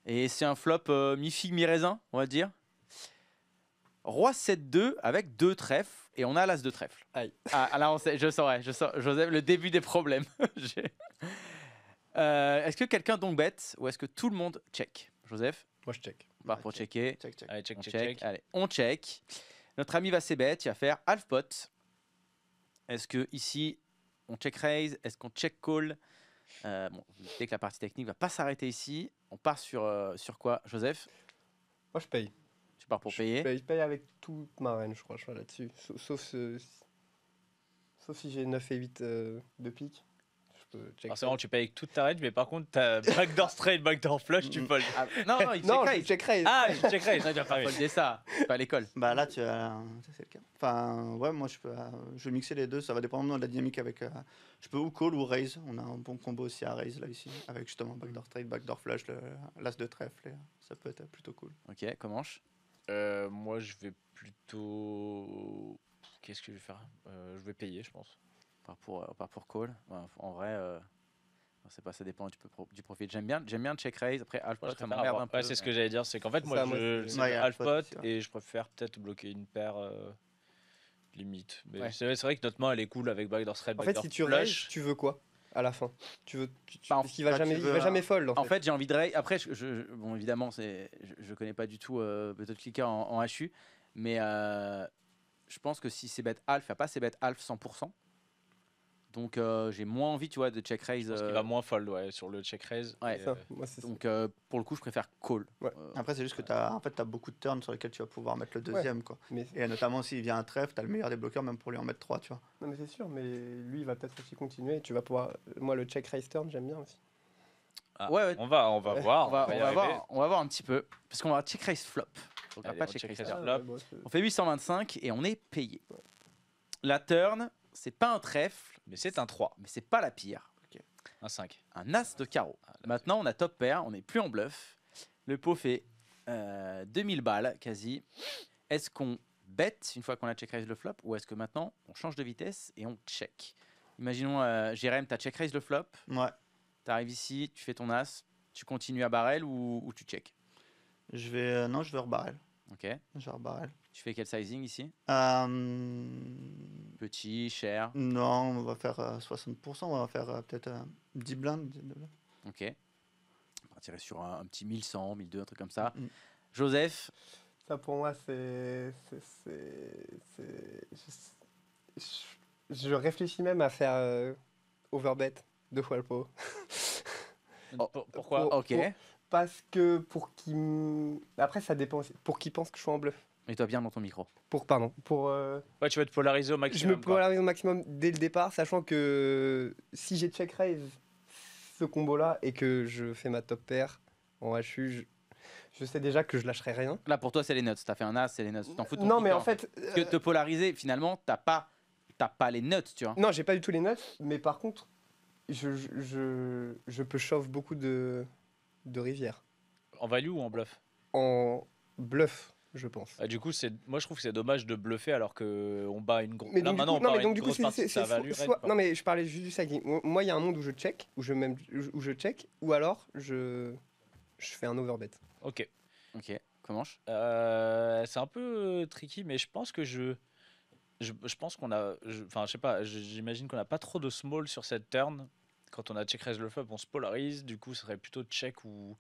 Et c'est un flop mi-figue, mi-raisin, on va dire. Roi 7-2 avec 2 trèfles. Et on a l'as de trèfle. Aïe. Là, je sens, Joseph, le début des problèmes. Est-ce que quelqu'un donc bête ou est-ce que tout le monde check? Joseph? Moi, je check. On part pour checker. Check. Allez, check. Allez, on check. Notre ami va c-bet, il va faire half pot. Est-ce que ici on check raise? Est-ce qu'on check call? Dès que la partie technique va pas s'arrêter ici, on part sur quoi, Joseph? Moi, je paye. Tu pars pour payer? Je paye avec toute ma reine, je crois là-dessus. Sauf si j'ai 9 et 8 de pique. C'est vraiment, tu payes avec toute ta range, mais par contre, t'as backdoor straight, backdoor flush, tu fold. Non, il check raise. Ah, je check raise. Tu vas pas folder ça, c'est pas à l'école. Bah là, c'est le cas. Enfin, ouais, moi je vais mixer les deux, ça va dépendre de la dynamique avec. Je peux ou call ou raise. On a un bon combo aussi à raise là ici, avec justement backdoor straight, backdoor flush, l'as de trèfle. Ça peut être plutôt cool. Ok, comment? Moi, je vais plutôt. Qu'est-ce que je vais faire? Je vais payer, je pense. On part pour call. En vrai, c'est pas, ça dépend du profil. J'aime bien check raise. Après, half pot, ça m'emmerde un peu. C'est ce que j'allais dire, c'est qu'en fait, moi, je half pot et je préfère peut-être bloquer une paire limite. Mais ouais. C'est vrai que notre main, elle est cool avec backdoor straight, backdoor flush. En fait, si tu raise, tu veux quoi à la fin? Parce qu'il va va jamais fold. En fait, j'ai envie de raise. Après, bon, évidemment, je connais pas du tout Button Clicker en HU, mais je pense que si c'est bet half, il n'y a pas c'est bet half 100%. Donc j'ai moins envie, tu vois, de check raise. Parce qu'il va moins fold sur le check raise. Ouais. Et, Ça, moi, c'est ça. Donc pour le coup, je préfère call. Ouais. Après, c'est juste que tu as beaucoup de turns sur lesquels tu vas pouvoir mettre le deuxième. Quoi. Mais, Et notamment, s'il vient un trèfle, tu as le meilleur des bloqueurs, même pour lui en mettre 3, tu vois. non, mais c'est sûr, mais lui, il va peut-être aussi continuer. Tu vas pouvoir. Moi, le check raise turn, j'aime bien aussi. Ah, Ouais, ouais. On va Ouais. voir. On va, y on va arriver. voir un petit peu. Parce qu'on va check raise flop. Donc on va Allez, pas on check check raise raise turn. flop. bon, c'est- On fait 825 et on est payé. La turn, c'est pas un trèfle, Mais c'est un 3, mais c'est pas la pire. un 5. Un as de carreau. Ah, là, Maintenant, on a top pair, on n'est plus en bluff. Le pot fait 2000 balles quasi. Est-ce qu'on bet une fois qu'on a check raise le flop ou est-ce que maintenant on change de vitesse et on check? Imaginons, Jérém, tu as check raise le flop, Ouais. tu arrives ici, tu fais ton as, tu continues à barrel ou tu check? Non, je vais rebarrel. Ok. Je vais rebarrel. Tu fais quel sizing ici? Euh, Petit, cher. Non, on va faire 60%, on va faire peut-être 10 blindes. 10 blindes. Ok. On va tirer sur un petit 1100, 1200, un truc comme ça. Mm. Joseph, Ça, pour moi, je réfléchis même à faire overbet 2 fois le pot. Oh, Pourquoi Pour- ok. Parce que pour qu'il. Après, ça dépend aussi. Pour qu'il pense que je suis en bluff. Mets-toi bien dans ton micro. Pardon. Ouais, tu vas te polariser au Je maximum. me polarise au maximum dès le départ, sachant que si j'ai check raise ce combo-là et que je fais ma top pair en HU, je sais déjà que je lâcherai rien. Là, pour toi, c'est les nuts. T'as fait un as, c'est les nuts. Tu t'en fous de ton Non, mais kicker, en fait. Parce que te polariser, finalement, t'as pas les nuts, tu vois. Non, j'ai pas du tout les notes, mais par contre, je peux shove beaucoup de rivières. En value ou en bluff? En bluff, je pense. Ah, du coup, moi je trouve que c'est dommage de bluffer alors qu'on bat une grosse. Mais Là donc, maintenant, on non, part mais donc une du coup, grosse partie de sa value. non, mais je parlais juste du sizing. Moi, il y a un monde où je check, où je check, ou alors je fais un overbet. Ok. Ok. Comment je C'est un peu tricky, mais je pense que je pense qu'on a. Enfin, je sais pas, j'imagine qu'on n'a pas trop de small sur cette turn. Quand on a check raise le flop, on se polarise. Du coup, ce serait plutôt check ou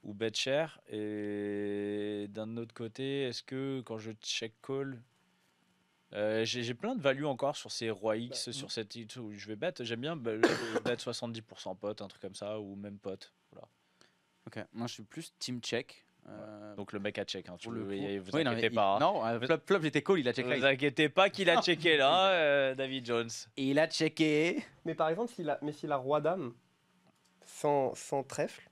bet share. Et d'un autre côté, est-ce que quand je check call. J'ai plein de value encore sur ces rois X, sur cette où je vais bet. J'aime bien bet 70% pot, un truc comme ça, ou même pot. Voilà. Ok. Moi, je suis plus team check. Donc le mec a check. Hein, pour le coup. vous Oui, non, inquiétez mais pas. Hein. Non, flop, j'étais call, il a check Vous raise. inquiétez pas qu'il a checké là, David Jones. Et il a checké. Mais par exemple, s'il a roi dame sans trèfle,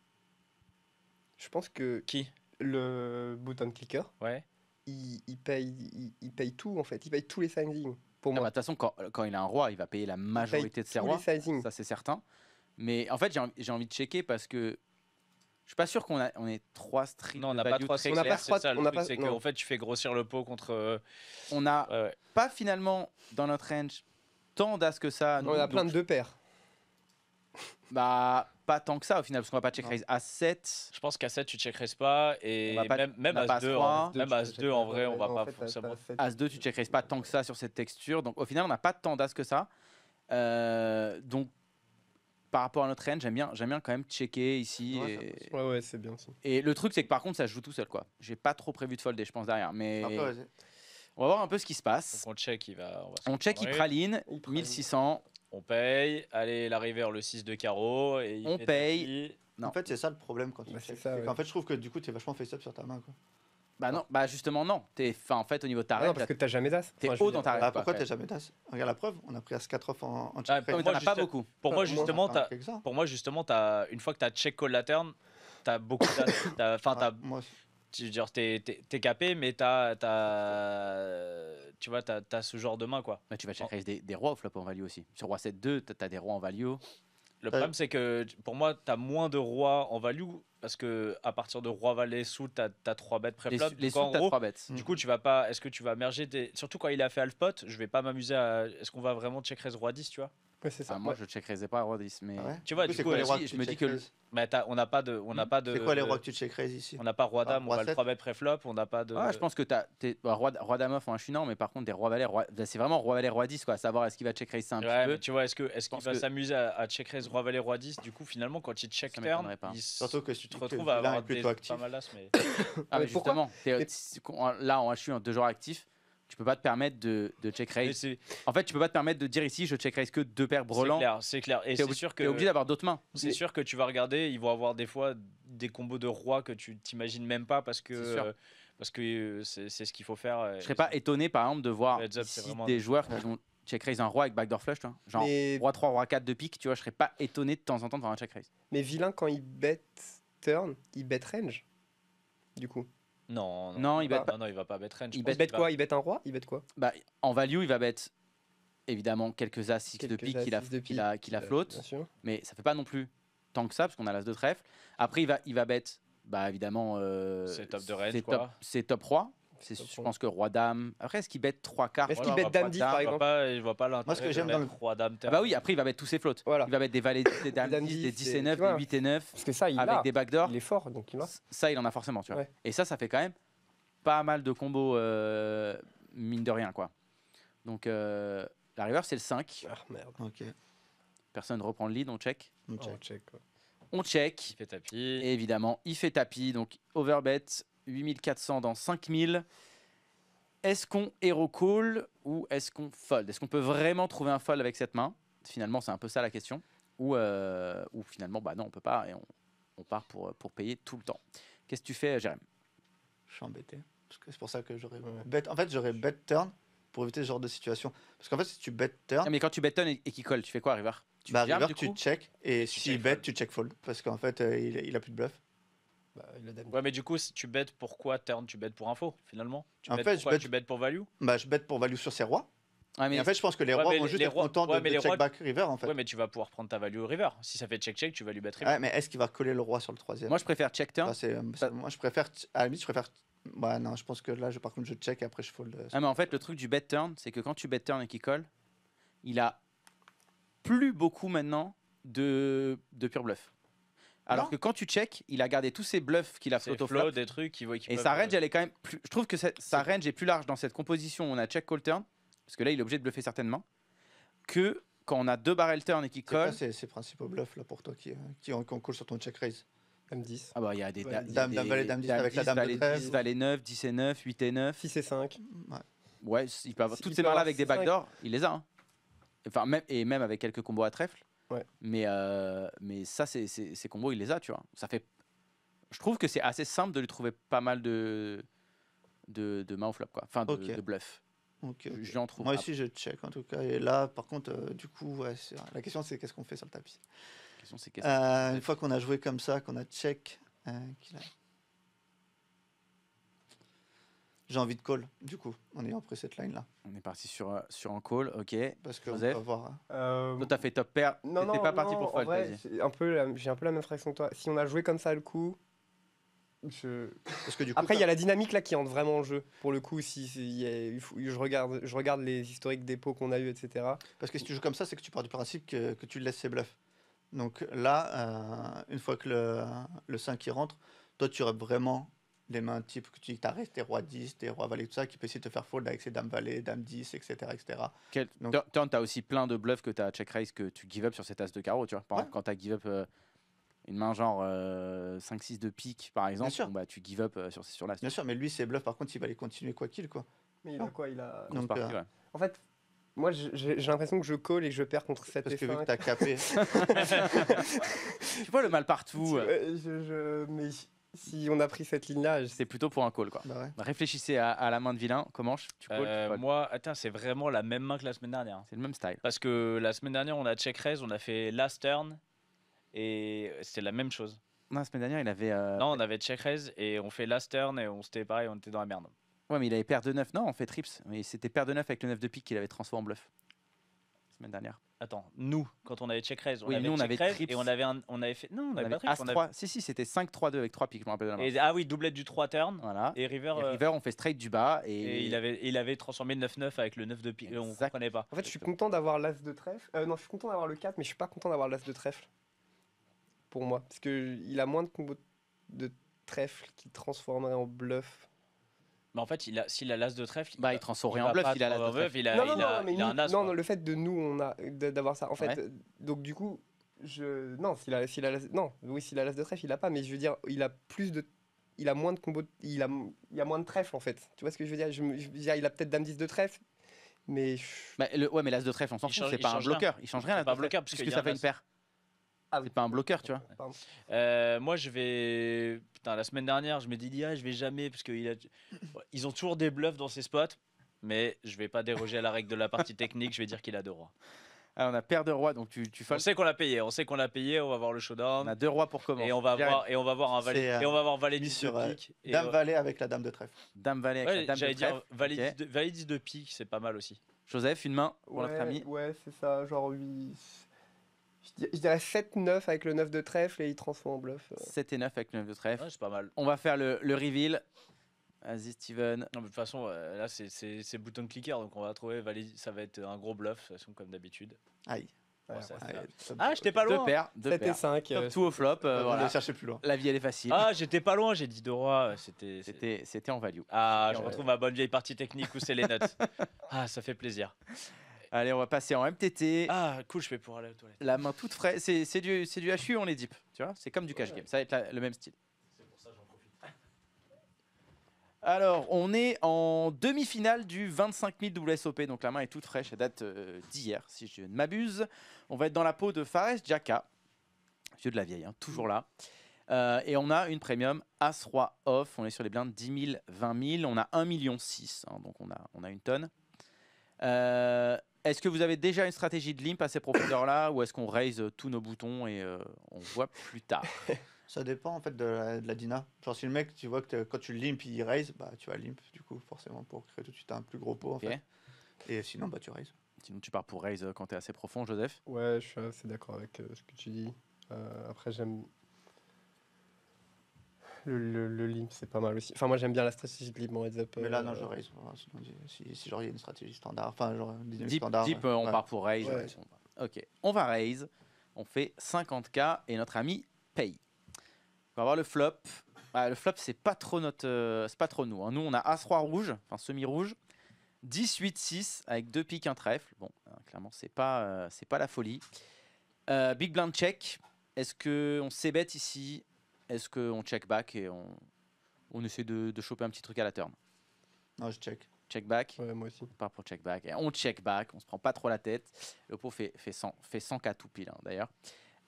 je pense que Qui? le button clicker, Ouais. il paye tout en fait. Il paye tous les sizings pour De moi. toute façon, quand il a un roi, il va payer la majorité de ses tous rois. les sizings. Ça, c'est certain. Mais en fait, j'ai envie de checker parce que je suis pas sûr qu'on ait 3 streets. Non, on de n'a pas value 3 très on n'a clairs. pas c'est ça le on n'a truc, pas- c'est non. qu'en fait tu fais grossir le pot contre. On a Ouais. pas finalement dans notre range tant d'as que ça. On a plein de donc, deux paires. Bah, pas tant que ça au final, parce qu'on va pas check raise à 7. Je pense qu'à 7 tu check raise pas et On va pas- même on a pas As-2, As-3. même As-2 en vrai on va pas fait, forcément. As-2, tu check raise pas tant que ça sur cette texture. Donc au final, on n'a pas tant d'as que ça. Donc par rapport à notre range, j'aime bien quand même checker ici. Ouais, c'est bien aussi. Et le truc, c'est que par contre, ça se joue tout seul, quoi. J'ai pas trop prévu de folder, je pense, derrière. Mais Après, vas-y. on va voir un peu ce qui se passe. Donc on check, On check, il praline, Il praline. 1600. On paye, allez la river le 6 de carreau et il On fait paye. tapis. Non. En fait, c'est ça le problème quand tu Bah, check. c'est ça, C'est ouais. qu'en fait, je trouve que du coup, tu es vachement face-up sur ta main. Quoi. Bah non, bah justement, non. En fait, au niveau de ta Ah non, range, parce que t'as jamais d'as. t'es Enfin, je haut veux dans dire, ta range. Ah, pourquoi quoi. t'es jamais d'as? Regarde la preuve, on a pris as 4 off en Ah, check pour Ouais, mais raise. t'en moi, as pas juste- beaucoup. Pour moi Moi, justement, Enfin, que ça. pour moi justement, une fois que tu as check call la turn, tu as beaucoup d'as. Enfin, Ouais, moi aussi. tu veux dire, t'es capé, mais tu vois, t'as ce genre de main quoi. Bah, tu vas check raise des rois au flop en value aussi. Sur roi 7-2, t'as des rois en value. Le problème, c'est que pour moi, tu as moins de rois en value parce que à partir de roi valet sous, tu as 3 bêtes Les, pré-flop. les Donc, en sous, t'as gros, 3 bêtes. du coup, tu vas pas. Est-ce que tu vas merger surtout quand il a fait half pot, je vais pas m'amuser à. Est-ce qu'on va vraiment check raise roi 10, tu vois? Ouais, c'est ça. Ah, moi, Ouais. je check raise pas roi 10. Mais Ah ouais Tu vois, Du du c'est coup, quoi les si, rois je que tu me dis check que raise Mais on n'a pas de. C'est quoi les rois que tu check raise ici? On n'a pas roi Ah, dame, on roi va le 7. 3 bêtes pré-flop, on n'a pas de. je pense que roi dame off en HU, non, mais par contre, des rois valets, c'est vraiment roi valet, roi 10, quoi. Savoir est-ce qu'il va check raise ça un Ouais, petit mais peu. tu vois, est-ce qu'il pense va que- s'amuser à check raise roi valet roi 10? Du coup, finalement, quand il check Ça turn, m'étonnerait pas. Surtout que tu te que retrouves le à vilain avoir est plutôt pas actif. mal d'as, mais. Ah, mais Mais pourquoi justement, là en HU, en 2 joueurs actifs, tu peux pas te permettre de check Mais raise. c'est En fait, tu peux pas te permettre de dire ici, je check raise que 2 paires brelans. c'est clair. Et T'es c'est sûr que obligé d'avoir d'autres mains. c'est sûr que tu vas regarder, ils vont avoir des fois des combos de rois que tu t'imagines même pas parce C'est sûr. que c'est ce qu'il faut faire. Je serais pas étonné, par exemple, de voir Le heads up, c'est ici vraiment des un- joueurs qui vont check raise un roi avec backdoor flush, tu vois. Genre Mais- roi 3, roi 4 de pique, tu vois. Je serais pas étonné de temps en temps de voir un check raise. Mais vilain, quand il bet turn, il bet range. Du coup. Non, Non, il bet pas. Non, il va pas bet range. Il Je bet pense Il bet qu'il quoi? Il bet un roi? Il bet quoi? Bah, en value, il va bet évidemment quelques as 6 de Quelques pique as qu'il a, six de qu'il a, qu'il a float. Bien sûr. Mais ça fait pas non plus tant que ça, parce qu'on a l'as de trèfle. Après, il va bet, bah évidemment. C'est top de range, c'est quoi. top, c'est top roi. Top Je roi. pense que roi dame. Après, est-ce qu'il bet 3 cartes Est-ce Ouais, qu'il on bet va dame pas 10 dame, par Je vois exemple? je vois pas l'intérêt. Moi, ce que j'aime dans le- roi dame Ah bah oui, après, il va bet tous ses floats. Voilà. Il va bet des valets, des dames dames 10, des 10, 10 et et 9, tu vois. des 8 et 9, Parce que ça, il avec a. des backdoors. Il est fort, donc il a. Ça, il en a forcément, tu vois. Ouais. Et ça fait quand même pas mal de combos, mine de rien, quoi. Donc, la river, c'est le 5. Ah merde. Ok. Personne ne reprend le lead, on check. On Oh, check. check. Quoi. On check. Il fait tapis. Et évidemment, il fait tapis. Donc, overbet, 8400 dans 5000. Est-ce qu'on hero call ou est-ce qu'on fold? Est-ce qu'on peut vraiment trouver un fold avec cette main? Finalement, c'est un peu ça la question. Ou finalement, bah non, on peut pas et on part pour payer tout le temps. Qu'est-ce que tu fais, Jérém? Je suis embêté. Parce que c'est pour ça que j'aurais Ouais. bet. En fait, j'aurais bet turn pour éviter ce genre de situation. Parce qu'en fait, si tu bet turn, Ah, mais quand tu button et qu'il colle, tu fais quoi, River? Tu bah, jams, river, du tu coup check. Et Tu si check bet, fold. tu check fold. Parce qu'en fait, il a plus de bluff. Bah, il a dame. Ouais, mais du coup, si tu bets pourquoi turn? Tu bets pour info, finalement? Tu En bets fait, pourquoi je bet- Tu bets pour value? Bah, je bet pour value sur ses rois. Ouais, mais Et en fait, je pense que les Ouais, rois mais vont les- juste les être rois- contents ouais, mais de les check rois- back river, en fait. Ouais, mais tu vas pouvoir prendre ta value au river. Si ça fait check-check, tu vas lui bet river. Ouais, mais est-ce qu'il va coller le roi sur le troisième? moi, je préfère check turn. Ça, moi, je préfère. À la limite, je préfère. Ouais, non, je pense que là, par contre, je check et après, je fold. Ah, mais en fait, le truc du bet turn, c'est que quand tu bet turn et qu'il colle, il a plus beaucoup maintenant de pure bluff. Alors Non. que quand tu check, il a gardé tous ses bluffs qu'il a C'est float au flow, flop. des trucs qui voient qui Et peuvent, sa range, elle est quand même plus. Je trouve que sa range est plus large dans cette composition où on a check call turn, parce que là, il est obligé de bluffer certaines mains, que quand on a 2 barrel turn et qu'il C'est quoi colle. ces principaux bluffs là pour toi qui ont call sur ton check raise? Dame 10. Ah bah, il y a des. Ouais, il y a dame, des- dame, valet, dame 10 avec la 10, dame de valet trèfle. 10, valet 9, 10 et 9, 8 et 9. 6 et 5. Ouais, il peut avoir Il toutes peut ces mains-là avoir avec des 5. backdoors, il les a. Hein. Enfin, même avec quelques combos à trèfle. Ouais. Mais ça, ces combos, il les a, tu vois. Ça fait. Je trouve que c'est assez simple de lui trouver pas mal de mains au flop, quoi. Enfin, Ok. de bluff. Ok, ok. J'en trouve. Moi aussi, je check en tout cas. Et là, par contre, du coup, ouais, la question c'est qu'est-ce qu'on fait sur le tapis? La question, c'est qu'est-ce que- Une fois qu'on a joué comme ça, qu'on a check, qu'il a- j'ai envie de call, du coup, en ayant pris cette line là. On est parti sur un call, ok. Parce qu'on Joseph va voir. Toi, t'as fait top pair. Non, T'étais non, pas parti non, pour en fold, vrai, vas-y. j'ai un peu la même réaction que toi. Si on a joué comme ça le coup, Parce que du coup, après il y a la dynamique là qui entre vraiment en jeu. Pour le coup, je regarde les historiques des pots qu'on a eu, etc. parce que si tu joues comme ça, c'est que tu pars du principe que tu laisses ses bluffs. Donc là, une fois que le 5 il rentre, toi tu aurais vraiment des mains type que tu arrêtes tes rois 10, tes rois valet, tout ça, qui peut essayer de te faire fold avec ses dames valet, dames 10, etc. etc. Donc- Turn, t'as aussi plein de bluffs que t'as check raise que tu give up sur cet as de carreau, tu vois. Par Ouais. exemple, quand t'as give up une main genre 5-6 de pique, par exemple, sûr. bon, bah, tu give up sur l'as. Bien sûr, mais lui, ses bluffs, par contre, il va les continuer quoi qu'il, quoi. Mais il Ah. a quoi? Il a. Grosse Donc, partie, ouais. En fait, moi j'ai l'impression que je call et que je perds contre 7 Parce et que vu que 5. t'as capé, Tu vois le mal partout, Mais si on a pris cette ligne là, c'est plutôt pour un call, quoi. bah ouais. Réfléchissez à la main de vilain. Comment tu call, tu fold. Moi, attends, c'est vraiment la même main que la semaine dernière. C'est le même style. Parce que la semaine dernière, on a check raise, on a fait last turn et c'était la même chose. Non, la semaine dernière, il avait. Non, on avait check raise et on fait last turn et on s'était pareil, on était dans la merde. Ouais, mais il avait paire de 9. Non, on fait trips. Mais c'était paire de 9 avec le 9 de pique qu'il avait transformé en bluff. La semaine dernière. Attends, nous, quand on avait check raise, on Oui, avait nous, on check avait raise trips. et on avait fait. Non, on On avait pas avait trips. As 3. Si, c'était 5-3-2 avec 3 piques, je me rappelle de la main. Ah oui, doublette du 3 turn Voilà. et river. Et River, on fait straight du bas. Et il avait transformé le 9-9 avec le 9 de pique. On Exact. comprenait pas. En fait, je suis content d'avoir l'as de trèfle. Non, je suis content d'avoir le 4, mais je suis pas content d'avoir l'as de trèfle. Pour moi. Parce qu'il a moins de combos de trèfle qui transformerait en bluff. Mais en fait, s'il a l'as de trèfle, Bah, il transforme va rien en bluff, pas il a trop l'as de en bluff, trèfle. il a non, non, il a- non, mais il a un nous- as. non, quoi. le fait de nous, d'avoir ça. En fait, Ouais. donc du coup, non, s'il a l'as de trèfle, il a pas. Mais je veux dire, il a plus de il a moins de combos, il y a moins de trèfles en fait. Tu vois ce que je veux dire? Je veux dire, il a peut-être dame 10 de trèfle, mais Bah, mais l'as de trèfle, on s'en Il fout, change- c'est il pas un change bloqueur. Il change rien, C'est l'as pas de un bloqueur, trèfle, parce qu'il puisque y a ça fait un une paire. Ah oui. C'est pas un bloqueur, tu vois. Pardon. Moi, je vais. Putain, la semaine dernière, je me dis, je vais jamais, parce ils ont toujours des bluffs dans ces spots, mais je vais pas déroger à la règle de la partie technique, je vais dire qu'il a 2 rois. Alors, on a paire de rois, donc tu On folds. sait qu'on l'a payé, on va voir le On showdown. a 2 rois pour commencer. Et on va voir un valet, C'est, et on va voir valet mis 10 sur, de pique. Et, Dame valet avec la dame de trèfle. Dame valet avec la ouais, dame de j'allais dire trèfle. valet, Ok. 10 valet 10 de pique, c'est pas mal aussi. Joseph, une main pour notre ami. Ouais, c'est ça, genre 8. Je dirais 7-9 avec le 9 de trèfle et il transforme en bluff. 7 et 9 avec le 9 de trèfle. Ouais, c'est pas mal. On va faire le reveal. Vas-y, Steven. Non, mais de toute façon, là, c'est bouton clicker, donc on va trouver valet, ça va être un gros bluff, de toute façon, comme d'habitude. Aïe. Ouais, ça, Aïe, Ah, j'étais pas Deux loin. paires. Deux 7 et paires. 5. Top tout au flop. Voilà. Voilà. Chercher plus loin. La vie, elle est facile. Ah, j'étais pas loin, j'ai dit 2 rois. C'était en value. Ah, je Ouais. retrouve ma bonne vieille partie technique où c'est les nuts. Ah, ça fait plaisir. Allez, on va passer en MTT. Ah, cool, je vais pouvoir aller aux toilettes. La main toute fraîche. C'est du HU, on est deep. Tu vois, c'est comme du cash game. Ça va être le même style. C'est pour ça que j'en profite. Alors, on est en demi-finale du 25 000 WSOP. Donc la main est toute fraîche. Elle date d'hier, si je ne m'abuse. On va être dans la peau de Fares Jaka. Vieux de la vieille, hein, toujours là. Et on a une premium As-Roi off. On est sur les blindes 10 000, 20 000. On a 1,6 million. Hein, donc on a une tonne. Est-ce que vous avez déjà une stratégie de limp à ces profondeurs-là ou est-ce qu'on raise tous nos boutons et on voit plus tard? Ça dépend en fait de la dina. Genre si le mec, tu vois que quand tu le limp, il raise, bah tu vas limp du coup forcément pour créer tout de suite un plus gros pot en Ok. fait. Et sinon bah tu raise. Sinon, tu pars pour raise quand tu es assez profond, Joseph. Ouais, je suis assez d'accord avec ce que tu dis. Après, j'aime. Le limp, c'est pas mal aussi. Enfin, moi, j'aime bien la stratégie de limp en heads up. Mais là non je raise. Voilà, sinon, si genre il y a une stratégie standard, enfin genre une dynamique Deep, standard. on ouais. part pour raise. Ouais. Ok, on va raise. On fait 50K et notre ami paye. On va voir le flop. Ah, le flop, c'est pas trop c'est pas trop nous. Hein. Nous, on a As-Roi rouge, enfin semi-rouge. 10, 8, 6 avec 2 piques, un trèfle. Bon, clairement, c'est pas la folie. Big blind check. Est-ce qu'on c-bet ici? Est-ce qu'on check back et on essaie de choper un petit truc à la turn? Non je check. Check back. Ouais, moi aussi. On part pour check back. Et on check back, on se prend pas trop la tête. Le pot fait 100K tout pile hein, d'ailleurs.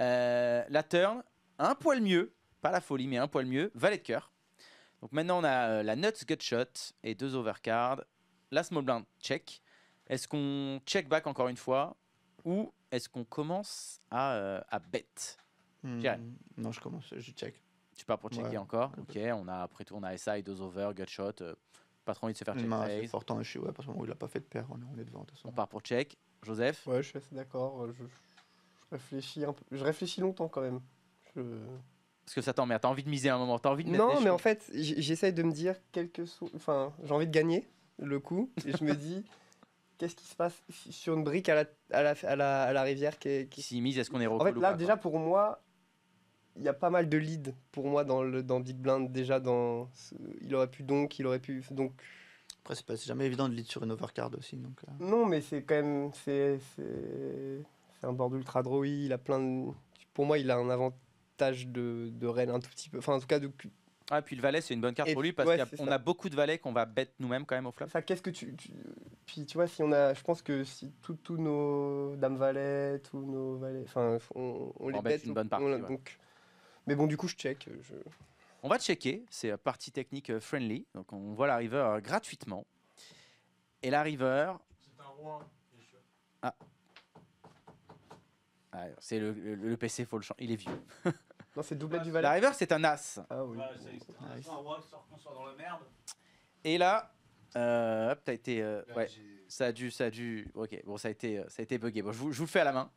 La turn, un poil mieux. Pas la folie, mais un poil mieux. Valet de cœur. Donc maintenant, on a la nuts gutshot et 2 overcards. La small blind, check. Est-ce qu'on check back encore une fois ou est-ce qu'on commence à bet? J'irai. Non je commence, je check. Tu pars pour checker Ouais, encore. Ok, on a après tout, on a SI, 2 over, gutshot. Pas trop envie de se faire Une check main assez raise. forte en HU, ouais, parce qu'il a pas fait de paire, on est devant de toute façon. On part pour check. Joseph? Ouais, je suis assez d'accord. Je réfléchis un peu. Je réfléchis longtemps quand même. Parce que ça t'emmerde, t'as envie de miser à un moment, t'as envie de mettre Non, des mais en choses. fait, j'essaye de me dire Enfin, j'ai envie de gagner le coup. Et je me dis, qu'est-ce qui se passe sur une brique à la rivière qui... S'il mise, est-ce qu'on est En recall fait, ou là, pas, déjà, pour moi, il y a pas mal de leads pour moi dans Big Blind. Déjà, il aurait pu donc, Après c'est jamais évident de lead sur une overcard aussi donc. non, mais c'est quand même, c'est un board ultra drawy. Il a plein de, pour moi, il a un avantage de rail un tout petit peu. Enfin, en tout cas, Ah, puis le valet, c'est une bonne carte Et pour lui parce ouais, qu'on c'est ça. a beaucoup de valets qu'on va bet nous-mêmes quand même au flop. enfin, qu'est-ce que puis tu vois, si on a, je pense que si tous nos dames valets, tous nos valets, enfin, on les bet bet une bonne partie, ouais. donc. Mais bon, du coup, je check. On va checker, c'est partie technique friendly. Donc on voit la river gratuitement. Et la river. C'est un roi, bien sûr. Ah, c'est le PC, faut le changer. Il est vieux. Non, c'est doublette du La valet. river, c'est un as. Ah oui. Ouais, c'est un roi, sort qu'on soit dans la merde. Et là, hop, t'as été. Ouais, ça a dû. Ok, bon, ça a été bugué. Bon, je vous le fais à la main.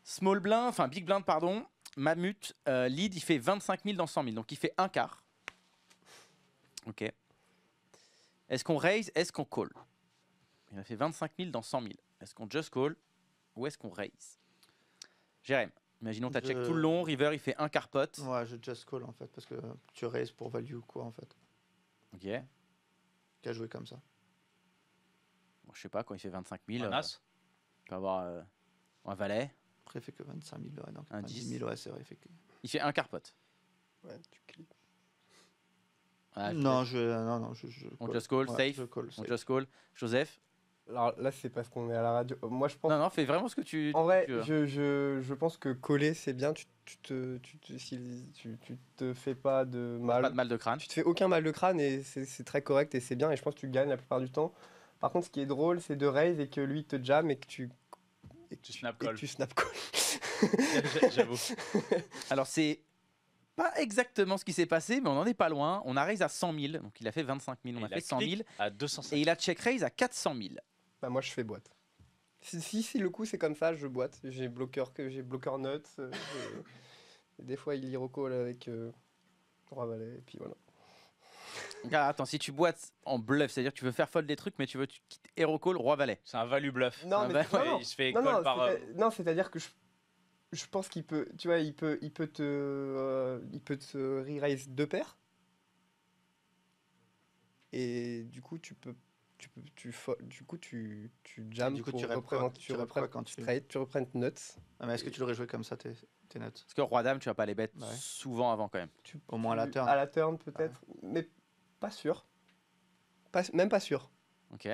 Small blind, enfin big blind, pardon. Mammut, lead, il fait 25 000 dans 100 000. Donc il fait un quart. Ok. Est-ce qu'on raise? Est-ce qu'on call? Il a fait 25 000 dans 100 000. Est-ce qu'on just call ou est-ce qu'on raise? Jérém, imaginons t'as check tout le long. River, il fait un quart pot. Ouais, je just call en fait parce que tu raises pour value quoi en fait. Ok. Qu'à jouer comme ça. Bon, je sais pas, quand il fait 25 000, Un as. il peut avoir un valet. Après il fait que 25 000 ouais, donc Un 10 10. 000 ouais c'est vrai effectivement. Il fait un quart pot. Ouais, tu cliques. Ah, Non, On call. just call, Ouais, safe. je call, On safe. just call. Joseph? Alors là, c'est parce qu'on est à la radio. Moi, je pense. Non, fais vraiment ce que tu. En vrai, tu veux. je pense que coller, c'est bien. Si tu te fais pas de mal. Pas de mal de crâne. Tu te fais aucun mal de crâne et c'est très correct et c'est bien. Et je pense que tu gagnes la plupart du temps. Par contre, ce qui est drôle, c'est de raise et que lui te jam et que tu. Et que Tu snap et que call. tu snap call. J'avoue. Alors, c'est pas exactement ce qui s'est passé, mais on en est pas loin. On a raise à 100 000, donc il a fait 25 000. On a Il fait 100 000. clique à 205. Et il a check raise à 400 000. Bah, moi, je fais boîte. Si le coup c'est comme ça, je boîte. J'ai bloqueur nuts. Des fois, il recall avec roi valet et puis voilà. Donc, attends, si tu boites en bluff, c'est-à-dire que tu veux faire fold des trucs, mais tu veux hero call roi valet. C'est un value bluff. Non, mais va- Ouais, il se fait call par. non, c'est-à-dire que je pense qu'il peut, tu vois, il peut te re-raise 2 paires. Et du coup, tu jams du coup, pour tu rep quoi représenter, Tu rep quoi quand tu- straight, tu représentes nuts. Ah, mais est-ce que tu l'aurais joué comme ça, tes notes? Parce que roi dame, tu vas pas les bêtes Ouais. souvent avant quand même. Au moins à la turn. À la turn peut-être, mais pas sûr. Même pas sûr. Ok.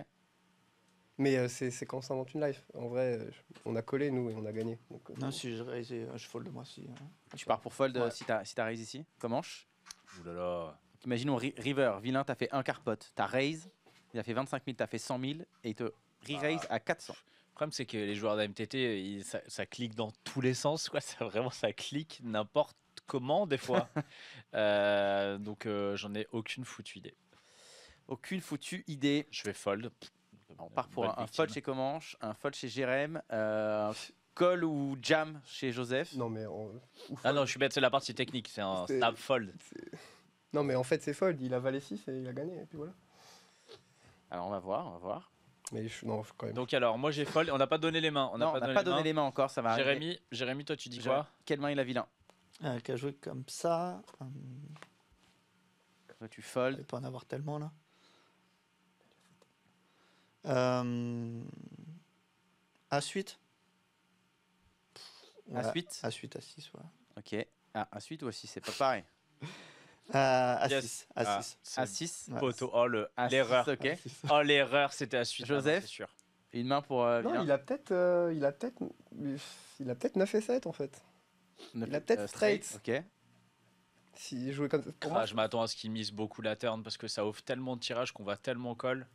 Mais c'est quand on s'invente une life. En vrai, on a collé nous et on a gagné. Donc, Non, si je raisais, je fold moi si. Tu pars pour fold Ouais. si t'as raise ici. Comment? Ouh là là. Imaginons river, vilain, t'as fait un carpote, t'as raise, il a fait 25 000, t'as fait 100 000 et il te re-raise à 400. Le problème, c'est que les joueurs d'AMTT, ça clique dans tous les sens. Quoi. Ça clique n'importe comment, des fois. Donc, j'en ai aucune foutue idée. Aucune foutue idée. Je vais fold. On part pour Bonne un victime. fold chez Comanche, un fold chez Jérém, un call ou jam chez Joseph. non mais Ah non, je suis bête, c'est la partie technique. C'est un C'est- snap fold. non mais en fait c'est fold. Il a valet 6 et il a gagné et puis voilà. Alors on va voir. Mais non quand même. Donc, alors, moi, j'ai fold. On n'a pas donné les mains. Non, on n'a pas donné les mains encore, ça va arriver. Jérémy, toi, tu dis Jérémy, quoi? quelle main il a vilain? Qui a joué comme ça. Toi, tu Il fold. peut en avoir tellement là. À suite. À suite. À suite, à 6, ouais. Ok. Ah, à suite ou à 6, c'est pas pareil. À Yes. 6. À Ah, 6. c'est À 6. Ouais. Poteau. Oh, À l'erreur. 6, ok. Oh, l'erreur, c'était à suite. Joseph. Ah non, c'est sûr. Une main pour Non, vilain. il a peut-être 9 et 7 en fait. il a peut-être straight. Ok. S'il jouait comme ça. Pour Ah, moi, je m'attends à ce qu'il mise beaucoup la turn parce que ça offre tellement de tirages qu'on va tellement call.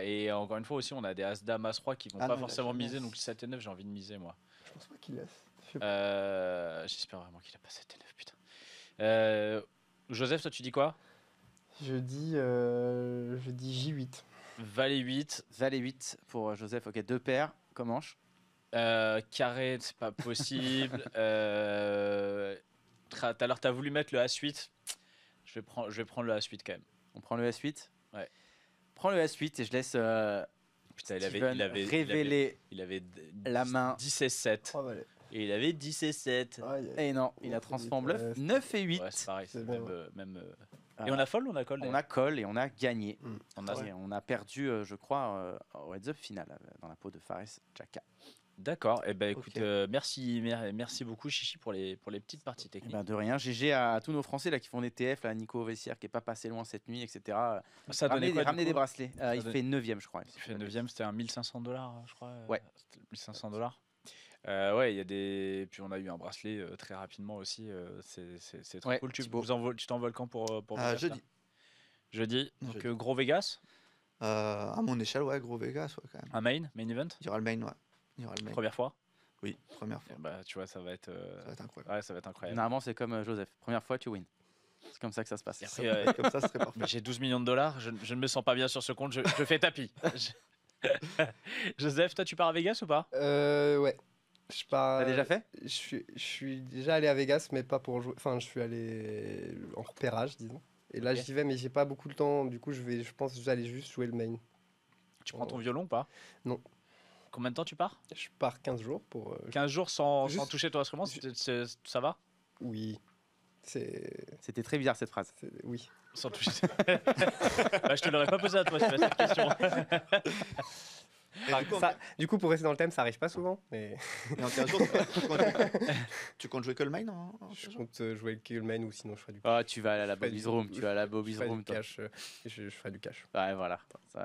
Et encore une fois aussi, on a des As-Dame, As-Roi qui vont Ah pas non, il a forcément jamais. miser. Donc 7 et 9, j'ai envie de miser moi. je pense pas qu'il laisse. Je sais pas. J'espère vraiment qu'il a pas 7 et 9, putain. Joseph, toi tu dis quoi? Je dis J8. Valet 8. Valet 8 pour Joseph. Ok, 2 paires. Comanche. Carré, c'est pas possible. Tout à l'heure, t'as voulu mettre le As-8. Je vais prendre le As-8 quand même. On prend le S8. Ouais. Prends le S8 et je laisse Putain, Steven révéler il avait la main. 10 et 7. 3 valets. Et il avait 10 et 7. Et non, il a Ouais, transformé c'est bluff. vite, 9 et 8. Ouais, c'est pareil. C'est C'est bon, même. Ah. Et on a fold ou on a call? On a call et on a gagné. On a- Et on a perdu, je crois, au heads-up final dans la peau de Fares Chaka. D'accord. Et ben écoute, Ok. merci beaucoup Chichi pour les petites parties Eh techniques. ben, de rien. GG à tous nos Français là, qui font des TF, là, Nico Vessière qui est pas passé loin cette nuit, etc. Ça a donné Ramenez, quoi, du ramenez coup des bracelets. Il donne- fait 9ème, je crois. Il fait 9ème, c'était un 1500 $, je crois. Ouais. 1500 $. Ouais, il y a des. Puis on a eu un bracelet très rapidement aussi. C'est trop Ouais, cool. Tu Thibaut. t'envoles quand pour Vegas, Jeudi. là Jeudi. Donc Jeudi. gros Vegas, À mon échelle, ouais, gros Vegas, ouais, quand même. un main event, Il y aura le main, ouais. Il y aura le main. première fois. Oui, première fois. Bah tu vois, ça va être. Ça va être incroyable. Ouais, ça va être incroyable. Normalement, c'est comme Joseph. Première fois, tu win. C'est comme ça que ça se passe. Et après, Comme ça, ce serait parfait. mais j'ai 12 millions de $. Je ne me sens pas bien sur ce compte. Je fais tapis. Joseph, toi, tu pars à Vegas ou pas? Ouais. Je pars. T'as déjà fait? Je suis déjà allé à Vegas, mais pas pour jouer. Enfin, je suis allé en repérage, disons. Et là, Ok. j'y vais, mais j'ai pas beaucoup de temps. Du coup, je pense que j'allais juste jouer le main. Tu prends ton violon ou pas? Non. Combien de temps tu pars? Je pars 15 jours pour. 15 jours sans Juste- toucher ton instrument, ça va? Oui. C'est. C'était très bizarre cette phrase. Oui. Sans toucher. Bah, je te l'aurais pas posé à toi cette question. Du coup, pour rester dans le thème, ça arrive pas souvent. Mais Et en 15 jours, tu comptes jouer Colmine en je 15 jours compte jouer le Killman ou sinon je ferai du cash. Ah, tu vas aller à la Je ferai Bobby's du- Room. Tu vas à la Bobby's Je ferai Room, du toi. cash. Je ferai du cash. Ouais, voilà.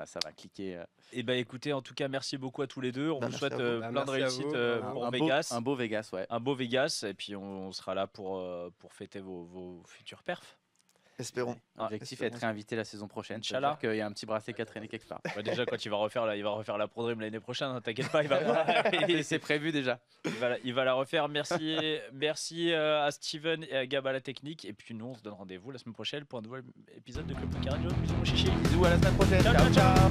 Ça va cliquer. Et bah écoutez, en tout cas, merci beaucoup à tous les deux. On Bah, vous merci souhaite à vous. Bah, plein de merci à réussite vous. pour un Vegas. Beau, un beau Vegas, ouais. Un beau Vegas. Et puis on sera là pour fêter vos futurs perfs. Espérons. Objectif est être réinvité la saison prochaine. Inch'Allah. C'est-à-dire qu'il y a un petit bracelet qui a traîné quelque part. Bah, déjà, quand il va refaire la Pro Dream l'année prochaine, hein, t'inquiète pas, il va C'est prévu déjà. il va la refaire. Merci à Steven et à Gab à la technique. Et puis nous, on se donne rendez-vous la semaine prochaine pour un nouvel épisode de Club Poker Radio. Bisous, mon chichi. Bisous, à la semaine prochaine. Ciao, Ciao, ciao, ciao. ciao.